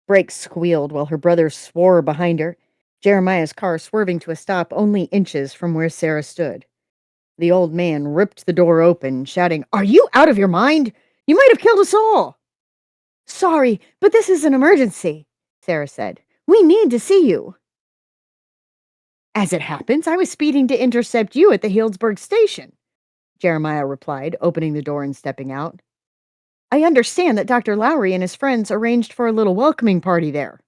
Brakes squealed while her brother swore behind her, Jeremiah's car swerving to a stop only inches from where Sarah stood. The old man ripped the door open, shouting, "Are you out of your mind? You might have killed us all." "Sorry, but this is an emergency," Sarah said. "We need to see you." "As it happens, I was speeding to intercept you at the Healdsburg station," Jeremiah replied, opening the door and stepping out. "I understand that Dr. Lowry and his friends arranged for a little welcoming party there."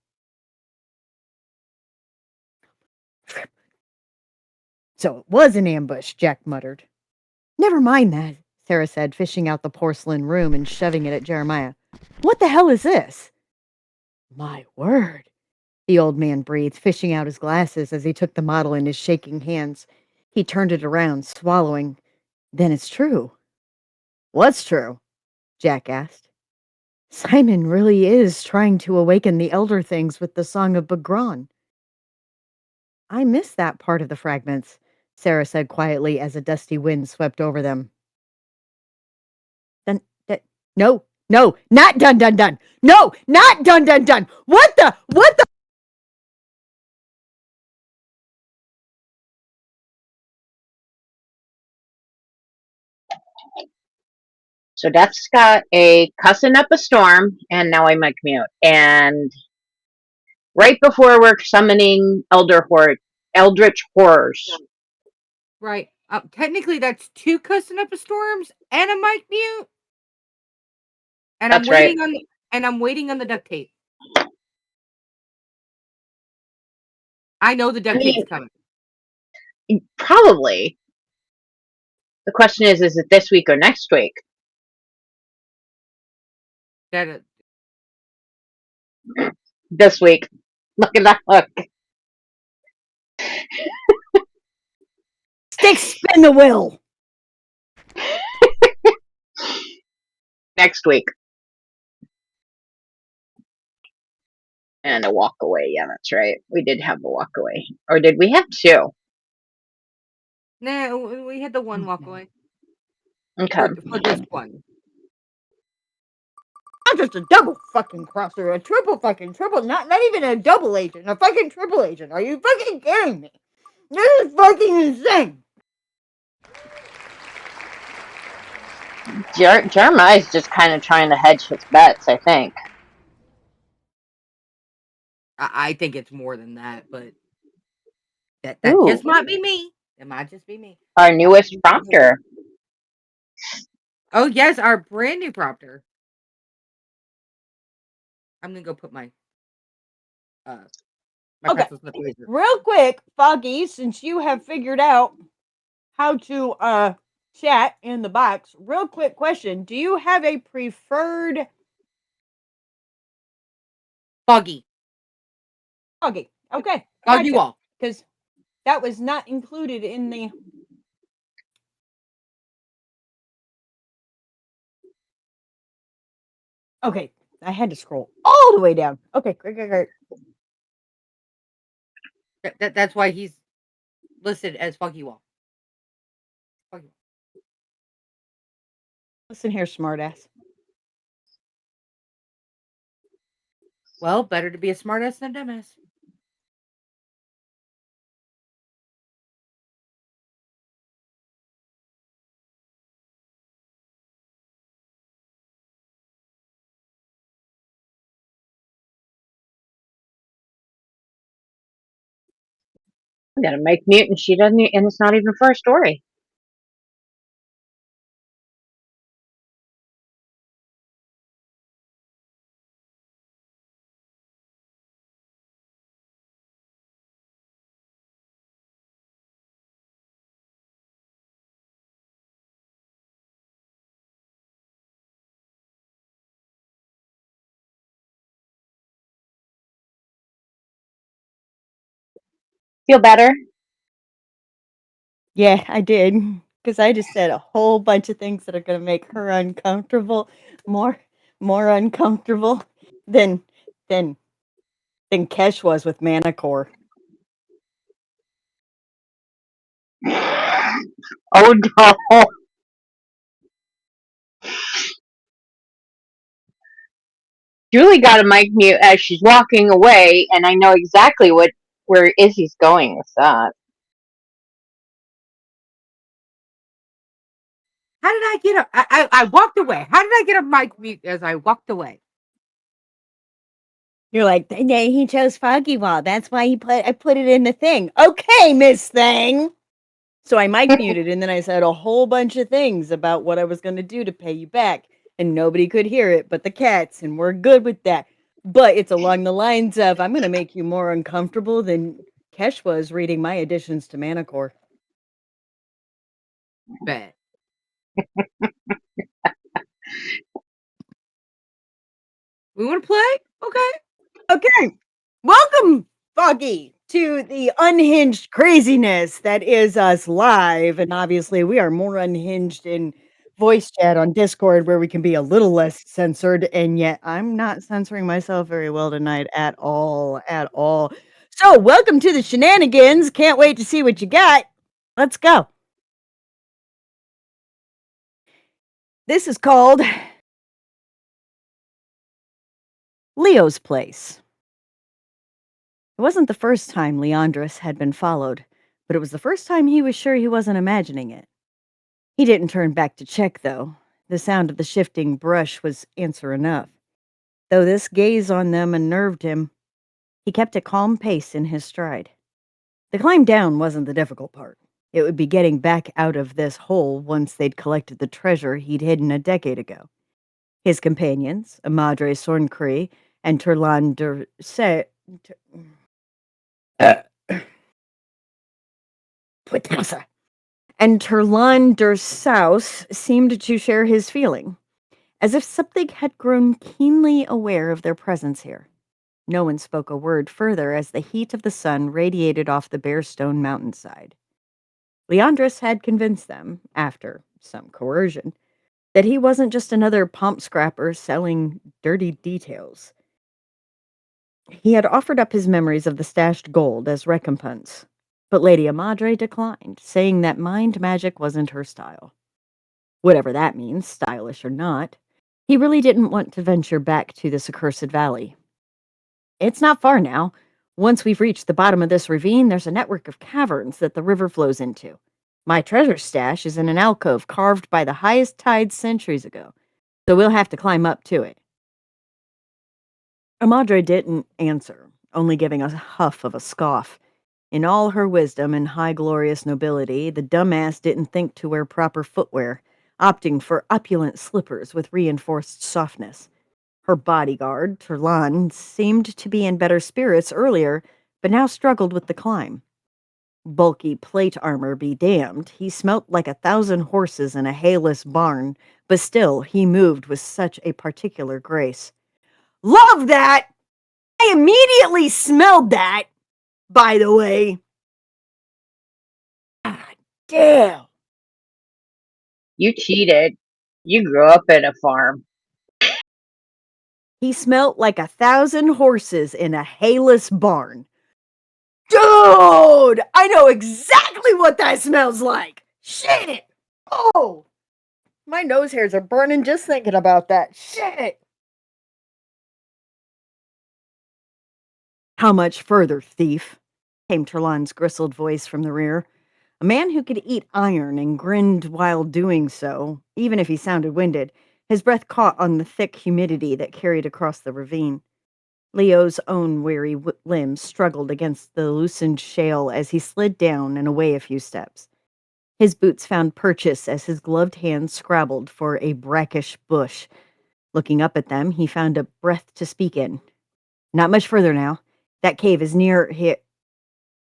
"So it was an ambush," Jack muttered. "Never mind that," Sarah said, fishing out the porcelain room and shoving it at Jeremiah. "What the hell is this?" "My word," the old man breathed, fishing out his glasses as he took the model in his shaking hands. He turned it around, swallowing. "Then it's true." "What's true?" Jack asked. "Simon really is trying to awaken the elder things with the Song of Bagran." "I missed that part of the fragments," Sarah said quietly as a dusty wind swept over them. Dun, dun, no, no, not dun dun dun. No, not dun dun dun. What the? So Death's got a cussing up a storm, and now I might commute. And right before we're summoning eldritch horrors. Right. Technically, that's two cussing up a storms and a mic mute. And That's right. I'm waiting on the duct tape. I know the duct tape's coming. Probably. The question is it this week or next week? That This week. Look at that look. Stick spin the wheel. Next week. And a walk away. Yeah, that's right. We did have a walk away. Or did we have two? No, we had the one walk away. Okay. For this one. Not just a double fucking crosser, a triple fucking triple, not even a double agent, a fucking triple agent. Are you fucking kidding me? This is fucking insane. Jeremiah's just kind of trying to hedge his bets, I think. I think it's more than that, but that Ooh. just might be me. It might just be me. Our newest prompter. Oh yes, our brand new prompter. I'm gonna go put my Okay. pretzels in the freezer. Real quick, Foggy, since you have figured out how to chat in the box, real quick question. Do you have a preferred Foggy. Foggy? Okay. Foggy wall. Because That was not included in the. Okay, I had to scroll all the way down. Okay, great. That's why he's listed as Funky Wall. Funky Wall. Listen here, smartass. Well, better to be a smartass than a dumbass. I'm gonna make mute, and she doesn't, and it's not even for a story. Feel better? Yeah, I did. Because I just said a whole bunch of things that are going to make her uncomfortable, more, more uncomfortable than than than Kesh was with Manicore. Oh no! Julie got a mic mute as she's walking away, and I know exactly where Izzy's going with that. How did I get a? I walked away. How did I get a mic mute as I walked away? You're like, he chose Foggy Wall. That's why I put it in the thing. Okay, Miss Thing. So I mic muted and then I said a whole bunch of things about what I was going to do to pay you back. And nobody could hear it but the cats. And we're good with that. But it's along the lines of I'm going to make you more uncomfortable than Kesh was reading my additions to Manicore. Bet. We want to play? Okay. Okay. Welcome, Foggy, to the unhinged craziness that is us live. And obviously, we are more unhinged in voice chat on Discord where we can be a little less censored. And yet, I'm not censoring myself very well tonight at all. At all. So, welcome to the shenanigans. Can't wait to see what you got. Let's go. This is called Leo's Place. It wasn't the first time Leandris had been followed, but it was the first time he was sure he wasn't imagining it. He didn't turn back to check, though. The sound of the shifting brush was answer enough. Though this gaze on them unnerved him, he kept a calm pace in his stride. The climb down wasn't the difficult part. It would be getting back out of this hole once they'd collected the treasure he'd hidden a decade ago. His companions, Amadre Sorncree and Turlan Putasa, and Turlan Saus seemed to share his feeling, as if something had grown keenly aware of their presence here. No one spoke a word further as the heat of the sun radiated off the bare stone mountainside. Leandris had convinced them, after some coercion, that he wasn't just another pomp scrapper selling dirty details. He had offered up his memories of the stashed gold as recompense, but Lady Amadre declined, saying that mind magic wasn't her style. Whatever that means, stylish or not, he really didn't want to venture back to this accursed valley. It's not far now. Once we've reached the bottom of this ravine, there's a network of caverns that the river flows into. My treasure stash is in an alcove carved by the highest tide centuries ago, so we'll have to climb up to it. Amadre didn't answer, only giving a huff of a scoff. In all her wisdom and high glorious nobility, the dumbass didn't think to wear proper footwear, opting for opulent slippers with reinforced softness. Her bodyguard, Turlan, seemed to be in better spirits earlier, but now struggled with the climb. Bulky plate armor be damned, he smelt like 1,000 horses in a hayless barn, but still he moved with such a particular grace. Love that! I immediately smelled that, by the way. Damn! You cheated. You grew up in a farm. He smelt like 1,000 horses in a hayless barn. Dude! I know exactly what that smells like! Shit! Oh! My nose hairs are burning just thinking about that. Shit! How much further, thief? Came Trelawn's gristled voice from the rear. A man who could eat iron and grinned while doing so, even if he sounded winded, his breath caught on the thick humidity that carried across the ravine. Leo's own weary limbs struggled against the loosened shale as he slid down and away a few steps. His boots found purchase as his gloved hands scrabbled for a brackish bush. Looking up at them, he found a breath to speak in. Not much further now. That cave is near here.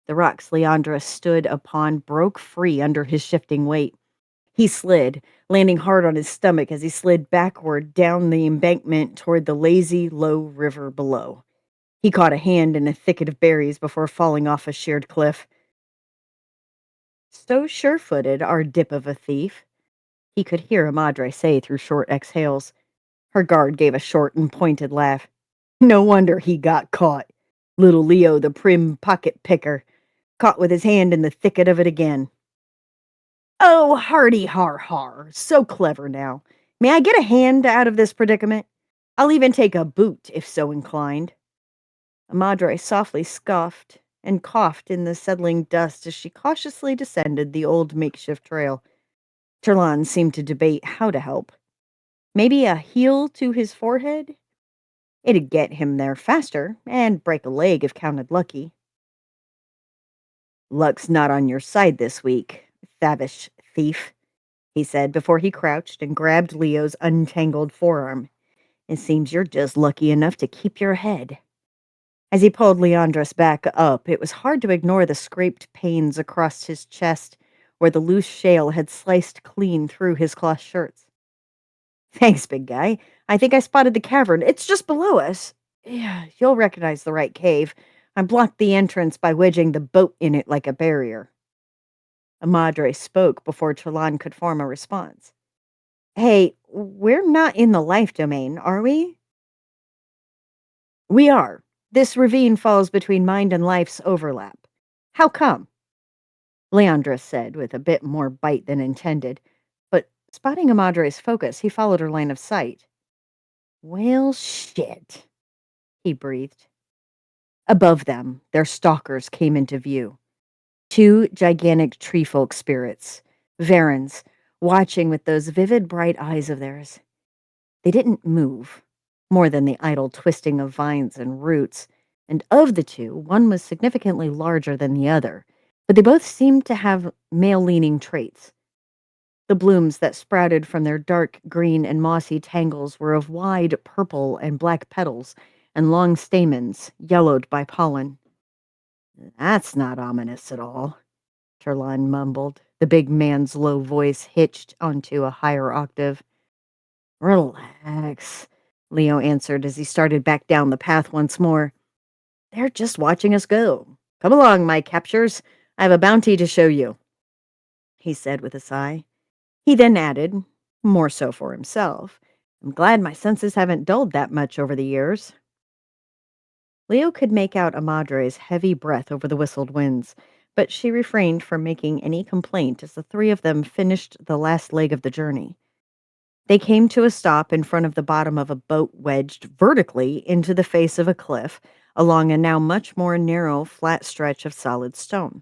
The rocks Leandra stood upon broke free under his shifting weight. He slid, landing hard on his stomach as he slid backward down the embankment toward the lazy, low river below. He caught a hand in a thicket of berries before falling off a sheared cliff. So sure-footed, our dip of a thief, he could hear Amadre say through short exhales. Her guard gave a short and pointed laugh. No wonder he got caught. Little Leo, the prim pocket picker, caught with his hand in the thicket of it again. Oh, hardy har har, so clever now. May I get a hand out of this predicament? I'll even take a boot, if so inclined. Amadre softly scoffed and coughed in the settling dust as she cautiously descended the old makeshift trail. Trelawn seemed to debate how to help. Maybe a heel to his forehead? It'd get him there faster, and break a leg if counted lucky. Luck's not on your side this week, Thavish thief, he said before he crouched and grabbed Leo's untangled forearm. It seems you're just lucky enough to keep your head. As he pulled Leandros back up, it was hard to ignore the scraped pains across his chest where the loose shale had sliced clean through his cloth shirts. Thanks, big guy. I think I spotted the cavern. It's just below us. Yeah, you'll recognize the right cave. I blocked the entrance by wedging the boat in it like a barrier. Amadre spoke before Trelawn could form a response. Hey, we're not in the life domain, are we? We are. This ravine falls between mind and life's overlap. How come? Leandra said with a bit more bite than intended, but spotting Amadre's focus, he followed her line of sight. Well, shit, he breathed. Above them, their stalkers came into view. Two gigantic treefolk spirits, Varens, watching with those vivid bright eyes of theirs. They didn't move, more than the idle twisting of vines and roots, and of the two, one was significantly larger than the other, but they both seemed to have male-leaning traits. The blooms that sprouted from their dark green and mossy tangles were of wide purple and black petals and long stamens, yellowed by pollen. That's not ominous at all, Trelawn mumbled, the big man's low voice hitched onto a higher octave. Relax, Leo answered as he started back down the path once more. They're just watching us go. Come along, my captures. I have a bounty to show you, he said with a sigh. He then added, more so for himself, I'm glad my senses haven't dulled that much over the years. Leo could make out Amadre's heavy breath over the whistled winds, but she refrained from making any complaint as the three of them finished the last leg of the journey. They came to a stop in front of the bottom of a boat wedged vertically into the face of a cliff along a now much more narrow, flat stretch of solid stone.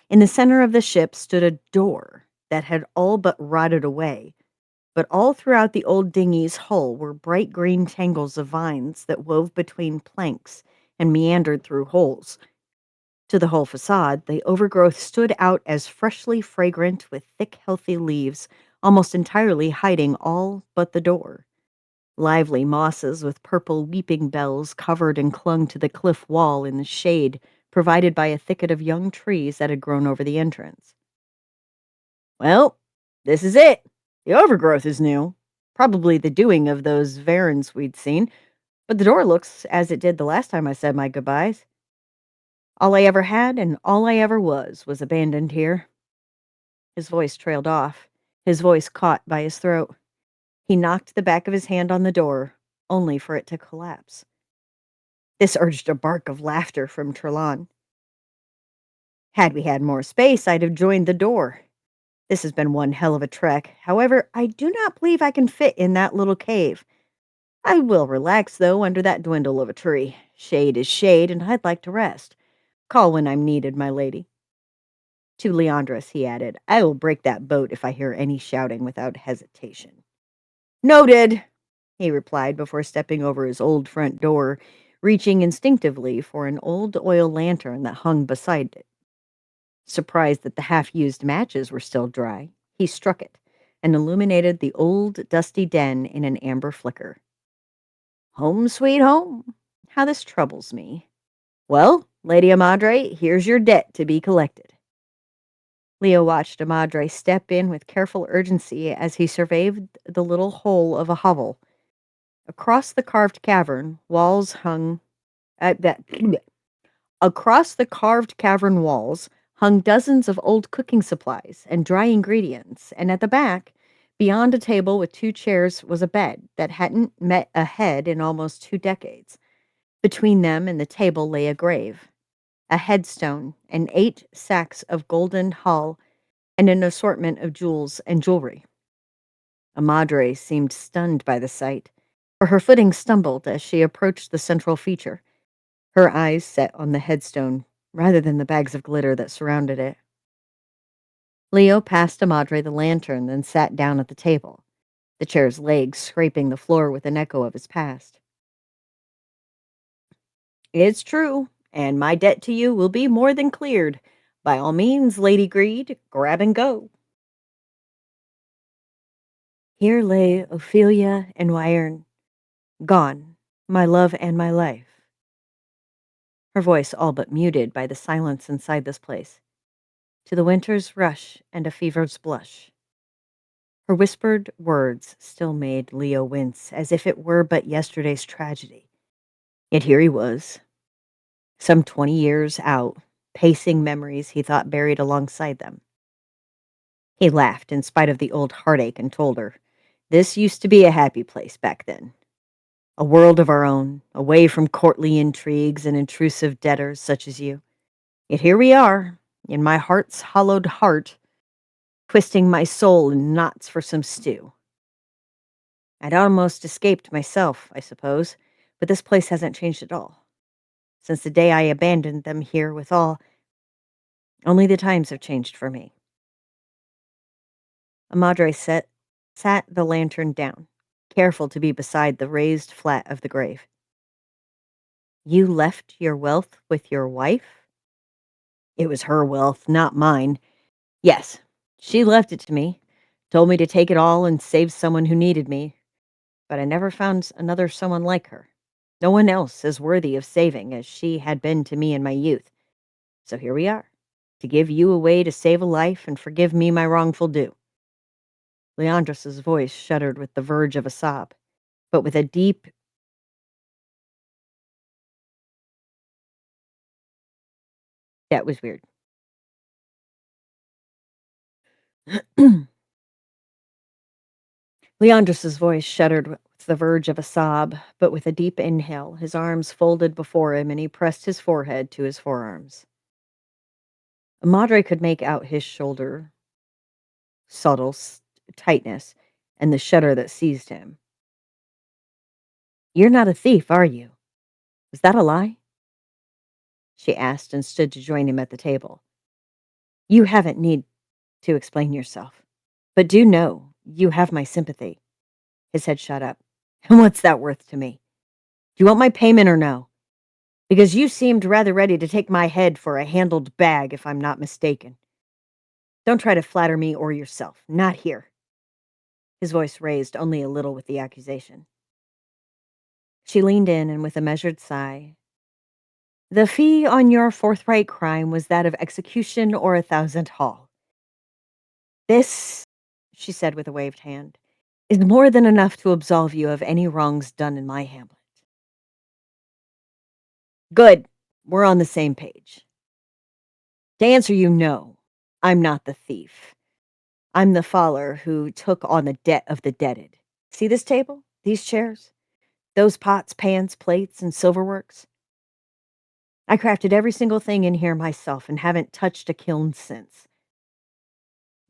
In the center of the ship stood a door that had all but rotted away, but all throughout the old dinghy's hull were bright green tangles of vines that wove between planks and meandered through holes. To the whole facade, the overgrowth stood out as freshly fragrant with thick, healthy leaves, almost entirely hiding all but the door. Lively mosses with purple weeping bells covered and clung to the cliff wall in the shade provided by a thicket of young trees that had grown over the entrance. Well, this is it. The overgrowth is new. Probably the doing of those Varens we'd seen, but the door looks as it did the last time I said my goodbyes. All I ever had and all I ever was abandoned here. His voice trailed off, his voice caught by his throat. He knocked the back of his hand on the door, only for it to collapse. This urged a bark of laughter from Trelawn. Had we had more space, I'd have joined the door. This has been one hell of a trek. However, I do not believe I can fit in that little cave. I will relax, though, under that dwindle of a tree. Shade is shade, and I'd like to rest. Call when I'm needed, my lady. To Leandris, he added, I will break that boat if I hear any shouting without hesitation. Noted, he replied before stepping over his old front door, reaching instinctively for an old oil lantern that hung beside it. Surprised that the half-used matches were still dry, he struck it and illuminated the old, dusty den in an amber flicker. Home sweet home. How this troubles me. Well, Lady Amadre, here's your debt to be collected. Leo watched Amadre step in with careful urgency as he surveyed the little hole of a hovel. Across the carved cavern, walls hung Across the carved cavern walls hung dozens of old cooking supplies and dry ingredients, and at the back, beyond a table with 2 chairs, was a bed that hadn't met a head in almost 2 decades. Between them and the table lay a grave, a headstone, and 8 sacks of golden hull, and an assortment of jewels and jewelry. Amadre seemed stunned by the sight, for her footing stumbled as she approached the central feature, her eyes set on the headstone rather than the bags of glitter that surrounded it. Leo passed Amadre the lantern, then sat down at the table, the chair's legs scraping the floor with an echo of his past. It's true, and my debt to you will be more than cleared. By all means, Lady Greed, grab and go. Here lay Ophelia and Wyern, gone, my love and my life. Her voice all but muted by the silence inside this place. To the winter's rush and a fever's blush. Her whispered words still made Leo wince, as if it were but yesterday's tragedy. Yet here he was, some 20 years out, pacing memories he thought buried alongside them. He laughed in spite of the old heartache and told her, this used to be a happy place back then. A world of our own, away from courtly intrigues and intrusive debtors such as you. Yet here we are, in my heart's hollowed heart, twisting my soul in knots for some stew. I'd almost escaped myself, I suppose, but this place hasn't changed at all. Since the day I abandoned them here with all, only the times have changed for me. Amadre sat the lantern down, careful to be beside the raised flat of the grave. You left your wealth with your wife? It was her wealth, not mine. Yes, she left it to me, told me to take it all and save someone who needed me, but I never found another someone like her. No one else as worthy of saving as she had been to me in my youth. So here we are, to give you a way to save a life and forgive me my wrongful due. Leandris's voice shuddered with the verge of a sob, but with a deep, that was weird. Leandris's voice shuddered with the verge of a sob, but with a deep inhale, his arms folded before him, and he pressed his forehead to his forearms. Amadre could make out his shoulder, subtle tightness, and the shudder that seized him. You're not a thief, are you? Is that a lie? She asked and stood to join him at the table. You haven't need to explain yourself, but do know you have my sympathy. His head shot up. And what's that worth to me? Do you want my payment or no? Because you seemed rather ready to take my head for a handled bag, if I'm not mistaken. Don't try to flatter me or yourself. Not here. His voice raised only a little with the accusation. She leaned in and with a measured sigh, the fee on your forthright crime was that of execution or 1,000 hall. This, she said with a waved hand, is more than enough to absolve you of any wrongs done in my hamlet. Good. We're on the same page. To answer you, no, I'm not the thief. I'm the faller who took on the debt of the deaded. See this table? These chairs? Those pots, pans, plates, and silverworks? I crafted every single thing in here myself and haven't touched a kiln since.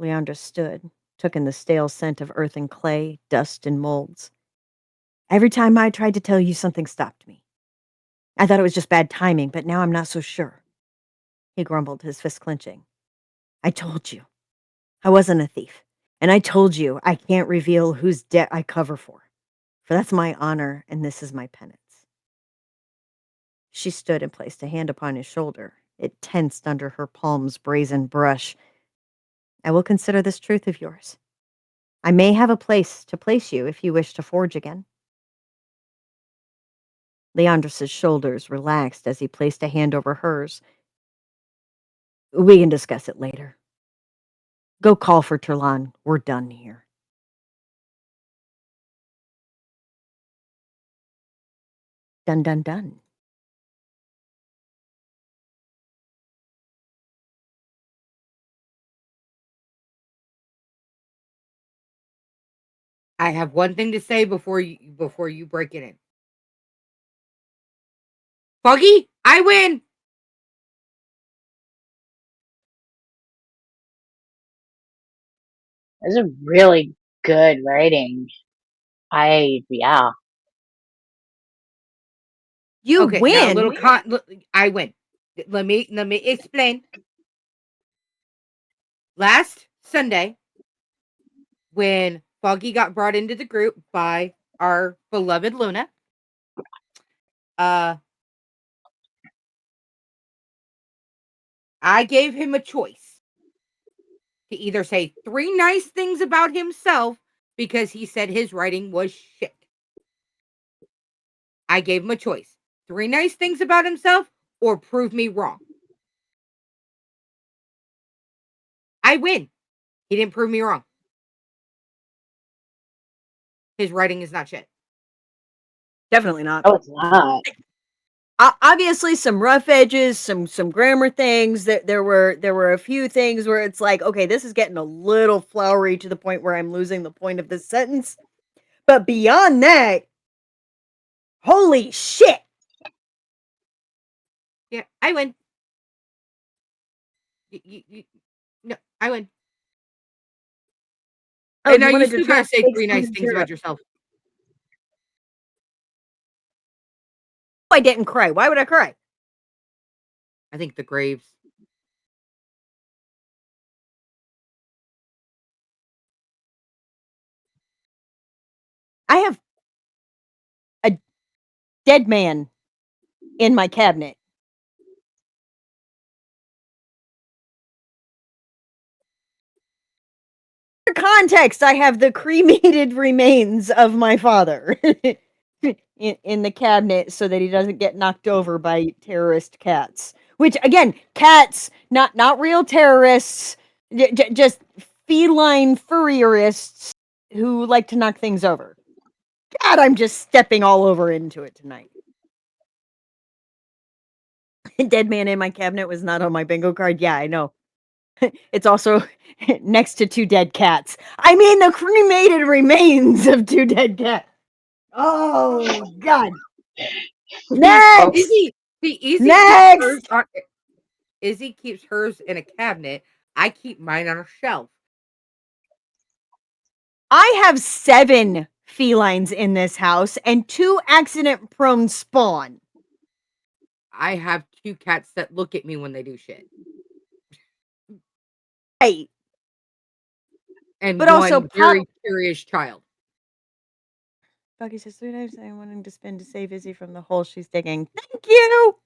Leandra stood, took in the stale scent of earth and clay, dust and molds. Every time I tried to tell you, something stopped me. I thought it was just bad timing, but now I'm not so sure. He grumbled, his fist clenching. I told you. I wasn't a thief. And I told you I can't reveal whose debt I cover for that's my honor and this is my penance. She stood and placed a hand upon his shoulder. It tensed under her palm's brazen brush. I will consider this truth of yours. I may have a place to place you if you wish to forge again. Leandris's shoulders relaxed as he placed a hand over hers. We can discuss it later. Go call for Turlan. We're done here. Done, done, done. I have one thing to say before you break it in. Foggy, I win. This is really good writing. Yeah. You Okay, now a win. little I win. Let me explain. Last Sunday, when Foggy got brought into the group by our beloved Luna, I gave him a choice to either say 3 nice things about himself because he said his writing was shit. I gave him a choice. 3 nice things about himself or prove me wrong. I win. He didn't prove me wrong. His writing is not shit. Definitely not. Oh, it's not. Obviously some rough edges, some grammar things. That there were a few things where it's like, okay, this is getting a little flowery to the point where I'm losing the point of this sentence. But beyond that, holy shit. Yeah, I win. No, I win. Oh, And you now you wanted to still try gotta and say take 3 some nice things material. about yourself. I didn't cry. Why would I cry? I think the graves. I have a dead man in my cabinet. For context, I have the cremated remains of my father in the cabinet so that he doesn't get knocked over by terrorist cats. Which again, cats, not real terrorists, just feline furrierists who like to knock things over. God, I'm just stepping all over into it tonight. Dead man in my cabinet was not on my bingo card. Yeah, I know. It's also next to 2 dead cats. I mean, the cremated remains of 2 dead cats. Oh, God. Next! Izzy keeps hers Next! on. Izzy keeps hers in a cabinet. I keep mine on a shelf. I have 7 felines in this house and 2 accident-prone spawn. I have 2 cats that look at me when they do shit. Right. And But also, one very curious child. Bucky says 3 times I wanted to spend to save Izzy from the hole she's digging. Thank you!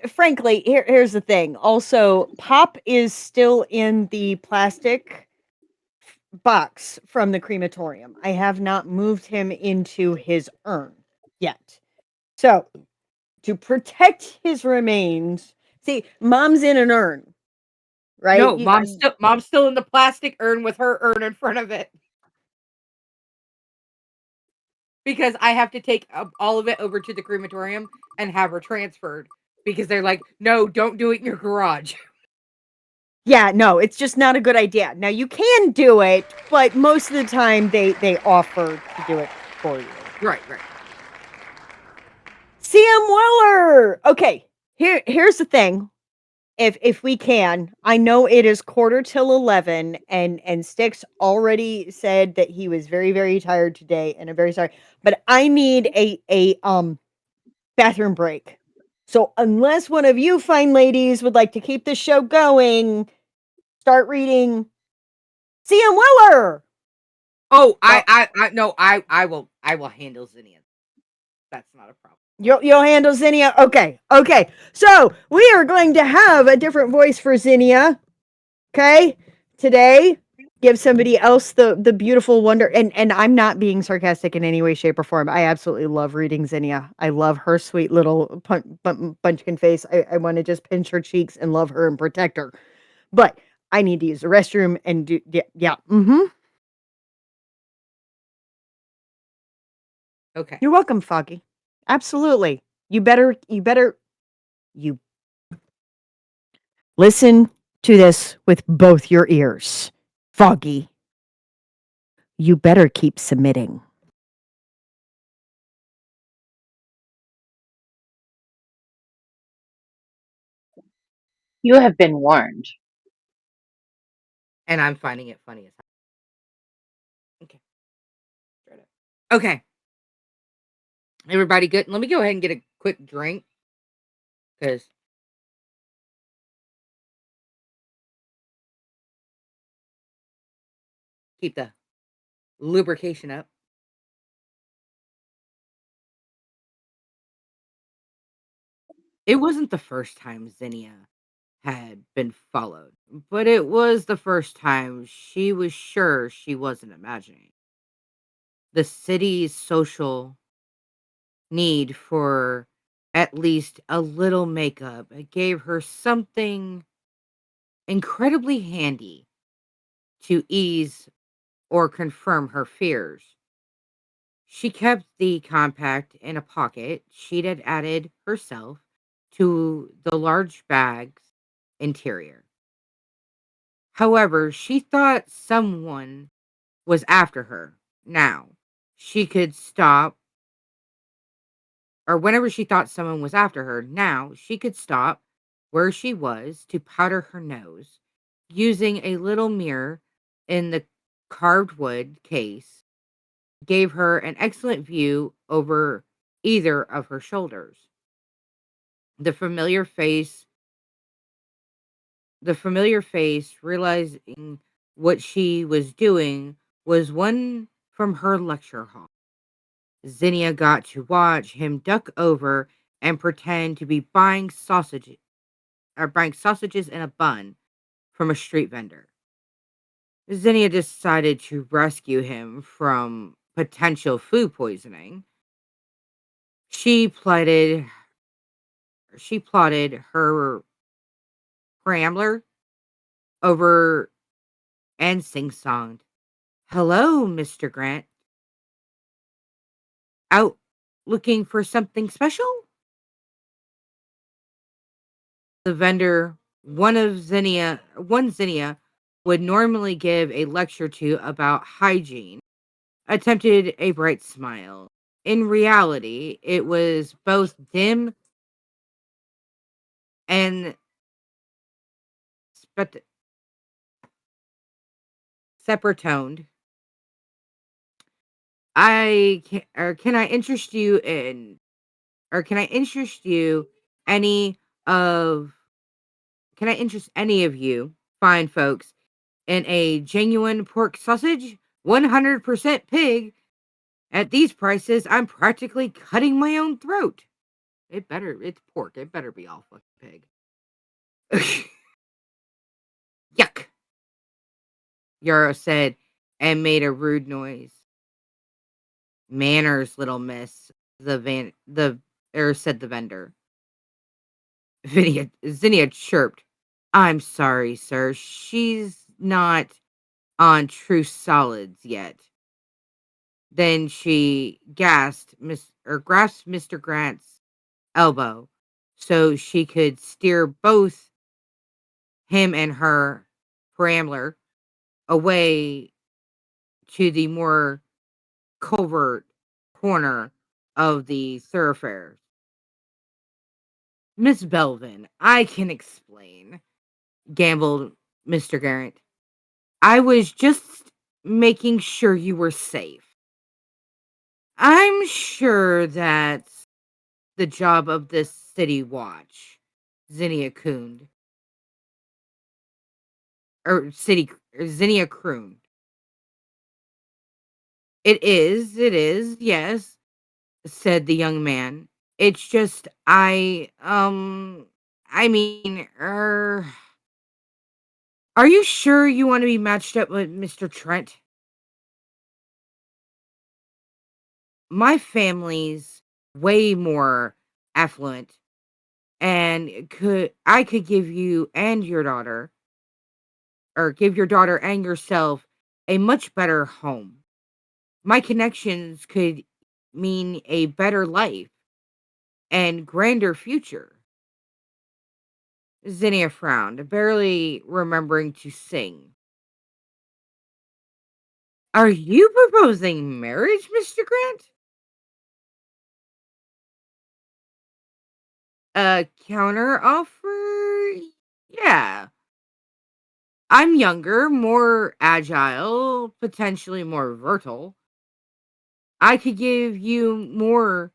Frankly, here's the thing. Also, Pop is still in the plastic box from the crematorium. I have not moved him into his urn yet. So, to protect his remains, see, Mom's in an urn, right? No, mom's still in the plastic urn with her urn in front of it. Because I have to take all of it over to the crematorium and have her transferred because they're like, "No, don't do it in your garage." Yeah, no, it's just not a good idea. Now you can do it, but most of the time they offer to do it for you. Right. CM Weller. Okay, here's the thing. If we can, I know it is quarter till 11, and Sticks already said that he was very very tired today, and I'm very sorry, but I need a bathroom break. So unless one of you fine ladies would like to keep the show going, start reading CM Weller. Oh, Well, no, I will handle Zinnia. That's not a problem. you'll handle Zinnia. Okay. So we are going to have a different voice for Zinnia. Okay, today give somebody else the beautiful wonder, and I'm not being sarcastic in any way, shape, or form. I absolutely love reading Zinnia. I love her sweet little bunchkin face. I want to just pinch her cheeks and love her and protect her. But I need to use the restroom and do yeah. Okay. You're welcome, Foggy. Absolutely. You you listen to this with both your ears. Foggy, you better keep submitting. You have been warned. And I'm finding it funny as hell. Okay. Okay. Everybody good? Let me go ahead and get a quick drink because keep the lubrication up. It wasn't the first time Zinnia had been followed, but it was the first time she was sure she wasn't imagining. The city's social need for at least a little makeup gave her something incredibly handy to ease or confirm her fears. She kept the compact in a pocket she'd had added herself to the large bag's interior. However, she thought someone was after her. Now, she could stop, or whenever she thought someone was after her, now she could stop where she was to powder her nose using a little mirror in the carved wood case gave her an excellent view over either of her shoulders. The familiar face, the familiar face, realizing what she was doing was one from her lecture hall. Zinnia got to watch him duck over and pretend to be buying sausages in a bun from a street vendor. Zinnia decided to rescue him from potential food poisoning. She plotted she plotted her Rambler over and sing-songed. Hello, Mr. Grant. Out looking for something special? The vendor, one Zinnia would normally give a lecture to about hygiene, attempted a bright smile. In reality, it was both dim and spet- separatoned. I can, or can I interest you in or can I interest you any of can I interest any of you fine folks in a genuine pork sausage 100% pig at these prices? I'm practically cutting my own throat. It's pork, it better be all fucking pig. Yuck, Yarrow said and made a rude noise. Manners, little miss, said the vendor. Zinnia chirped. I'm sorry, sir. She's not on true solids yet. Then she grasped Mr. Grant's elbow so she could steer both him and her Rambler away to the more covert corner of the thoroughfare. Miss Belvin, I can explain, gambled Mr. Garrett. I was just making sure you were safe. I'm sure that's the job of this city watch, Zinnia crooned. Zinnia crooned. It is, yes, said the young man. It's just I mean, are you sure you want to be matched up with Mr. Trent? My family's way more affluent and could give you and your daughter, or give your daughter and yourself, a much better home. My connections could mean a better life and grander future. Zinnia frowned, barely remembering to sing. Are you proposing marriage, Mr. Grant? A counter offer? Yeah. I'm younger, more agile, potentially more fertile. I could give you more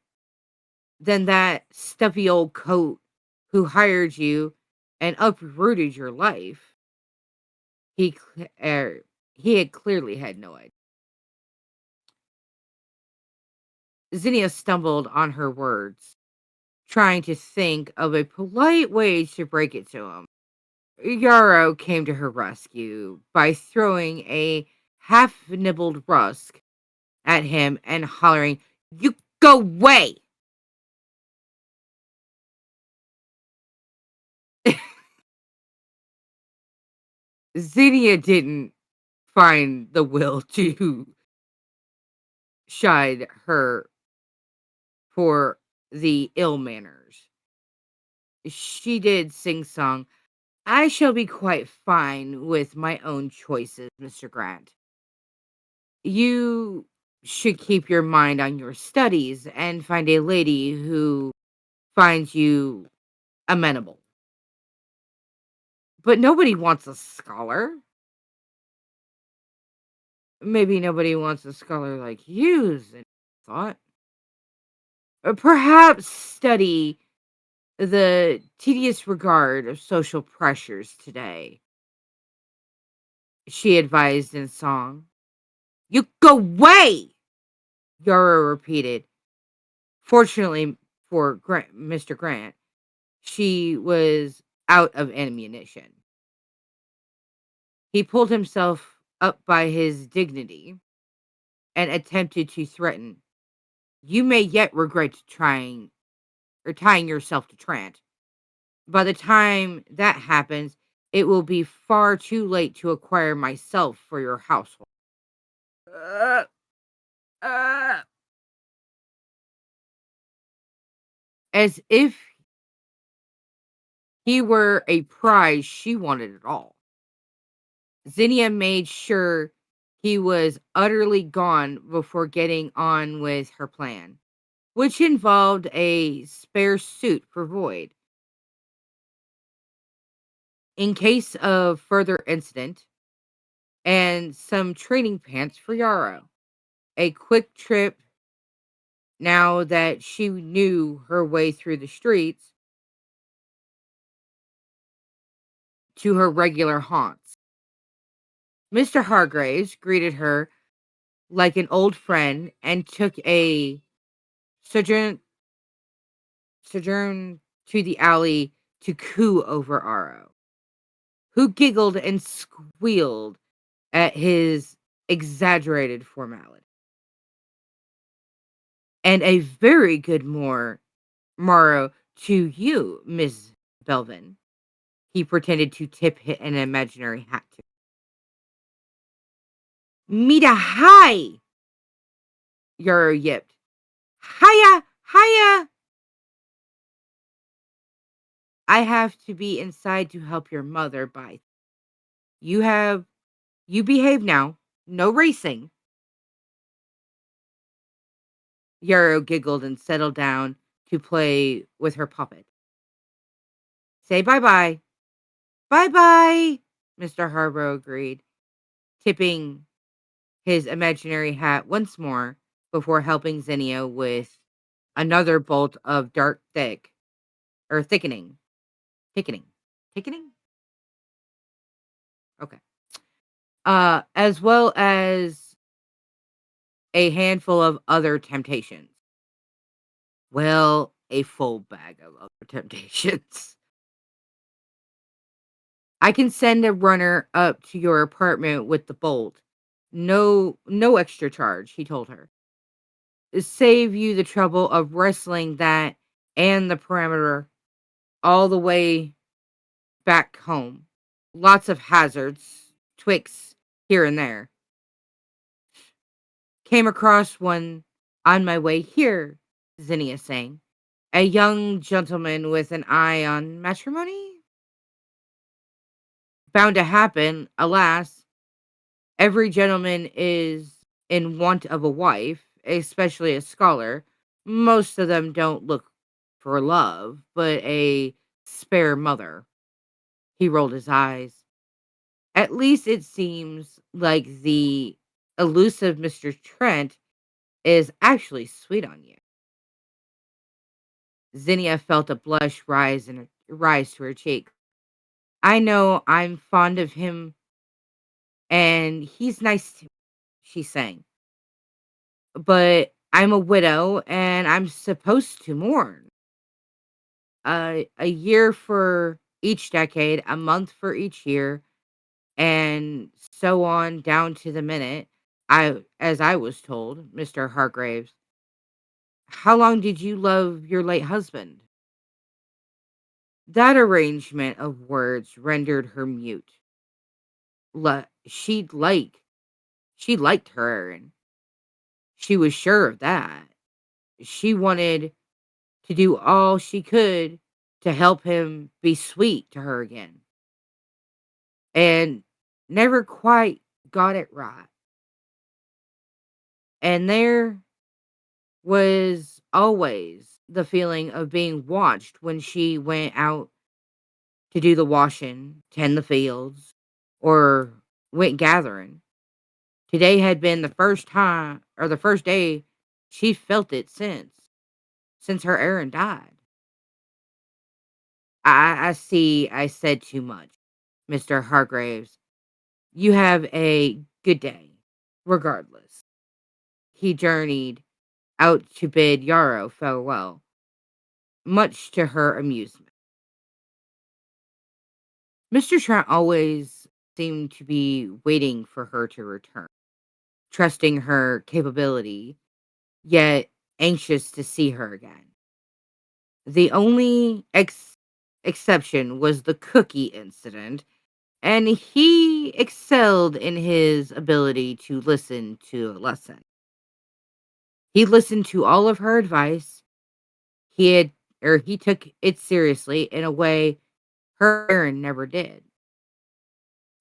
than that stuffy old coat who hired you and uprooted your life. He had clearly had no idea. Zinnia stumbled on her words, trying to think of a polite way to break it to him. Yarrow came to her rescue by throwing a half nibbled rusk at him and hollering, "You go away!" Zinnia didn't find the will to chide her for the ill manners. She did sing song. I shall be quite fine with my own choices, Mr. Grant. You should keep your mind on your studies and find a lady who finds you amenable. But nobody wants a scholar. Maybe nobody wants a scholar like you, Zinnia thought. Perhaps study the tedious regard of social pressures today, she advised in song. You go away, Yara repeated. Fortunately for Mr. Grant, she was out of ammunition. He pulled himself up by his dignity and attempted to threaten. You may yet regret trying or tying yourself to Trent. By the time that happens, it will be far too late to acquire myself for your household. Uh, uh, as if he were a prize she wanted it all. Zinnia made sure he was utterly gone before getting on with her plan, which involved a spare suit for Void. In case of further incident, and some training pants for Yarrow. A quick trip now that she knew her way through the streets to her regular haunts. Mr. Hargraves greeted her like an old friend and took a sojourn sojourn to the alley to coo over Aro, who giggled and squealed at his exaggerated formality. And a very good morrow to you, Miss Belvin. He pretended to tip an imaginary hat to. Mita hi! Yaro yipped. Hiya! Hiya! I have to be inside to help your mother buy. You have you behave now. No racing." Yarrow giggled and settled down to play with her puppet. "Say bye-bye." "Bye-bye," Mr. Harborough agreed, tipping his imaginary hat once more before helping Zinnia with another bolt of dark thickening. Thickening. Thickening? Okay. As well as a handful of other temptations. Well, a full bag of other temptations. "I can send a runner up to your apartment with the bolt. No extra charge," he told her. "Save you the trouble of wrestling that and the parameter all the way back home. Lots of hazards, twixt here and there. Came across one on my way here," Zinnia sang. "A young gentleman with an eye on matrimony? Bound to happen, alas. Every gentleman is in want of a wife, especially a scholar. Most of them don't look for love, but a spare mother." He rolled his eyes. "At least it seems like the elusive Mr. Trent is actually sweet on you." Zinnia felt a blush rise to her cheek. "I know I'm fond of him, and he's nice to me," she sang. "But I'm a widow, and I'm supposed to mourn. A year for each decade, a month for each year, and so on down to the minute. As I was told, Mr. Hargraves. How long did you love your late husband?" That arrangement of words rendered her mute. Le- she'd like she liked her Aaron. She was sure of that. She wanted to do all she could to help him be sweet to her again, and never quite got it right. And there was always the feeling of being watched when she went out to do the washing, tend the fields, or went gathering. Today had been the first time or the first day she felt it since her Aaron died. I see I said too much, Mr. Hargraves. You have a good day. Regardless." He journeyed out to bid Yarrow farewell, much to her amusement. Mr. Trent always seemed to be waiting for her to return, trusting her capability, yet anxious to see her again. The only exception was the cookie incident, and he excelled in his ability to listen to a lesson. He listened to all of her advice. He had he took it seriously in a way her Aaron never did.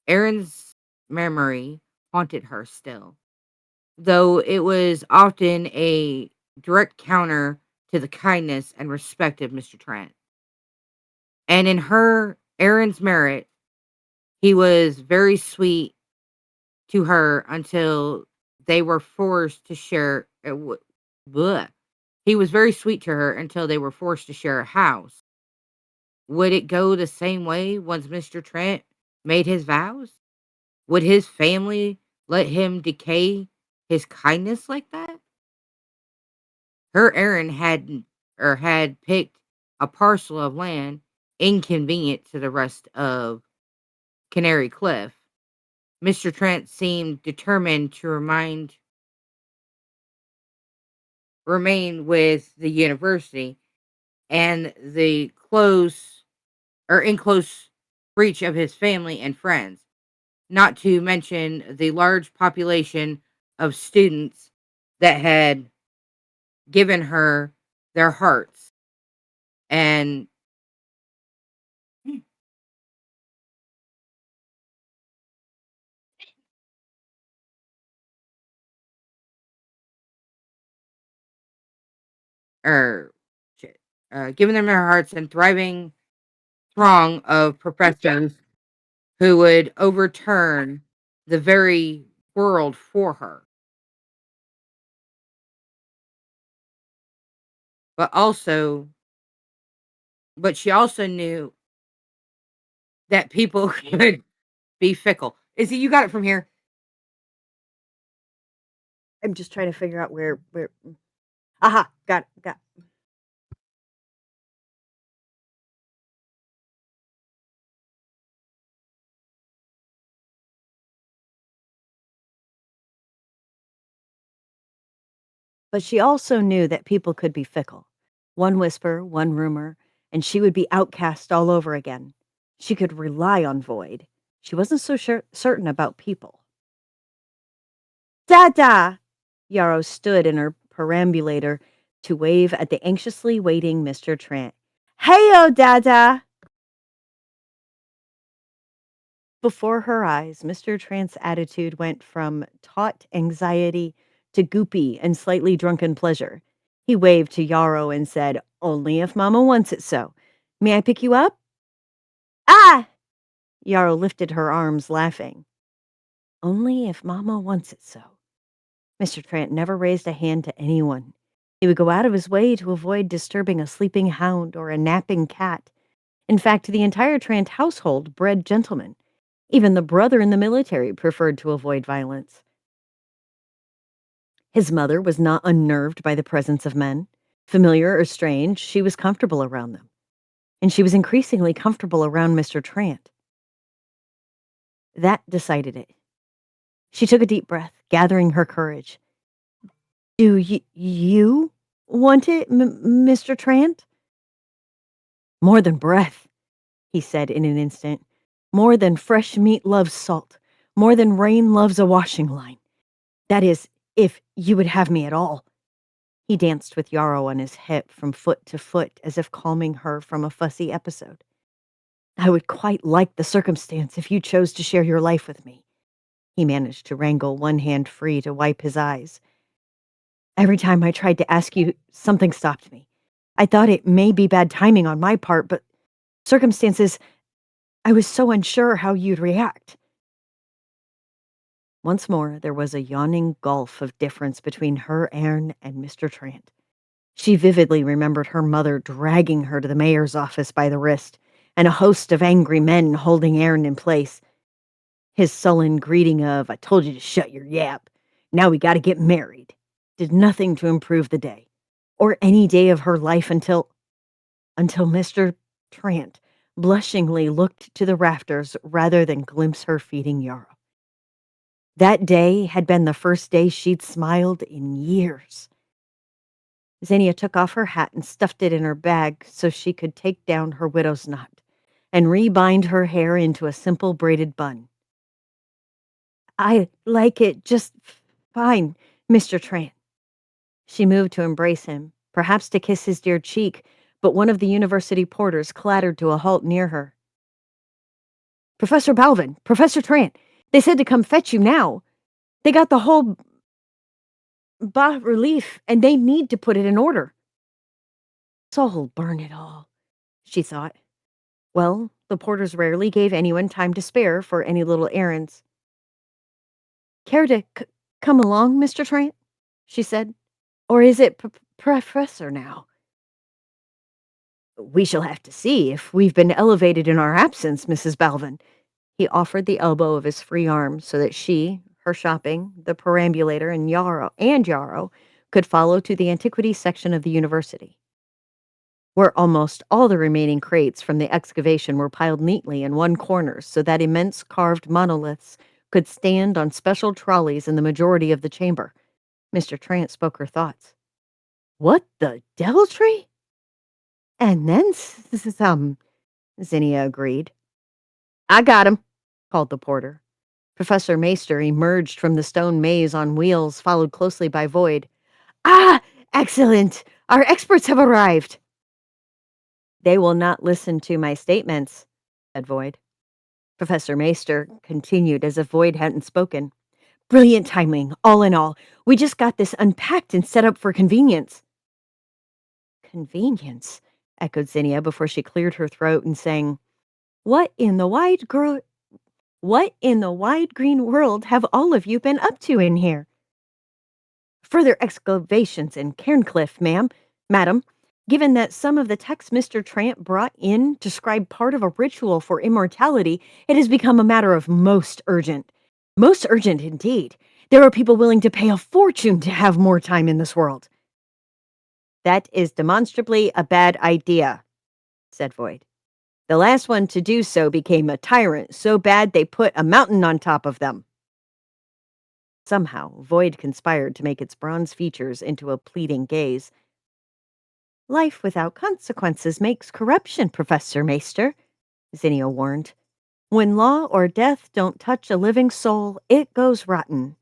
Aaron's memory haunted her still, though it was often a direct counter to the kindness and respect of Mr. Trent. And in her Aaron's merit, he was very sweet to her until they were forced to share. Bleh. He was very sweet to her until they were forced to share a house. Would it go the same way once Mr. Trent made his vows? Would his family let him decay his kindness like that? Her Aaron had picked a parcel of land inconvenient to the rest of Canary Cliff. Mr. Trent seemed determined to remain with the university and the in close reach of his family and friends, not to mention the large population of students that had given her their hearts and or shit, giving them their hearts and thriving throng of professors who would overturn the very world for her. But also, but she also knew that people could be fickle. Izzy, you got it from here. I'm just trying to figure out where. Aha, got. But she also knew that people could be fickle. One whisper, one rumor, and she would be outcast all over again. She could rely on Void. She wasn't so certain about people. Dada! Yarrow stood in her perambulator to wave at the anxiously waiting Mr. Trant. Heyo, Dada! Before her eyes, Mr. Trant's attitude went from taut anxiety to goopy and slightly drunken pleasure. He waved to Yarrow and said, Only if Mamma wants it so. May I pick you up? Ah! Yarrow lifted her arms, laughing. Only if Mamma wants it so. Mr. Trant never raised a hand to anyone. He would go out of his way to avoid disturbing a sleeping hound or a napping cat. In fact, the entire Trant household bred gentlemen. Even the brother in the military preferred to avoid violence. His mother was not unnerved by the presence of men. Familiar or strange, she was comfortable around them. And she was increasingly comfortable around Mr. Trant. That decided it. She took a deep breath, gathering her courage. Do you want it, Mr. Trant? More than breath, he said in an instant. More than fresh meat loves salt. More than rain loves a washing line. That is, if you would have me at all. He danced with Yarrow on his hip from foot to foot as if calming her from a fussy episode. I would quite like the circumstance if you chose to share your life with me. He managed to wrangle one hand free to wipe his eyes. Every time I tried to ask you, something stopped me. I thought it may be bad timing on my part, but circumstances, I was so unsure how you'd react. Once more, there was a yawning gulf of difference between her Aaron and Mr. Trant. She vividly remembered her mother dragging her to the mayor's office by the wrist, and a host of angry men holding Aaron in place. His sullen greeting of, I told you to shut your yap, now we gotta get married, did nothing to improve the day, or any day of her life until Mr. Trant blushingly looked to the rafters rather than glimpse her feeding Yarrow. That day had been the first day she'd smiled in years. Xenia took off her hat and stuffed it in her bag so she could take down her widow's knot and rebind her hair into a simple braided bun. I like it just fine, Mr. Trant. She moved to embrace him, perhaps to kiss his dear cheek, but one of the university porters clattered to a halt near her. Professor Balvin, Professor Trant, they said to come fetch you now. They got the whole bas-relief, and they need to put it in order. Soul burn it all, she thought. Well, the porters rarely gave anyone time to spare for any little errands. Care to come along, Mr. Trant? She said. Or is it Professor now? We shall have to see if we've been elevated in our absence, Mrs. Balvin. He offered the elbow of his free arm so that she, her shopping, the perambulator, and Yarrow could follow to the antiquities section of the university, where almost all the remaining crates from the excavation were piled neatly in one corner so that immense carved monoliths could stand on special trolleys in the majority of the chamber. Mr. Trant spoke her thoughts. What the deviltry? And then some, Zinnia agreed. I got him, called the porter. Professor Maester emerged from the stone maze on wheels, followed closely by Void. Ah, excellent! Our experts have arrived. They will not listen to my statements, said Void. Professor Maester continued as if Void hadn't spoken. Brilliant timing, all in all. We just got this unpacked and set up for convenience. Convenience, echoed Zinnia before she cleared her throat and sang, What in the wide green world have all of you been up to in here? Further excavations in Cairncliff, madam, given that some of the texts Mr. Trant brought in describe part of a ritual for immortality, it has become a matter of most urgent. Most urgent indeed. There are people willing to pay a fortune to have more time in this world. That is demonstrably a bad idea, said Void. The last one to do so became a tyrant so bad they put a mountain on top of them. Somehow, Void conspired to make its bronze features into a pleading gaze. Life without consequences makes corruption, Professor Maester, Zinnia warned. When law or death don't touch a living soul, it goes rotten.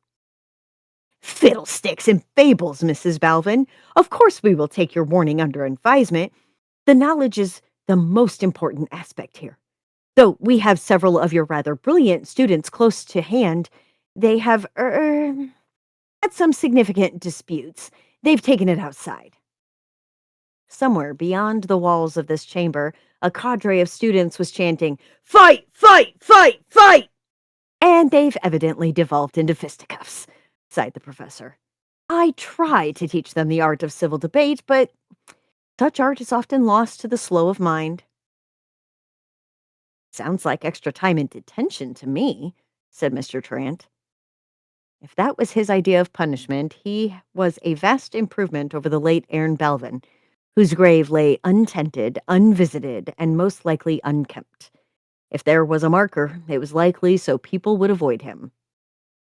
Fiddlesticks and fables, Mrs. Balvin. Of course we will take your warning under advisement. The knowledge is the most important aspect here. Though we have several of your rather brilliant students close to hand, they have had some significant disputes. They've taken it outside. Somewhere beyond the walls of this chamber, a cadre of students was chanting, Fight! Fight! Fight! Fight! And they've evidently devolved into fisticuffs, sighed the professor. I try to teach them the art of civil debate, but such art is often lost to the slow of mind. Sounds like extra time in detention to me, said Mr. Trant. If that was his idea of punishment, he was a vast improvement over the late Aaron Balvin, whose grave lay untented, unvisited, and most likely unkempt. If there was a marker, it was likely so people would avoid him.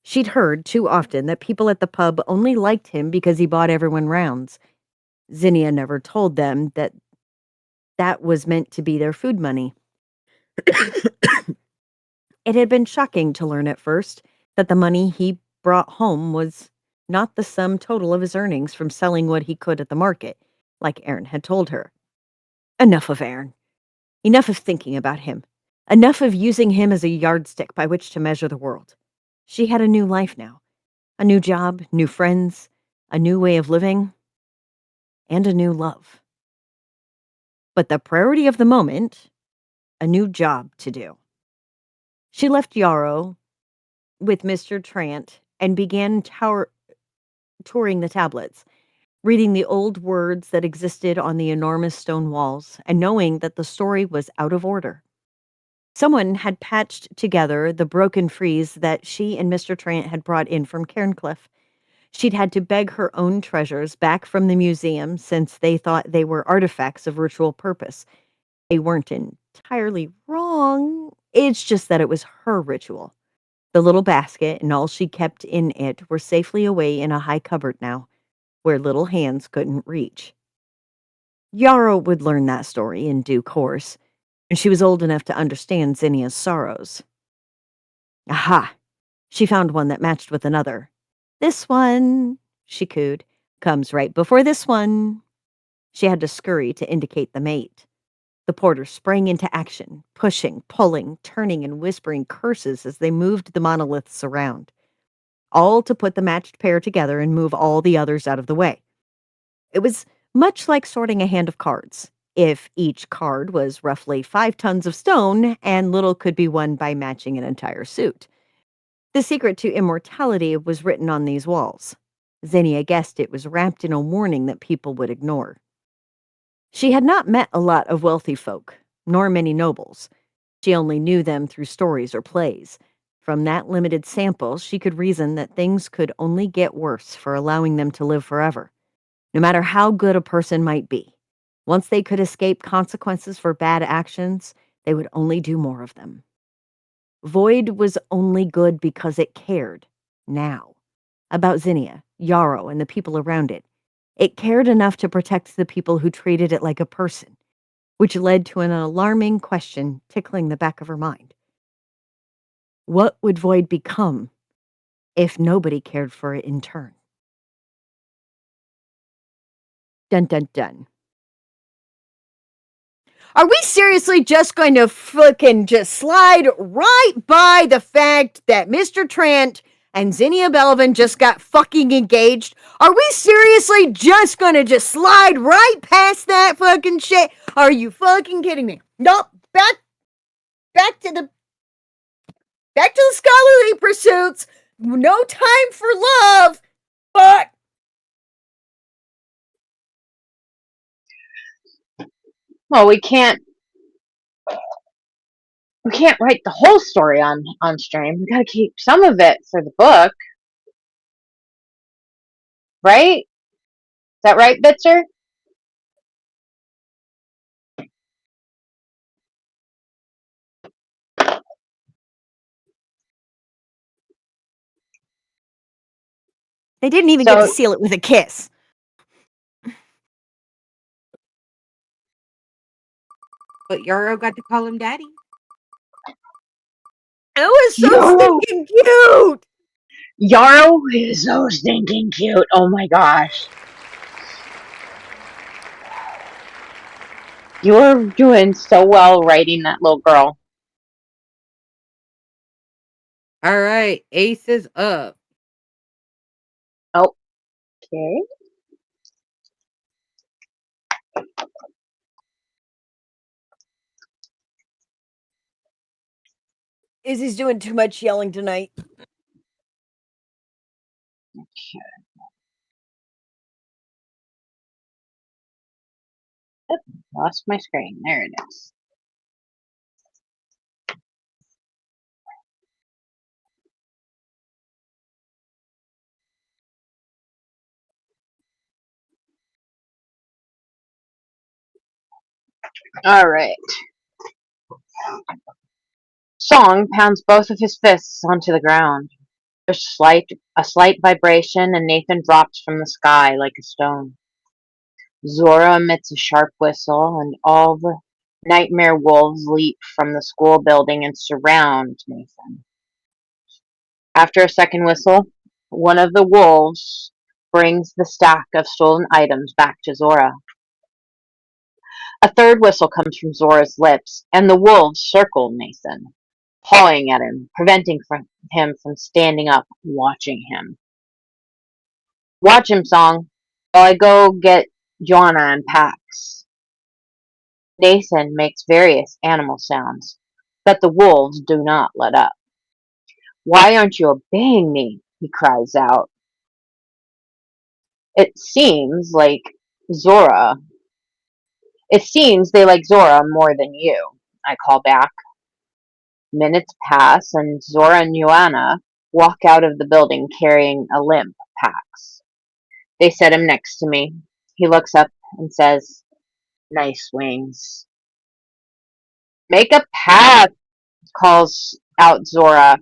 She'd heard too often that people at the pub only liked him because he bought everyone rounds. Zinnia never told them that that was meant to be their food money. It had been shocking to learn at first that the money he brought home was not the sum total of his earnings from selling what he could at the market, like Aaron had told her. Enough of Aaron. Enough of thinking about him. Enough of using him as a yardstick by which to measure the world. She had a new life now. A new job, new friends, a new way of living, and a new love. But the priority of the moment, a new job to do. She left Yarrow with Mr. Trant and began touring the tablets, reading the old words that existed on the enormous stone walls, and knowing that the story was out of order. Someone had patched together the broken frieze that she and Mr. Trant had brought in from Cairncliff. She'd had to beg her own treasures back from the museum since they thought they were artifacts of ritual purpose. They weren't entirely wrong. It's just that it was her ritual. The little basket and all she kept in it were safely away in a high cupboard now, where little hands couldn't reach. Yarrow would learn that story in due course, and she was old enough to understand Zinnia's sorrows. Aha! She found one that matched with another. This one, she cooed, comes right before this one. She had to scurry to indicate the mate. The porter sprang into action, pushing, pulling, turning, and whispering curses as they moved the monoliths around, all to put the matched pair together and move all the others out of the way. It was much like sorting a hand of cards, if each card was roughly 5 tons of stone and little could be won by matching an entire suit. The secret to immortality was written on these walls. Zinnia guessed it was wrapped in a warning that people would ignore. She had not met a lot of wealthy folk, nor many nobles. She only knew them through stories or plays. From that limited sample, she could reason that things could only get worse for allowing them to live forever, no matter how good a person might be. Once they could escape consequences for bad actions, they would only do more of them. Void was only good because it cared, now, about Zinnia, Yarrow, and the people around it. It cared enough to protect the people who treated it like a person, which led to an alarming question tickling the back of her mind. What would Void become if nobody cared for it in turn? Dun dun dun. Are we seriously just going to fucking just slide right by the fact that Mr. Trant and Zinnia Belavan just got fucking engaged. Are we seriously just gonna just slide right past that fucking shit? Are you fucking kidding me? Nope. Back to the scholarly pursuits. No time for love. But Well, we can't write the whole story on stream. We gotta keep some of it for the book, right? Is that right, Bitzer? they didn't even get to So seal it with a kiss. But Yarrow got to call him daddy. It was so Yarrow, stinking cute. Yarrow is so stinking cute. Oh my gosh. You're doing so well writing that little girl. All right, Ace is up. Oh, okay. Izzy's doing too much yelling tonight. Yep, lost my screen. There it is. All right. Song pounds both of his fists onto the ground. There's a slight vibration, and Nathan drops from the sky like a stone. Zora emits a sharp whistle, and all the nightmare wolves leap from the school building and surround Nathan. After a second whistle, one of the wolves brings the stack of stolen items back to Zora. A third whistle comes from Zora's lips, and the wolves circle Nathan, pawing at him, preventing him from standing up, watching him. Watch him, Song, while I go get Joanna and Pax. Nathan makes various animal sounds, but the wolves do not let up. Why aren't you obeying me? He cries out. It seems like Zora. It seems they like Zora more than you, I call back. Minutes pass, and Zora and Joanna walk out of the building carrying a limp Pax. They set him next to me. He looks up and says, "Nice wings." "Make a path," calls out Zora,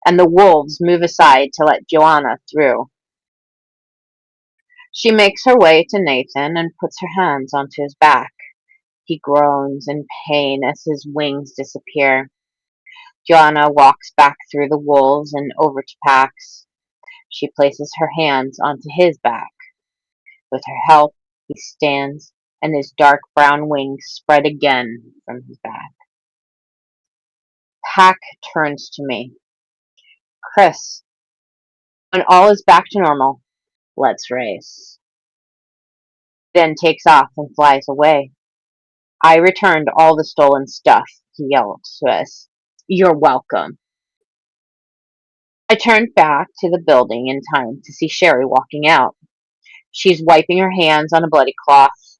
and the wolves move aside to let Joanna through. She makes her way to Nathan and puts her hands onto his back. He groans in pain as his wings disappear. Joanna walks back through the wolves and over to Pax. She places her hands onto his back. With her help, he stands, and his dark brown wings spread again from his back. Pack turns to me. "Chris, when all is back to normal, let's race." Then takes off and flies away. "I returned all the stolen stuff," he yelled to us. "You're welcome." I turned back to the building in time to see Sherry walking out. She's wiping her hands on a bloody cloth.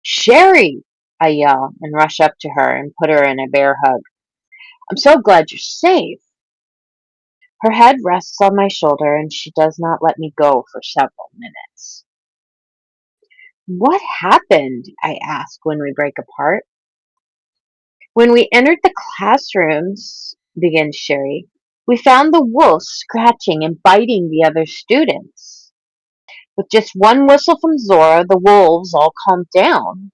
"Sherry!" I yell and rush up to her and put her in a bear hug. "I'm so glad you're safe." Her head rests on my shoulder and she does not let me go for several minutes. "What happened?" I ask when we break apart. "When we entered the classrooms," begins Sherry, "we found the wolves scratching and biting the other students. With just one whistle from Zora, the wolves all calmed down.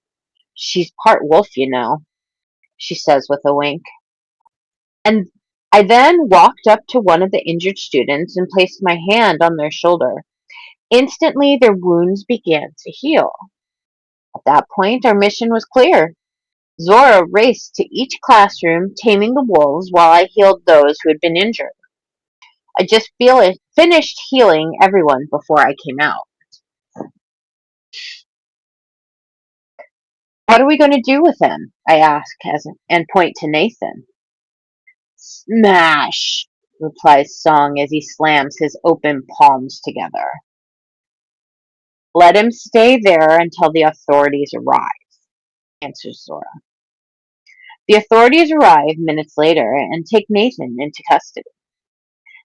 She's part wolf, you know," she says with a wink. "And I then walked up to one of the injured students and placed my hand on their shoulder. Instantly, their wounds began to heal. At that point, our mission was clear. Zora raced to each classroom, taming the wolves while I healed those who had been injured. I just finished healing everyone before I came out. What are we going to do with him? I ask and point to Nathan. Smash, replies Song as he slams his open palms together. Let him stay there until the authorities arrive, answers Zora. The authorities arrive minutes later and take Nathan into custody.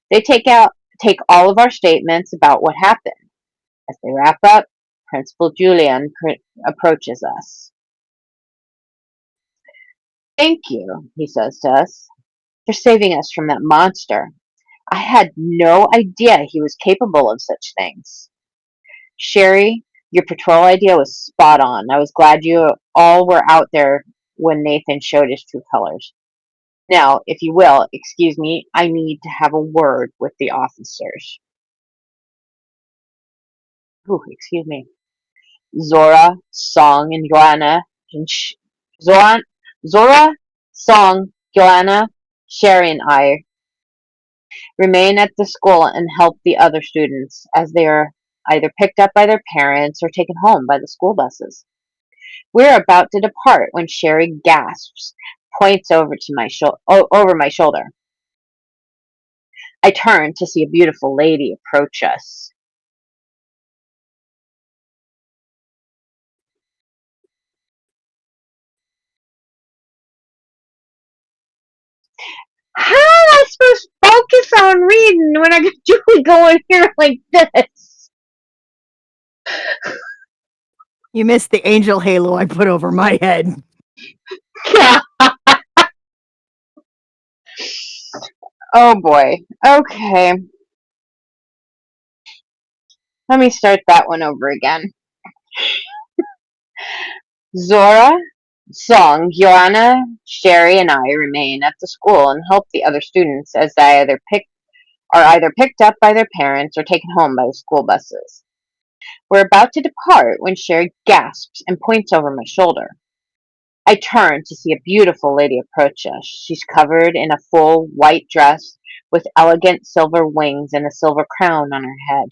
They take all of our statements about what happened. As they wrap up, Principal Julian approaches us. Thank you, he says to us, for saving us from that monster. I had no idea he was capable of such things. Sherry, your patrol idea was spot on. I was glad you all were out there when Nathan showed his true colors. Now, if you will, excuse me, I need to have a word with the officers. Ooh, excuse me. Zora, Song, and Joanna, and Zora, Song, Joanna, Sherry, and I remain at the school and help the other students as they are either picked up by their parents or taken home by the school buses. We are about to depart when Sherry gasps, points over my shoulder. I turn to see a beautiful lady approach us. How am I supposed to focus on reading when I got Julie going here like this? You missed the angel halo I put over my head. Oh boy. Okay. Let me start that one over again. Zora, Song, Joanna, Sherry, and I remain at the school and help the other students as they are either picked up by their parents or taken home by the school buses. We're about to depart when Sherry gasps and points over my shoulder. I turn to see a beautiful lady approach us. She's covered in a full white dress with elegant silver wings and a silver crown on her head.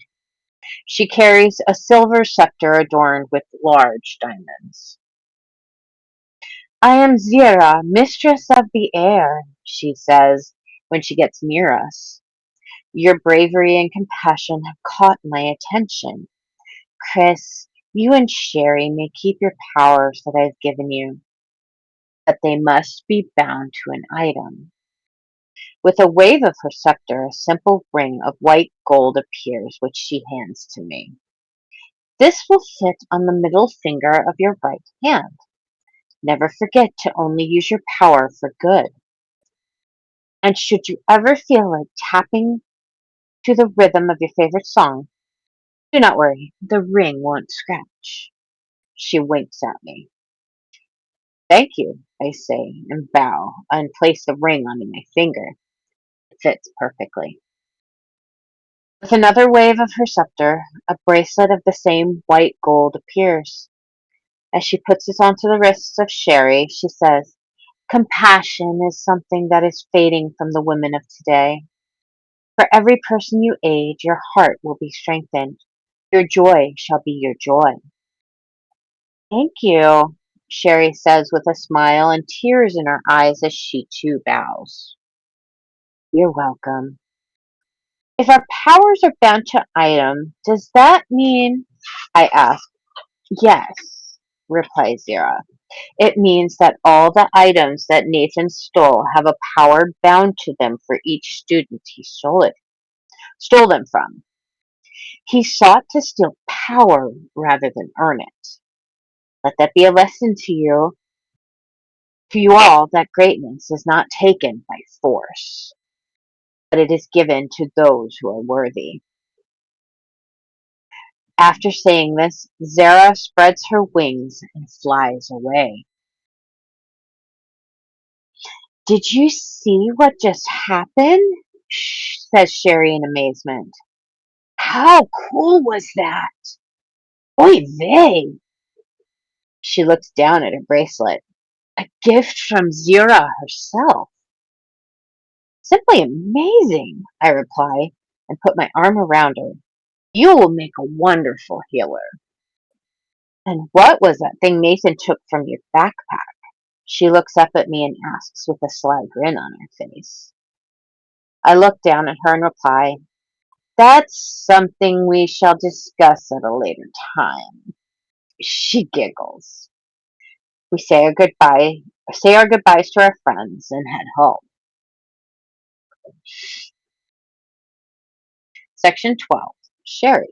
She carries a silver scepter adorned with large diamonds. I am Zira, mistress of the air, she says when she gets near us. Your bravery and compassion have caught my attention. Chris, you and Sherry may keep your powers that I've given you, but they must be bound to an item. With a wave of her scepter, a simple ring of white gold appears, which she hands to me. This will fit on the middle finger of your right hand. Never forget to only use your power for good. And should you ever feel like tapping to the rhythm of your favorite song, do not worry, the ring won't scratch. She winks at me. Thank you, I say, and bow, and place the ring onto my finger. It fits perfectly. With another wave of her scepter, a bracelet of the same white gold appears. As she puts it onto the wrists of Sherry, she says, Compassion is something that is fading from the women of today. For every person you aid, your heart will be strengthened. Your joy shall be your joy. Thank you, Sherry says with a smile and tears in her eyes as she too bows. You're welcome. If our powers are bound to item, does that mean? I ask. Yes, replies Zira. It means that all the items that Nathan stole have a power bound to them for each student he stole them from. He sought to steal power rather than earn it. Let that be a lesson to you all, that greatness is not taken by force, but it is given to those who are worthy. After saying this, Zara spreads her wings and flies away. Did you see what just happened? Says Sherry in amazement. How cool was that? Oy vey! She looks down at her bracelet. A gift from Zira herself. Simply amazing, I reply, and put my arm around her. You will make a wonderful healer. And what was that thing Nathan took from your backpack? She looks up at me and asks with a sly grin on her face. I look down at her and reply, That's something we shall discuss at a later time. She giggles. We say our goodbyes to our friends and head home. Section 12. Sherry.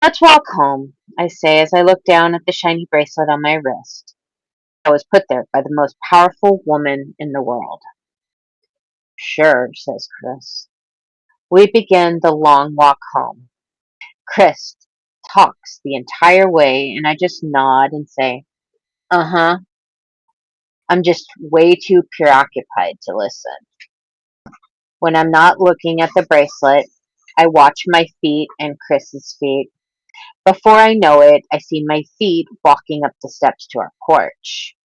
Let's walk home, I say as I look down at the shiny bracelet on my wrist. I was put there by the most powerful woman in the world. Sure, says Chris. We begin the long walk home. Chris talks the entire way, and I just nod and say, uh-huh. I'm just way too preoccupied to listen. When I'm not looking at the bracelet, I watch my feet and Chris's feet. Before I know it, I see my feet walking up the steps to our porch.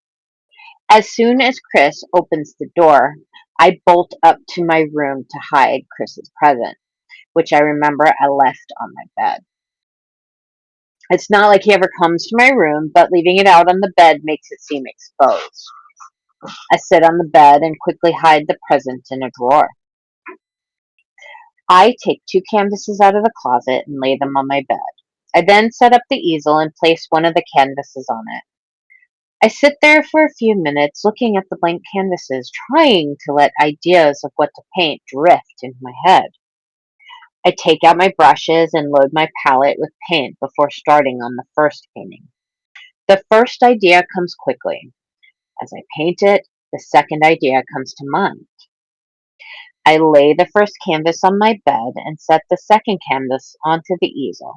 As soon as Chris opens the door, I bolt up to my room to hide Chris's present, which I remember I left on my bed. It's not like he ever comes to my room, but leaving it out on the bed makes it seem exposed. I sit on the bed and quickly hide the present in a drawer. I take 2 canvases out of the closet and lay them on my bed. I then set up the easel and place one of the canvases on it. I sit there for a few minutes looking at the blank canvases, trying to let ideas of what to paint drift into my head. I take out my brushes and load my palette with paint before starting on the first painting. The first idea comes quickly. As I paint it, the second idea comes to mind. I lay the first canvas on my bed and set the second canvas onto the easel.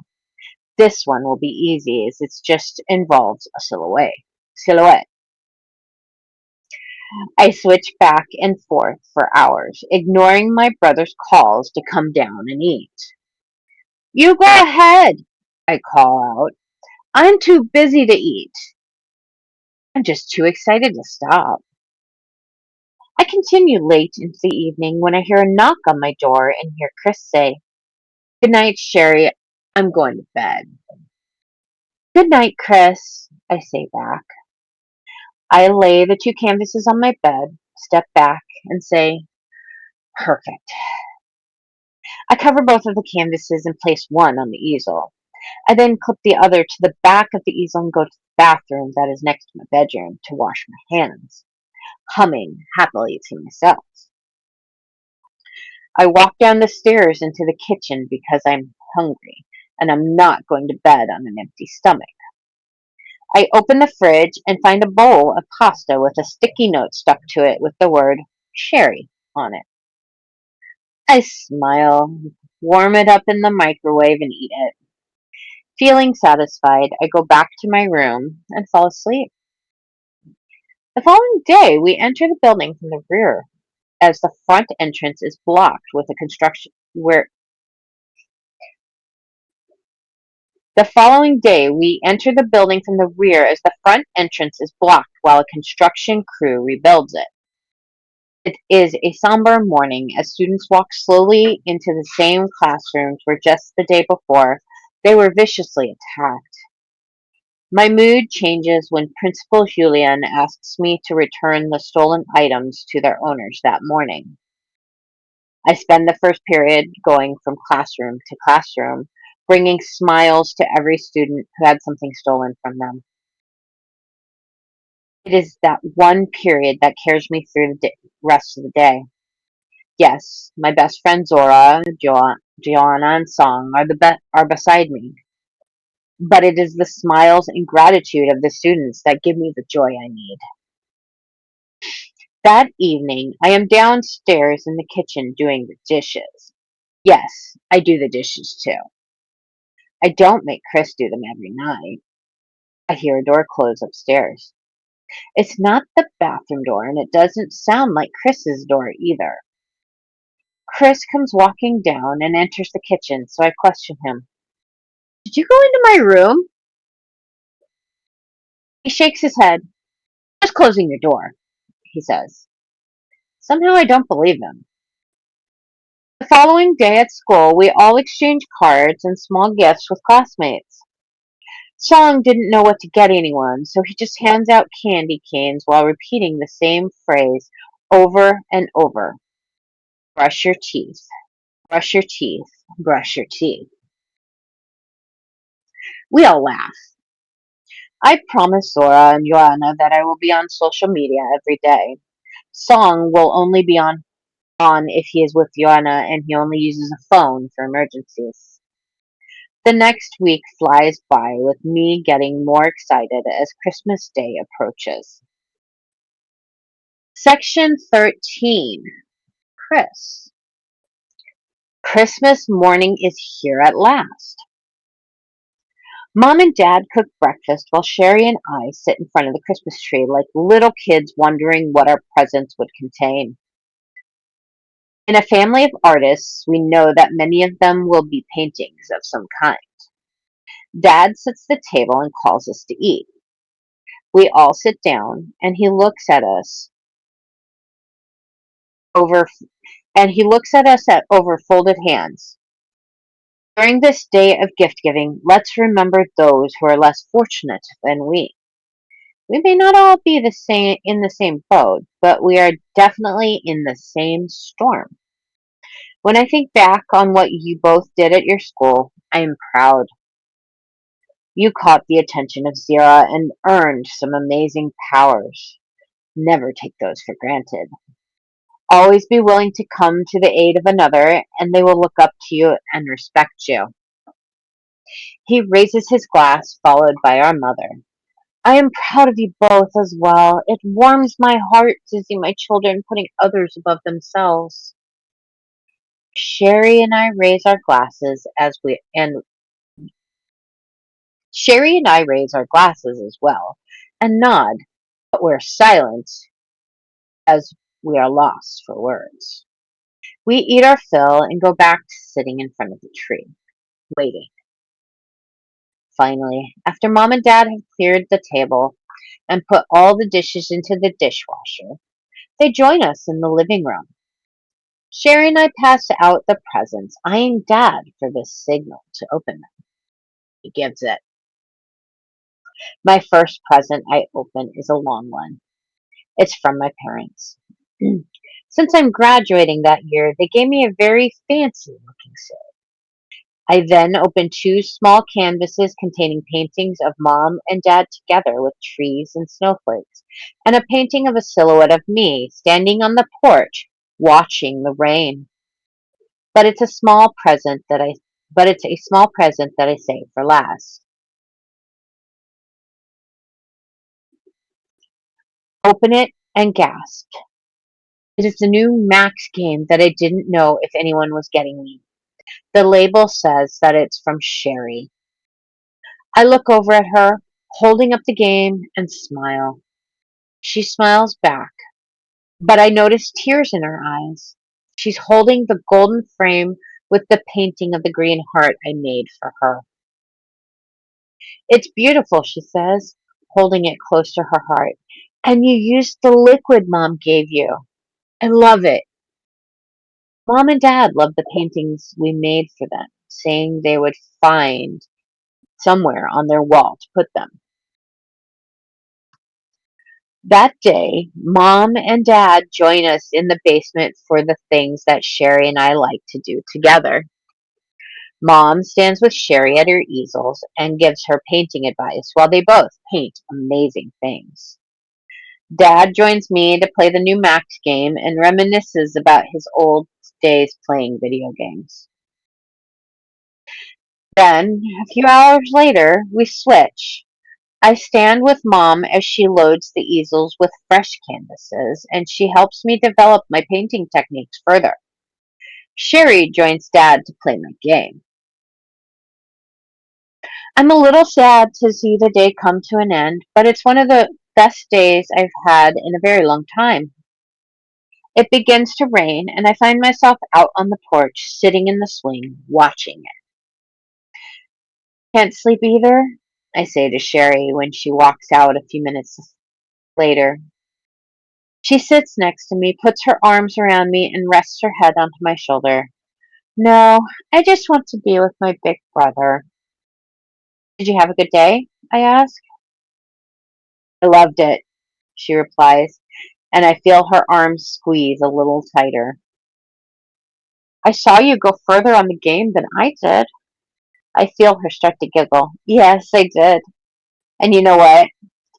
This one will be easy as it just involves a silhouette. I switch back and forth for hours, ignoring my brother's calls to come down and eat. You go ahead, I call out. I'm too busy to eat. I'm just too excited to stop. I continue late into the evening when I hear a knock on my door and hear Chris say, Good night, Sherry. I'm going to bed. Good night, Chris, I say back. I lay the 2 canvases on my bed, step back, and say, Perfect. I cover both of the canvases and place one on the easel. I then clip the other to the back of the easel and go to the bathroom that is next to my bedroom to wash my hands, humming happily to myself. I walk down the stairs into the kitchen because I'm hungry and I'm not going to bed on an empty stomach. I open the fridge and find a bowl of pasta with a sticky note stuck to it with the word Sherry on it. I smile, warm it up in the microwave, and eat it. Feeling satisfied, I go back to my room and fall asleep. The following day, we enter the building from the rear, as the front entrance is blocked with a construction where The following day, we enter the building from the rear as the front entrance is blocked while a construction crew rebuilds it. It is a somber morning as students walk slowly into the same classrooms where just the day before they were viciously attacked. My mood changes when Principal Julian asks me to return the stolen items to their owners that morning. I spend the first period going from classroom to classroom, bringing smiles to every student who had something stolen from them. It is that one period that carries me through the rest of the day. Yes, my best friend Zora, Joanna, and Song are beside me, but it is the smiles and gratitude of the students that give me the joy I need. That evening, I am downstairs in the kitchen doing the dishes. Yes, I do the dishes too. I don't make Chris do them every night. I hear a door close upstairs. It's not the bathroom door, and it doesn't sound like Chris's door either. Chris comes walking down and enters the kitchen, so I question him. Did you go into my room? He shakes his head. Just closing your door, he says. Somehow I don't believe him. The following day at school, we all exchanged cards and small gifts with classmates. Song didn't know what to get anyone, so he just hands out candy canes while repeating the same phrase over and over. Brush your teeth, brush your teeth, brush your teeth. We all laugh. I promised Zora and Joanna that I will be on social media every day. Song will only be on if he is with Joanna and he only uses a phone for emergencies. The next week flies by with me getting more excited as Christmas Day approaches. Section 13. Chris. Christmas morning is here at last. Mom and Dad cook breakfast while Sherry and I sit in front of the Christmas tree like little kids wondering what our presents would contain. In a family of artists, we know that many of them will be paintings of some kind. Dad sets the table and calls us to eat. We all sit down, and over he looks at us over folded hands. During this day of gift giving, let's remember those who are less fortunate than we. We may not all be in the same boat, but we are definitely in the same storm. When I think back on what you both did at your school, I am proud. You caught the attention of Zira and earned some amazing powers. Never take those for granted. Always be willing to come to the aid of another, and they will look up to you and respect you. He raises his glass, followed by our mother. I am proud of you both as well. It warms my heart to see my children putting others above themselves. Sherry and I raise our glasses Sherry and I raise our glasses as well and nod, but we're silent as we are lost for words. We eat our fill and go back to sitting in front of the tree, waiting. Finally, after Mom and Dad have cleared the table and put all the dishes into the dishwasher, they join us in the living room. Sherry and I pass out the presents, eyeing Dad for the signal to open them. He gives it. My first present I open is a long one. It's from my parents. Since I'm graduating that year, they gave me a very fancy looking suit. I then opened two small canvases containing paintings of Mom and Dad together with trees and snowflakes, and a painting of a silhouette of me standing on the porch watching the rain. But it's a small present that I but it's a small present that I save for last. Open it and gasp. It is the new Max game that I didn't know if anyone was getting me. The label says that it's from Sherry. I look over at her, holding up the game, and smile. She smiles back, but I notice tears in her eyes. She's holding the golden frame with the painting of the green heart I made for her. It's beautiful, she says, holding it close to her heart. And you used the liquid Mom gave you. I love it. Mom and Dad love the paintings we made for them, saying they would find somewhere on their wall to put them. That day, Mom and Dad join us in the basement for the things that Sherry and I like to do together. Mom stands with Sherry at her easels and gives her painting advice while they both paint amazing things. Dad joins me to play the new Max game and reminisces about his old days playing video games. Then, a few hours later, we switch. I stand with Mom as she loads the easels with fresh canvases, and she helps me develop my painting techniques further. Sherry joins Dad to play my game. I'm a little sad to see the day come to an end, but it's one of the best days I've had in a very long time. It begins to rain, and I find myself out on the porch, sitting in the swing, watching it. Can't sleep either, I say to Sherry when she walks out a few minutes later. She sits next to me, puts her arms around me, and rests her head onto my shoulder. No, I just want to be with my big brother. Did you have a good day? I ask. I loved it, she replies, and I feel her arms squeeze a little tighter. I saw you go further on the game than I did. I feel her start to giggle. Yes, I did. And you know what?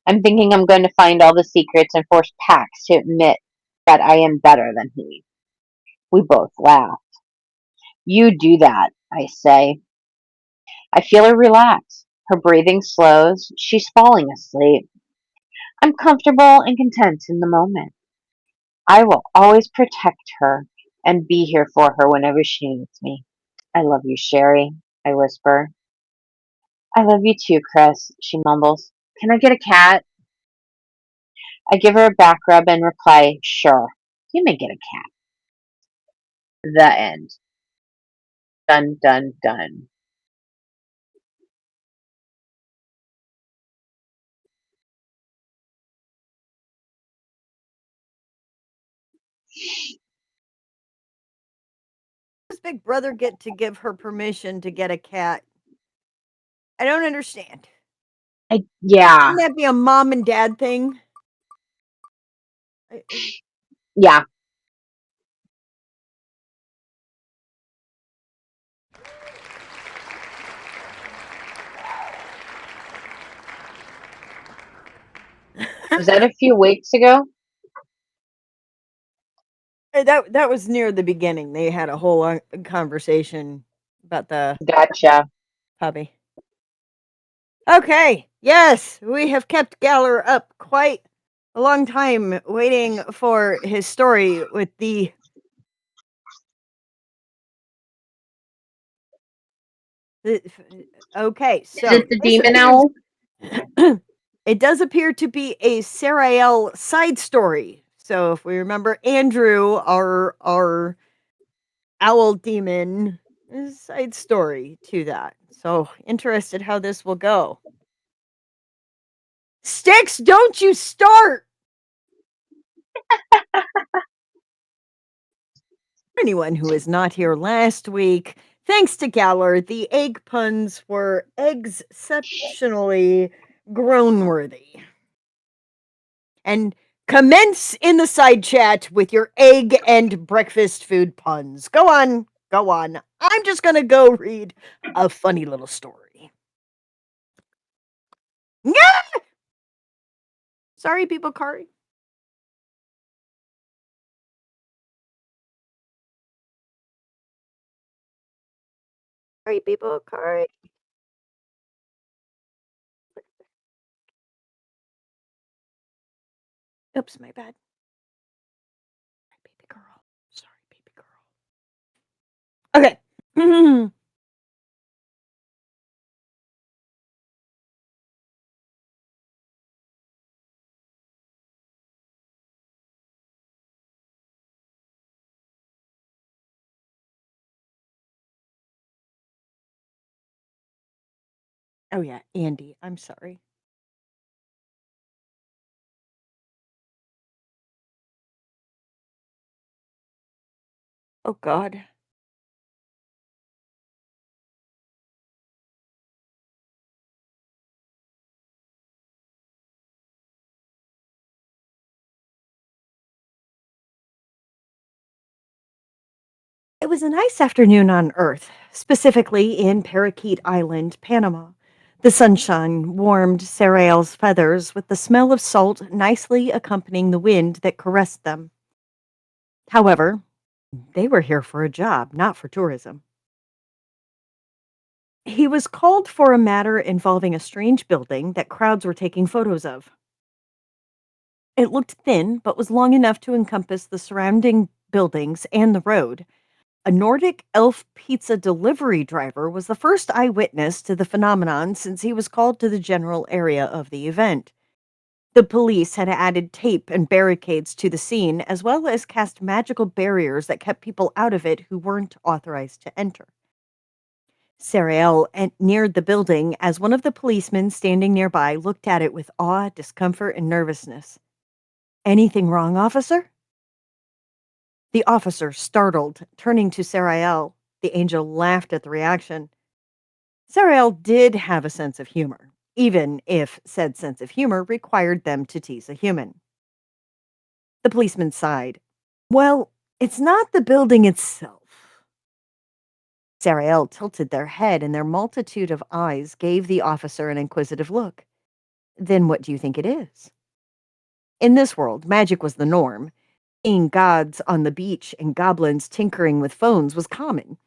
I'm thinking I'm going to find all the secrets and force Pax to admit that I am better than he. We both laugh. You do that, I say. I feel her relax. Her breathing slows. She's falling asleep. I'm comfortable and content in the moment. I will always protect her and be here for her whenever she needs me. I love you, Sherry, I whisper. I love you too, Chris, she mumbles. Can I get a cat? I give her a back rub and reply, Sure, you may get a cat. The end. Dun, dun, dun. Does Big Brother get to give her permission to get a cat? I don't understand. Yeah, Shouldn't that be a mom and dad thing? yeah. Was that a few weeks ago? That was near the beginning. They had a whole conversation about the Gotcha. puppy. Okay, yes, we have kept Galler up quite a long time waiting for his story with the okay, Is so it the this demon appears owl? it does appear to be a Sarael side story. So if we remember Andrew, our owl demon, is side story to that. So interested how this will go. Sticks, don't you start! For anyone who was not here last week, thanks to Galler, the egg puns were exceptionally groan worthy. And commence in the side chat with your egg and breakfast food puns. Go on, go on. I'm just gonna go read a funny little story. Yeah! Sorry, people, Kari. Sorry, people, Kari. Oops, my bad. Baby girl. Sorry, baby girl. Okay. Oh yeah, Andy. I'm sorry. Oh God. It was a nice afternoon on Earth, specifically in Parakeet Island, Panama. The sunshine warmed Sarael's feathers with the smell of salt nicely accompanying the wind that caressed them. However, they were here for a job, not for tourism. He was called for a matter involving a strange building that crowds were taking photos of. It looked thin, but was long enough to encompass the surrounding buildings and the road. A Nordic elf pizza delivery driver was the first eyewitness to the phenomenon since he was called to the general area of the event. The police had added tape and barricades to the scene, as well as cast magical barriers that kept people out of it who weren't authorized to enter. Sariel neared the building as one of the policemen standing nearby looked at it with awe, discomfort, and nervousness. Anything wrong, officer? The officer, startled, turning to Sarael. The angel laughed at the reaction. Sariel did have a sense of humor, even if said sense of humor required them to tease a human. The policeman sighed. Well, it's not the building itself. Sariel tilted their head, and their multitude of eyes gave the officer an inquisitive look. Then what do you think it is? In this world, magic was the norm. Seeing gods on the beach and goblins tinkering with phones was common.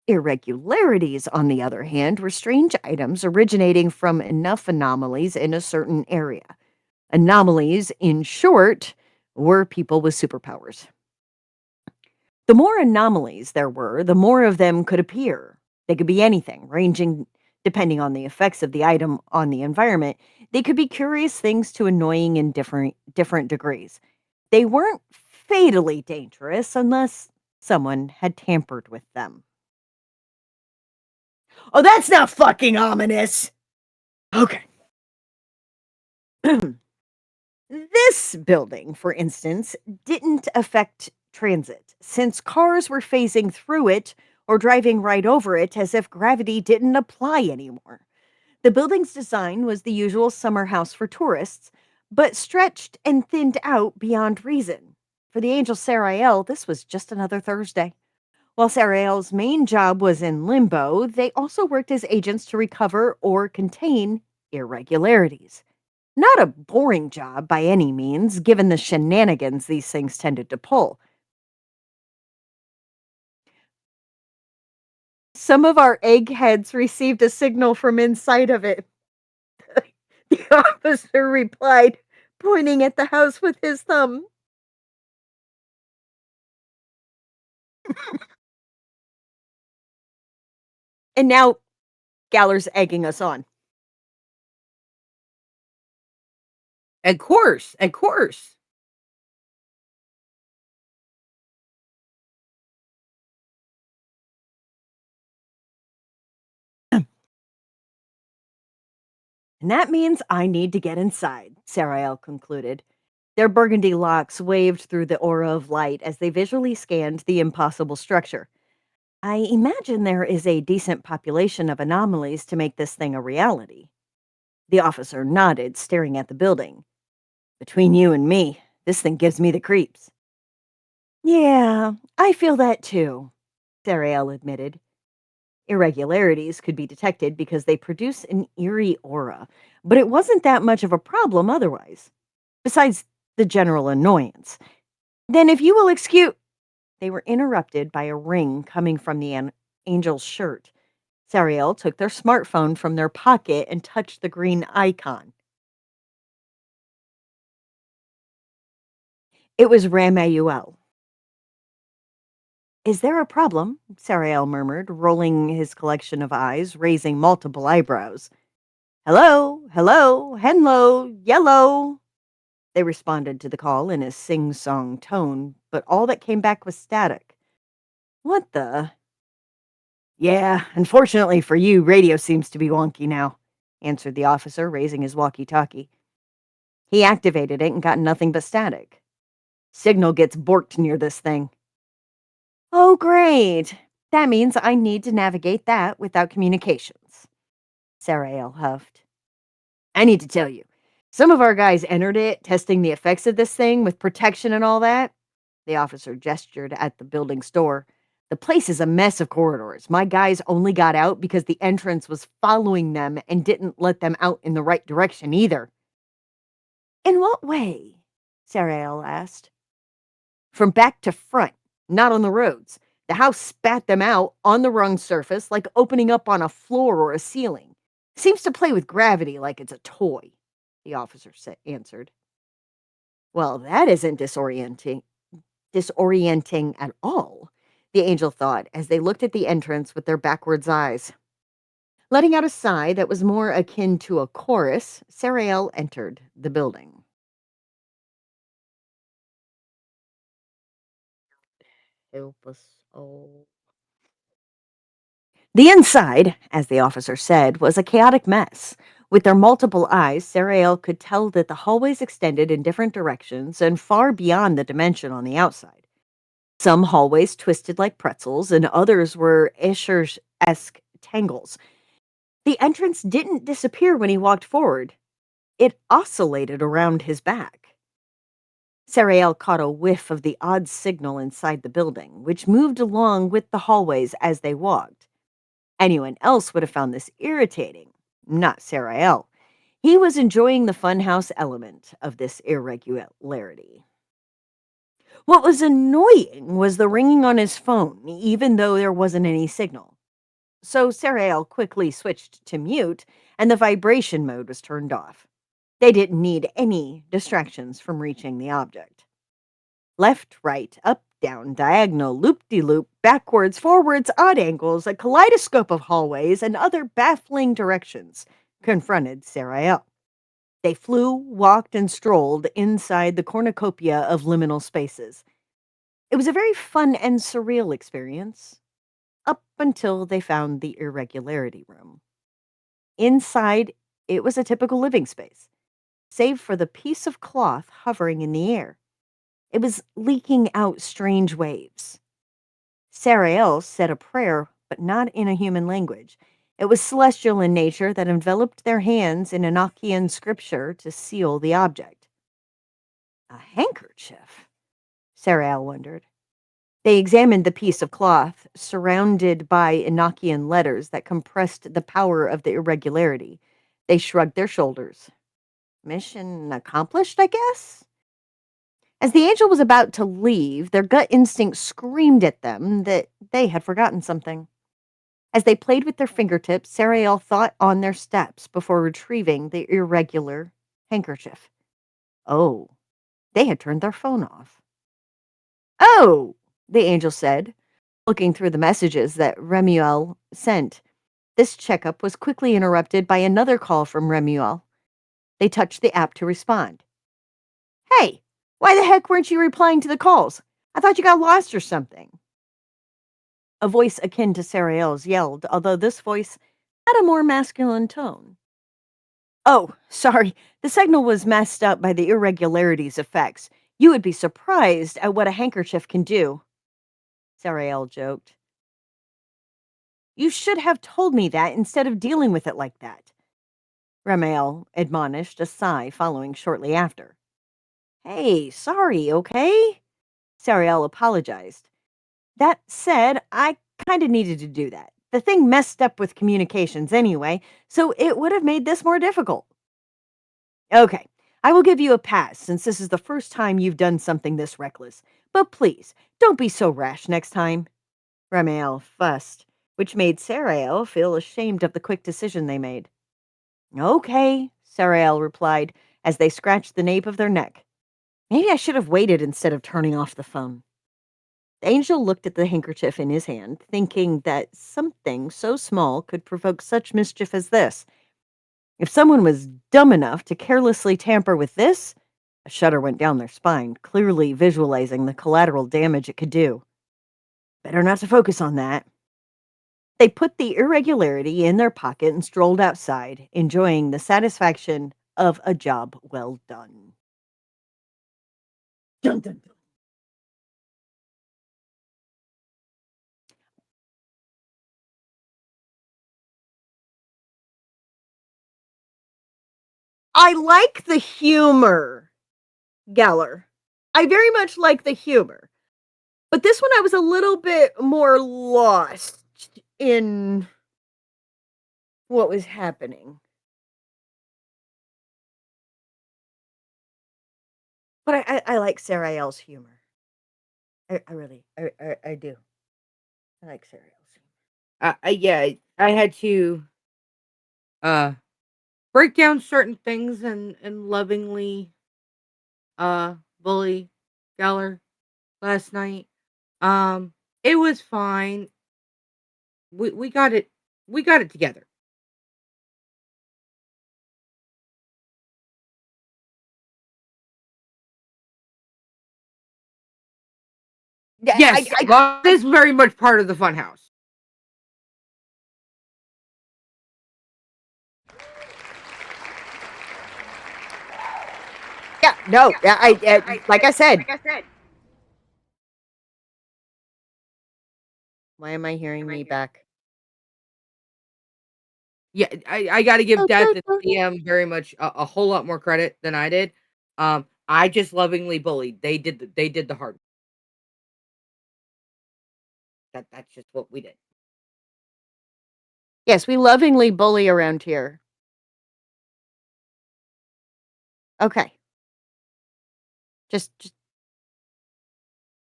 Irregularities, on the other hand, were strange items originating from enough anomalies in a certain area. Anomalies, in short, were people with superpowers. The more anomalies there were, the more of them could appear. They could be anything, ranging depending on the effects of the item on the environment. They could be curious things to annoying in different degrees. They weren't fatally dangerous unless someone had tampered with them. Oh, that's not fucking ominous. Okay. This building, for instance, didn't affect transit, since cars were phasing through it or driving right over it as if gravity didn't apply anymore. The building's design was the usual summer house for tourists, but stretched and thinned out beyond reason. For the angel Sariel, this was just another Thursday. While Sariel's main job was in limbo, they also worked as agents to recover or contain irregularities. Not a boring job by any means, given the shenanigans these things tended to pull. Some of our eggheads received a signal from inside of it. The officer replied, pointing at the house with his thumb. And now Galler's egging us on. Of course, of course. And that means I need to get inside, Sarael concluded. Their burgundy locks waved through the aura of light as they visually scanned the impossible structure. I imagine there is a decent population of anomalies to make this thing a reality. The officer nodded, staring at the building. Between you and me, this thing gives me the creeps. Yeah, I feel that too, Sarael admitted. Irregularities could be detected because they produce an eerie aura, but it wasn't that much of a problem otherwise, besides the general annoyance. Then, if you will excuse. They were interrupted by a ring coming from the angel's shirt. Sariel took their smartphone from their pocket and touched the green icon. It was Ramanuel. Is there a problem? Sariel murmured, rolling his collection of eyes, raising multiple eyebrows. Hello, hello, hello, yellow. They responded to the call in a sing-song tone, but all that came back was static. What the? Yeah, unfortunately for you, radio seems to be wonky now, answered the officer, raising his walkie-talkie. He activated it and got nothing but static. Signal gets borked near this thing. Oh, great. That means I need to navigate that without communications. Sarael huffed. I need to tell you, some of our guys entered it, testing the effects of this thing with protection and all that. The officer gestured at the building's door. The place is a mess of corridors. My guys only got out because the entrance was following them and didn't let them out in the right direction either. In what way? Sarael asked. From back to front, not on the roads. The house spat them out on the wrong surface, like opening up on a floor or a ceiling. Seems to play with gravity like it's a toy, the officer answered. Well, that isn't disorienting at all, the angel thought as they looked at the entrance with their backwards eyes. Letting out a sigh that was more akin to a chorus, Sarael entered the building. Help us all. The inside, as the officer said, was a chaotic mess. With their multiple eyes, Sarael could tell that the hallways extended in different directions and far beyond the dimension on the outside. Some hallways twisted like pretzels, and others were Escher-esque tangles. The entrance didn't disappear when he walked forward. It oscillated around his back. Sarael caught a whiff of the odd signal inside the building, which moved along with the hallways as they walked. Anyone else would have found this irritating, not Sarael. He was enjoying the funhouse element of this irregularity. What was annoying was the ringing on his phone, even though there wasn't any signal. So Sarael quickly switched to mute, and the vibration mode was turned off. They didn't need any distractions from reaching the object. Left, right, up, down, diagonal, loop-de-loop, backwards, forwards, odd angles, a kaleidoscope of hallways, and other baffling directions confronted Sarael. They flew, walked, and strolled inside the cornucopia of liminal spaces. It was a very fun and surreal experience, up until they found the irregularity room. Inside, it was a typical living space, save for the piece of cloth hovering in the air. It was leaking out strange waves. Sarael said a prayer, but not in a human language. It was celestial in nature that enveloped their hands in Enochian scripture to seal the object. A handkerchief? Sarael wondered. They examined the piece of cloth, surrounded by Enochian letters that compressed the power of the irregularity. They shrugged their shoulders. Mission accomplished, I guess? As the angel was about to leave, their gut instinct screamed at them that they had forgotten something. As they played with their fingertips, Sarael thought on their steps before retrieving the irregular handkerchief. Oh, they had turned their phone off. Oh, the angel said, looking through the messages that Remuel sent. This checkup was quickly interrupted by another call from Remuel. They touched the app to respond. Hey, why the heck weren't you replying to the calls? I thought you got lost or something. A voice akin to Sarael's yelled, although this voice had a more masculine tone. Oh, sorry, the signal was messed up by the irregularity's effects. You would be surprised at what a handkerchief can do, Sarael joked. You should have told me that instead of dealing with it like that, Ramael admonished, a sigh following shortly after. Hey, sorry, okay? Sarael apologized. That said, I kind of needed to do that. The thing messed up with communications anyway, so it would have made this more difficult. Okay, I will give you a pass since this is the first time you've done something this reckless. But please, don't be so rash next time. Ramael fussed, which made Sarael feel ashamed of the quick decision they made. Okay, Sarael replied as they scratched the nape of their neck. Maybe I should have waited instead of turning off the phone. The angel looked at the handkerchief in his hand, thinking that something so small could provoke such mischief as this. If someone was dumb enough to carelessly tamper with this, a shudder went down their spine, clearly visualizing the collateral damage it could do. Better not to focus on that. They put the irregularity in their pocket and strolled outside, enjoying the satisfaction of a job well done. Dun, dun, dun. I like the humor, Geller. I very much like the humor. But this one I was a little bit more lost in what was happening. But I like Sarael's humor. I really I do. I like Sarael's humor. Yeah, I had to uh break down certain things and lovingly bully Geller last night. Um, it was fine. We got it. We got it together. Yeah, Yes, love is very much part of the funhouse. yeah, no, yeah, like I said, Why am I hearing me back? Yeah, I gotta give Death and CM very much a whole lot more credit than I did. I just lovingly bullied. They did the hard. That's just what we did. Yes, we lovingly bully around here. Okay. Just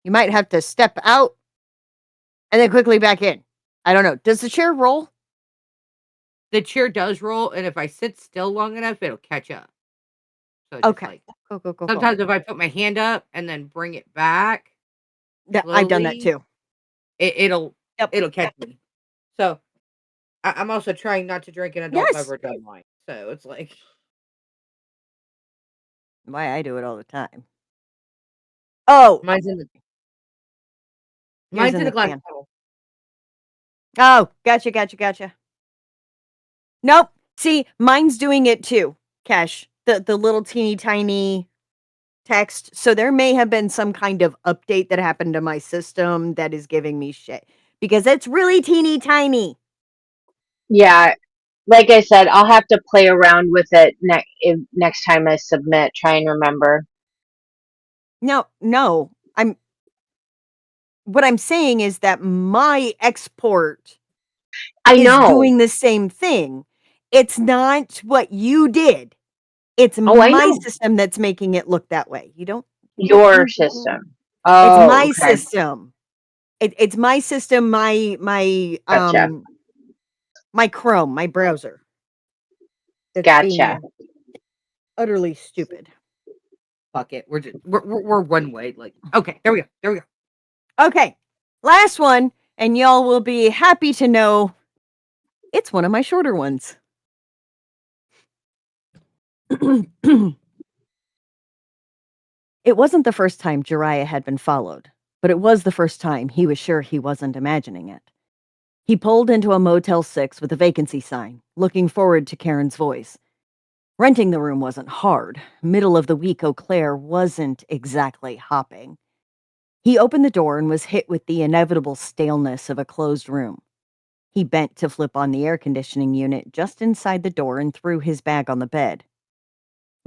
you might have to step out and then quickly back in. I don't know. Does the chair roll? The chair does roll, and if I sit still long enough, it'll catch up. So just Okay. like Go. sometimes if I put my hand up and then bring it back I've done that slowly, too. it'll Yep. it'll catch me. So I'm also trying not to drink an adult Yes. beverage on wine. So it's like Why I do it all the time. Oh, mine's in the yours mine's in in a the glass can. bottle. Oh, gotcha. Nope. See, mine's doing it too, Cash. The little teeny tiny text. So there may have been some kind of update that happened to my system that is giving me shit because it's really teeny tiny. Yeah, like I said, I'll have to play around with it next time I submit. Try and remember. No. What I'm saying is that my export I is know. doing the same thing. It's not what you did. It's Oh, I my know. system that's making it look that way. Your system. It's Oh, my okay. system. It's my system, Gotcha. my Chrome, my browser that's Gotcha. being utterly stupid. Fuck it. We're one way. Like okay, there we go. Okay. Last one, and y'all will be happy to know it's one of my shorter ones. It wasn't the first time Jiraiya had been followed, but it was the first time he was sure he wasn't imagining it. He pulled into a Motel 6 with a vacancy sign, looking forward to Karen's voice. Renting the room wasn't hard. Middle of the week Eau Claire wasn't exactly hopping. He opened the door and was hit with the inevitable staleness of a closed room. He bent to flip on the air conditioning unit just inside the door and threw his bag on the bed.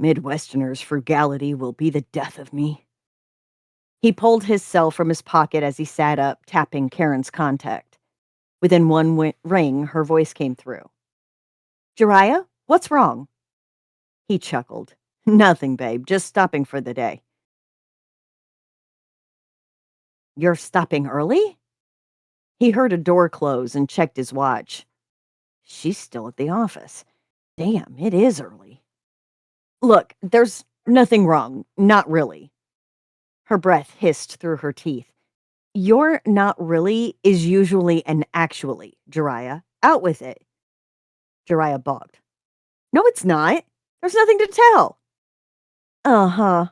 Midwesterners' frugality will be the death of me. He pulled his cell from his pocket as he sat up, tapping Karen's contact. Within one ring, her voice came through. Jiraiya, what's wrong? He chuckled. Nothing, babe, just stopping for the day. You're stopping early? He heard a door close and checked his watch. She's still at the office. Damn, it is early. Look, there's nothing wrong. Not really. Her breath hissed through her teeth. Your not really is usually an actually, Jiraiya. Out with it. Jiraiya balked. No, it's not. There's nothing to tell. Uh-huh.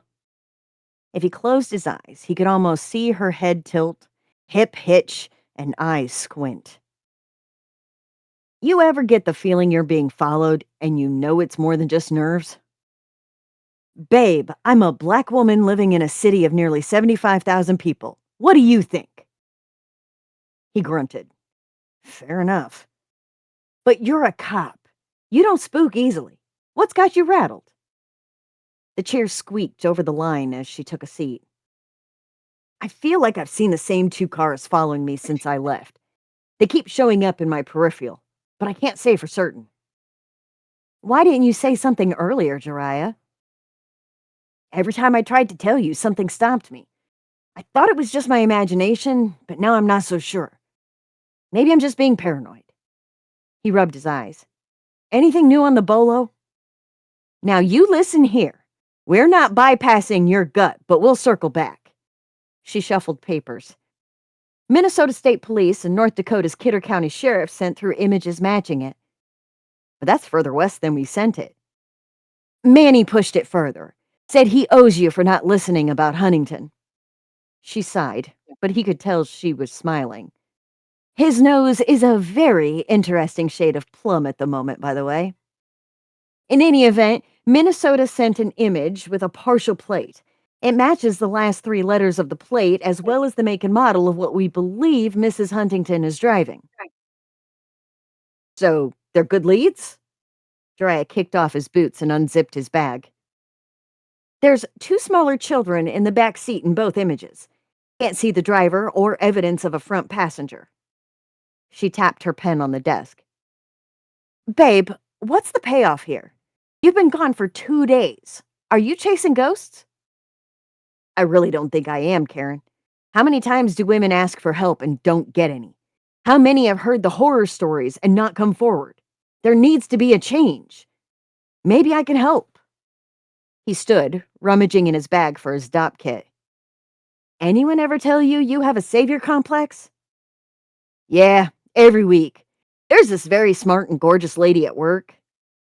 If he closed his eyes, he could almost see her head tilt, hip hitch, and eyes squint. You ever get the feeling you're being followed and you know it's more than just nerves? Babe, I'm a black woman living in a city of nearly 75,000 people. What do you think? He grunted. Fair enough. But you're a cop. You don't spook easily. What's got you rattled? The chair squeaked over the line as she took a seat. I feel like I've seen the same two cars following me since I left. They keep showing up in my peripheral, but I can't say for certain. Why didn't you say something earlier, Jiraiya? Every time I tried to tell you, something stopped me. I thought it was just my imagination, but now I'm not so sure. Maybe I'm just being paranoid. He rubbed his eyes. Anything new on the bolo? Now you listen here. We're not bypassing your gut, but we'll circle back. She shuffled papers. Minnesota State Police and North Dakota's Kidder County Sheriff sent through images matching it. But that's further west than we sent it. Manny pushed it further. Said he owes you for not listening about Huntington. She sighed, but he could tell she was smiling. His nose is a very interesting shade of plum at the moment, by the way. In any event, Minnesota sent an image with a partial plate. It matches the last 3 letters of the plate as well as the make and model of what we believe Mrs. Huntington is driving. So, they're good leads? Jariah kicked off his boots and unzipped his bag. There's 2 smaller children in the back seat in both images. Can't see the driver or evidence of a front passenger. She tapped her pen on the desk. Babe, what's the payoff here? You've been gone for 2 days. Are you chasing ghosts? I really don't think I am, Karen. How many times do women ask for help and don't get any? How many have heard the horror stories and not come forward? There needs to be a change. Maybe I can help. He stood, rummaging in his bag for his DOP kit. Anyone ever tell you you have a savior complex? Yeah, every week. There's this very smart and gorgeous lady at work.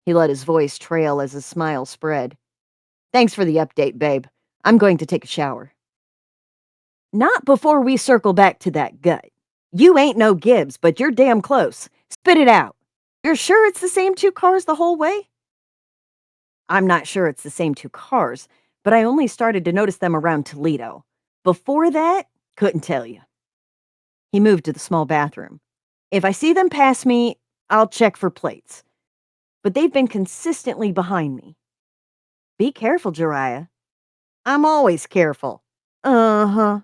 He let his voice trail as his smile spread. Thanks for the update, babe. I'm going to take a shower. Not before we circle back to that gut. You ain't no Gibbs, but you're damn close. Spit it out. You're sure it's the same 2 cars the whole way? I'm not sure it's the same 2 cars, but I only started to notice them around Toledo. Before that, couldn't tell you. He moved to the small bathroom. If I see them pass me, I'll check for plates. But they've been consistently behind me. Be careful, Jariah. I'm always careful. Uh-huh.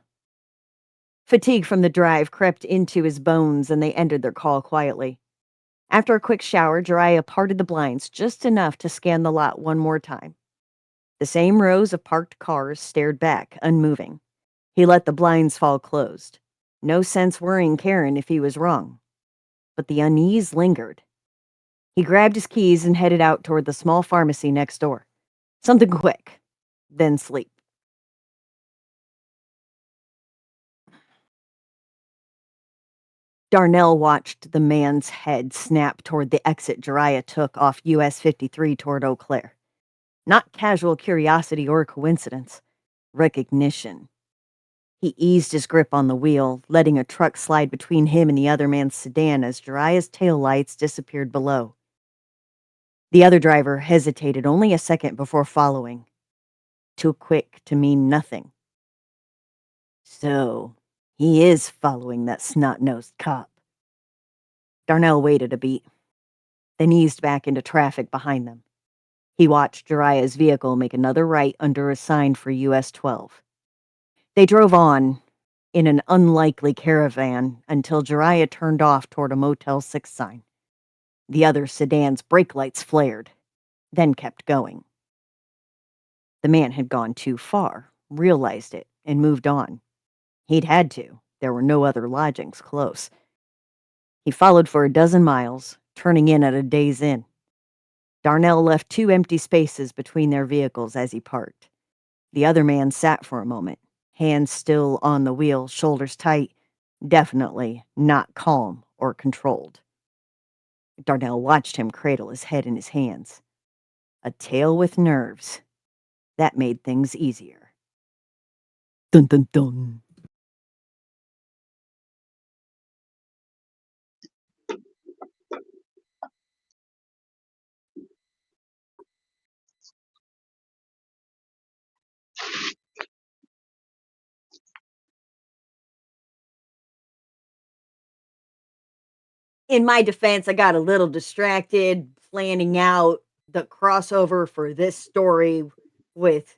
Fatigue from the drive crept into his bones and they ended their call quietly. After a quick shower, Jariah parted the blinds just enough to scan the lot one more time. The same rows of parked cars stared back, unmoving. He let the blinds fall closed. No sense worrying Karen if he was wrong. But the unease lingered. He grabbed his keys and headed out toward the small pharmacy next door. Something quick, then sleep. Darnell watched the man's head snap toward the exit Jariah took off US 53 toward Eau Claire. Not casual curiosity or coincidence. Recognition. He eased his grip on the wheel, letting a truck slide between him and the other man's sedan as Jariah's taillights disappeared below. The other driver hesitated only a second before following. Too quick to mean nothing. So, he is following that snot-nosed cop. Darnell waited a beat, then eased back into traffic behind them. He watched Jariah's vehicle make another right under a sign for US 12. They drove on in an unlikely caravan until Jariah turned off toward a Motel 6 sign. The other sedan's brake lights flared, then kept going. The man had gone too far, realized it, and moved on. He'd had to. There were no other lodgings close. He followed for a dozen miles, turning in at a Days Inn. Darnell left 2 empty spaces between their vehicles as he parked. The other man sat for a moment, hands still on the wheel, shoulders tight, definitely not calm or controlled. Darnell watched him cradle his head in his hands. A tale with nerves. That made things easier. Dun dun dun. In my defense, I got a little distracted planning out the crossover for this story with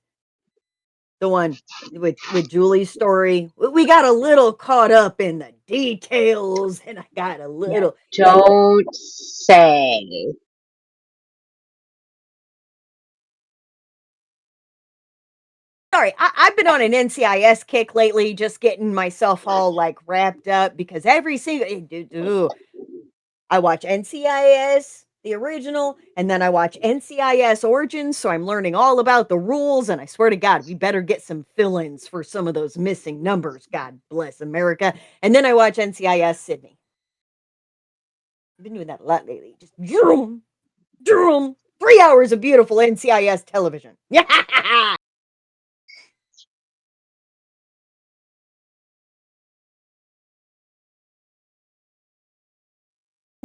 the one with Julie's story. We got a little caught up in the details, and I got a little Don't say. sorry. I've been on an NCIS kick lately, just getting myself all like wrapped up because every single I watch NCIS, the original, and then I watch NCIS Origins, so I'm learning all about the rules, and I swear to God, we better get some fill-ins for some of those missing numbers, God bless America, and then I watch NCIS Sydney. I've been doing that a lot lately, just drum, 3 hours of beautiful NCIS television. Yeah.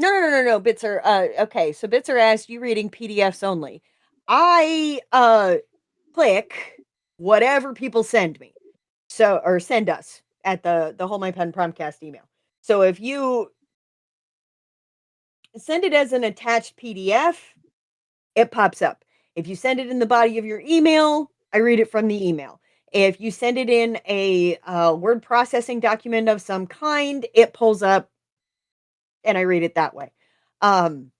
No, Bitzer. Okay, so Bitzer asked, you reading PDFs only. I click whatever people send me. So, or send us at the Hold My Pen Promptcast email. So if you send it as an attached PDF, it pops up. If you send it in the body of your email, I read it from the email. If you send it in a word processing document of some kind, it pulls up and I read it that way. Um,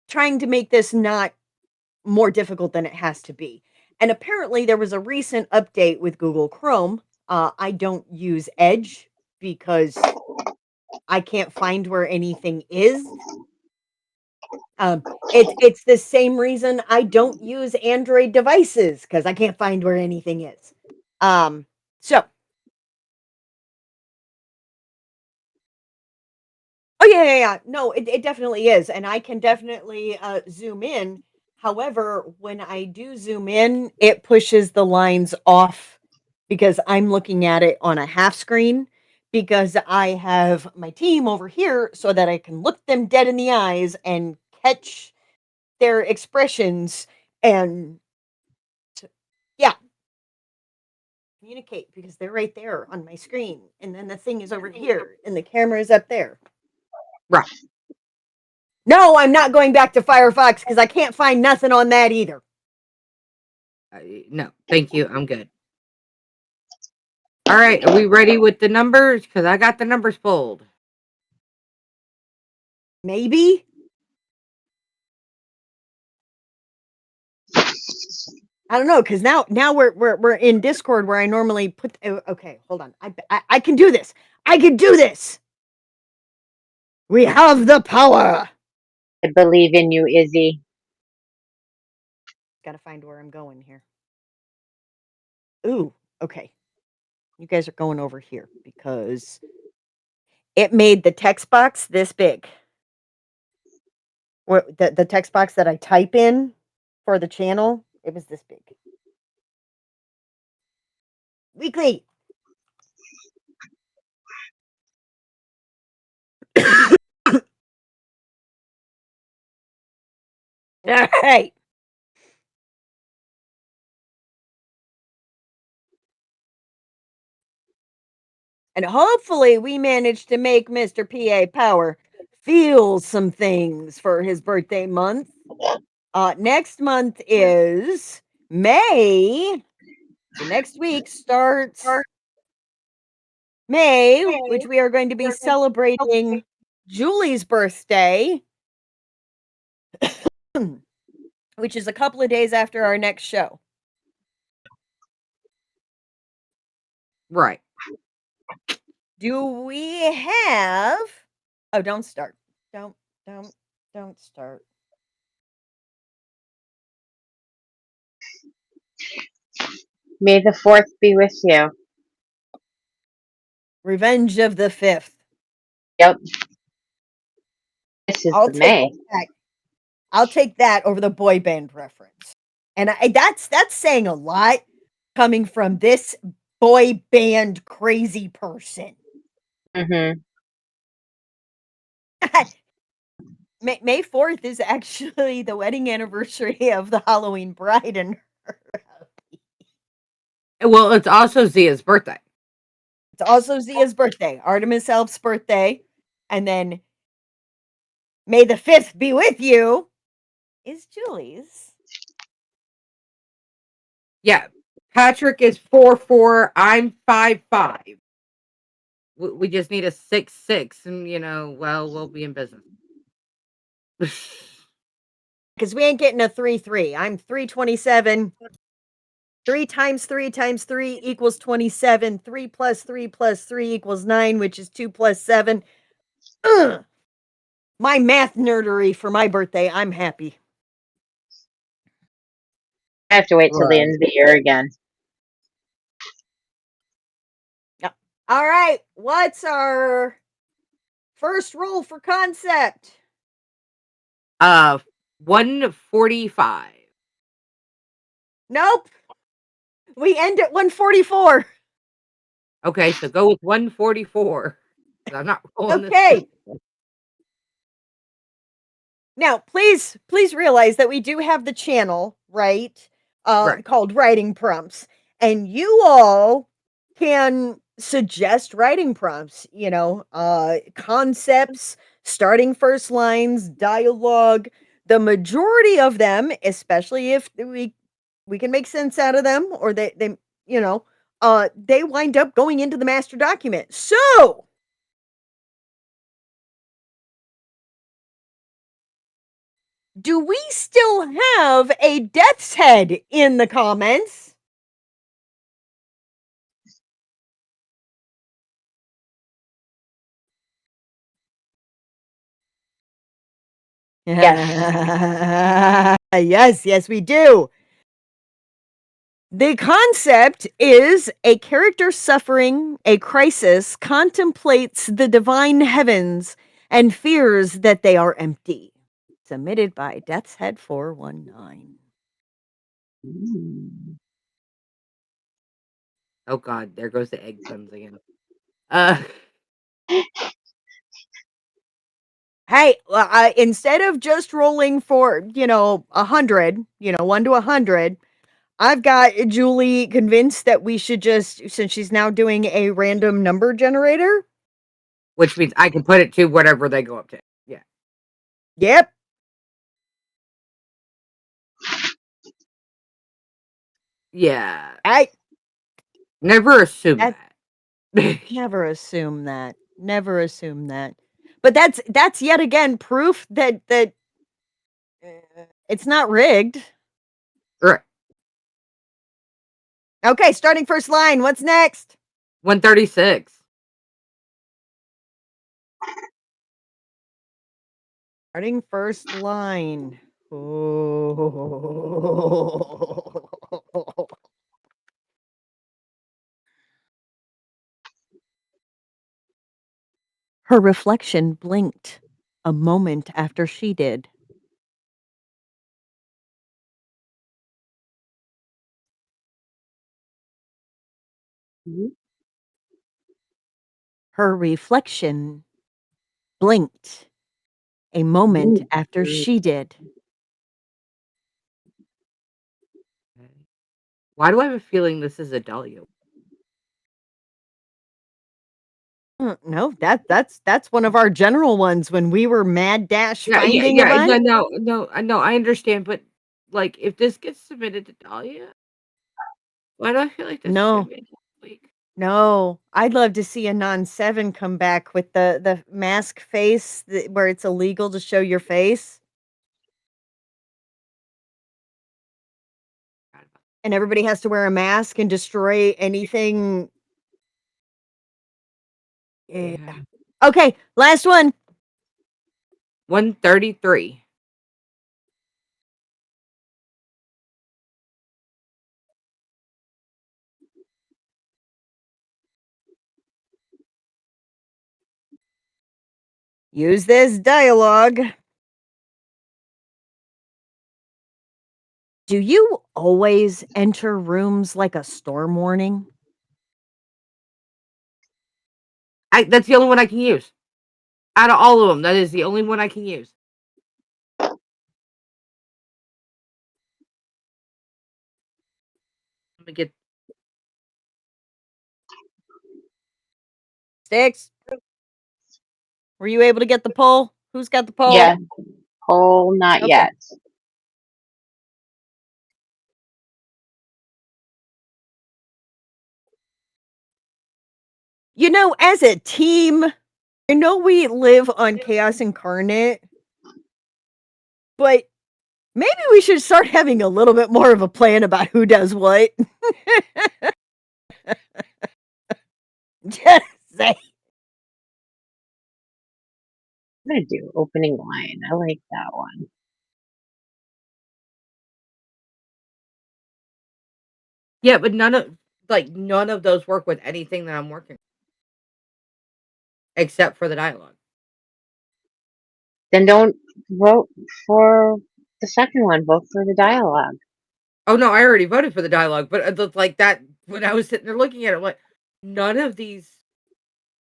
Trying to make this not more difficult than it has to be. And apparently, there was a recent update with Google Chrome. I don't use Edge because I can't find where anything is. It's the same reason I don't use Android devices because I can't find where anything is. So oh yeah. No, it definitely is, and I can definitely zoom in. However, when I do zoom in, it pushes the lines off because I'm looking at it on a half screen because I have my team over here so that I can look them dead in the eyes and catch their expressions and yeah, communicate because they're right there on my screen and then the thing is over here and the camera is up there. Right. No, I'm not going back to Firefox because I can't find nothing on that either. No, thank you. I'm good. All right, are we ready with the numbers? Because I got the numbers pulled. Maybe. I don't know because now we're in Discord where I normally put. Okay, hold on. I can do this. I can do this. We have the power. I believe in you, Izzy. Got to find where I'm going here. Ooh, okay. You guys are going over here because it made the text box this big. Or the text box that I type in for the channel, it was this big. Weekly. All right. And hopefully we managed to make Mr. PA Power feel some things for his birthday month. Next month is May. So next week starts May, which we are going to be celebrating Julie's birthday, which is a couple of days after our next show. Right. Do we have Oh, don't start. Don't don't start. May the 4th be with you. Revenge of the 5th. Yep. This is I'll the take May. that. I'll take that over the boy band reference. And that's saying a lot coming from this boy band crazy person. Mm-hmm. May 4th is actually the wedding anniversary of the Halloween bride and her. Well, it's also Zia's birthday. It's also Zia's birthday, Artemis Elf's birthday. And then May the 5th be with you is Julie's. Yeah. Patrick is 4'4". I'm 5'5". We just need a 6'6", and we'll be in business. Because we ain't getting a 3-3. I'm 327. 3 times 3 times 3 equals 27. 3 plus 3 plus 3 equals 9, which is 2 plus 7. Ugh. My math nerdery for my birthday. I'm happy. I have to wait till the Right. end of the year again. Yep. All right. What's our first roll for concept? 145. Nope. We end at 144. Okay, so go with 144. I'm not rolling Okay. this. Now, please realize that we do have the channel, right? Right. called writing prompts. And you all can suggest writing prompts, concepts, starting first lines, dialogue. The majority of them, especially if we can make sense out of them, or they wind up going into the master document. So, do we still have a death's head in the comments? Yes. Yes, we do. The concept is a character suffering a crisis contemplates the divine heavens and fears that they are empty. Submitted by Death's Head 419. Oh God, there goes the egg puns again. Uh, Hey, instead of just rolling for 100, 1 to 100, I've got Julie convinced that we should just, since she's now doing a random number generator. which means I can put it to whatever they go up to. Yeah. Yep. Yeah. I Never assume that that. never assume that. Never assume that. But that's yet again proof that it's not rigged. Right. Okay, starting first line. What's next? 136. Starting first line. Oh. Her reflection blinked a moment after she did. Her reflection blinked a moment after she did. Why do I have a feeling this is a Dahlia? No, that's one of our general ones when we were mad dash finding a bunch. No, I understand, but like, if this gets submitted to Dahlia, why do I feel like this is gonna No, be a tough week? no, I'd love to see a non-7 come back with the mask face where it's illegal to show your face. And everybody has to wear a mask and destroy anything. Yeah. Yeah. Okay, last one. 133. Use this dialogue. Do you always enter rooms like a storm warning? That's the only one I can use. Out of all of them, that is the only one I can use. Let me get Sticks, were you able to get the poll? Who's got the poll? Yeah. Poll not Okay. yet. As a team, I know we live on Chaos Incarnate, but maybe we should start having a little bit more of a plan about who does what. Just say. I'm gonna do opening line. I like that one. Yeah, but none of those work with anything that I'm working except for the dialogue. Then don't vote for the second one. Vote for the dialogue. Oh no, I already voted for the dialogue, but like that when I was sitting there looking at it, I'm like, none of these.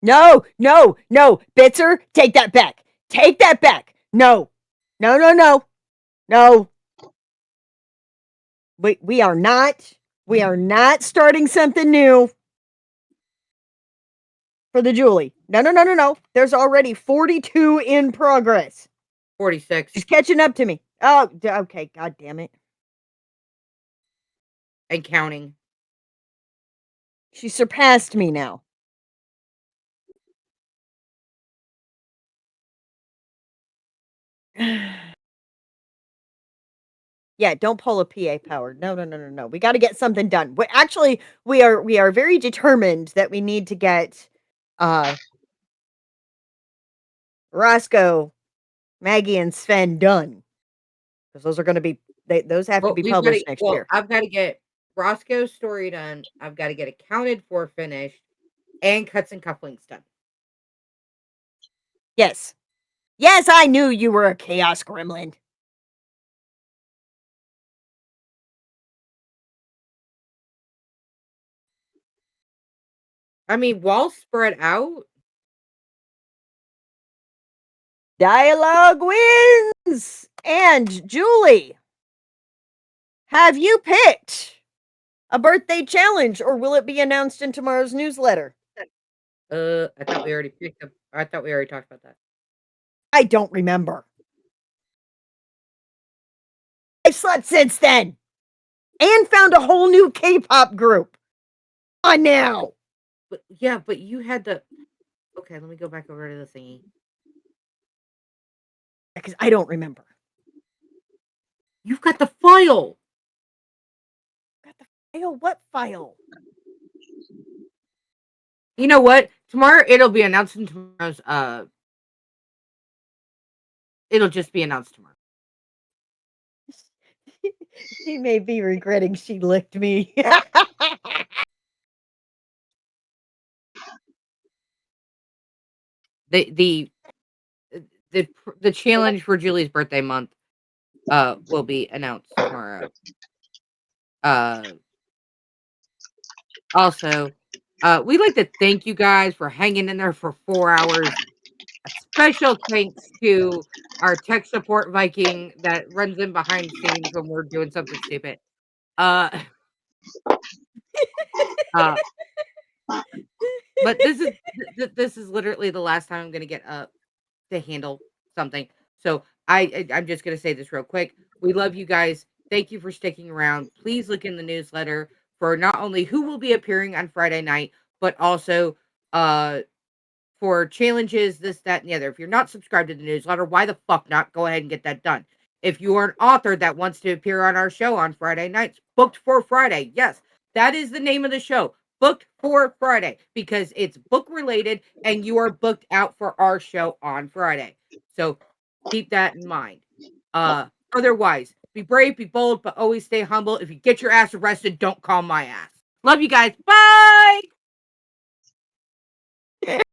No, Bitzer, take that back. Take that back. No. No. We are not. We are not starting something new for the Julie. No. There's already 42 in progress. 46 She's catching up to me. Oh, okay. God damn it. and counting. She surpassed me now. Yeah, don't pull a PA power. No. We got to get something done. We are very determined that we need to get Roscoe, Maggie, and Sven done because those are going to be those have to Well, be published next year. I've got to get Roscoe's story done. I've got to get accounted for finished and cuts and cufflinks done. Yes. Yes, I knew you were a chaos gremlin. I mean, while spread out. Dialogue wins! And Julie, have you picked a birthday challenge or will it be announced in tomorrow's newsletter? I thought we already picked up. I thought we already talked about that. I don't remember. I've slept since then and found a whole new K-pop group. On now. But yeah, but you had the. Okay, let me go back over to the thingy. Because I don't remember. You've got the file. Got the file? What file? You know what? Tomorrow it'll be announced in tomorrow's. It'll just be announced tomorrow. She may be regretting she licked me. the the challenge for Julie's birthday month will be announced tomorrow. Also, we'd like to thank you guys for hanging in there for 4 hours. A special thanks to our tech support Viking that runs in behind scenes when we're doing something stupid. Uh, uh, but this is literally the last time I'm gonna get up to handle something. So I'm just gonna say this real quick. We love you guys. Thank you for sticking around. Please look in the newsletter for not only who will be appearing on Friday night, but also for challenges, this, that, and the other. If you're not subscribed to the newsletter, why the fuck not? Go ahead and get that done. If you are an author that wants to appear on our show on Friday nights, booked for Friday. Yes, that is the name of the show. Booked for Friday because it's book related and you are booked out for our show on Friday. So keep that in mind. Otherwise, be brave, be bold, but always stay humble. If you get your ass arrested, don't call my ass. Love you guys. Bye.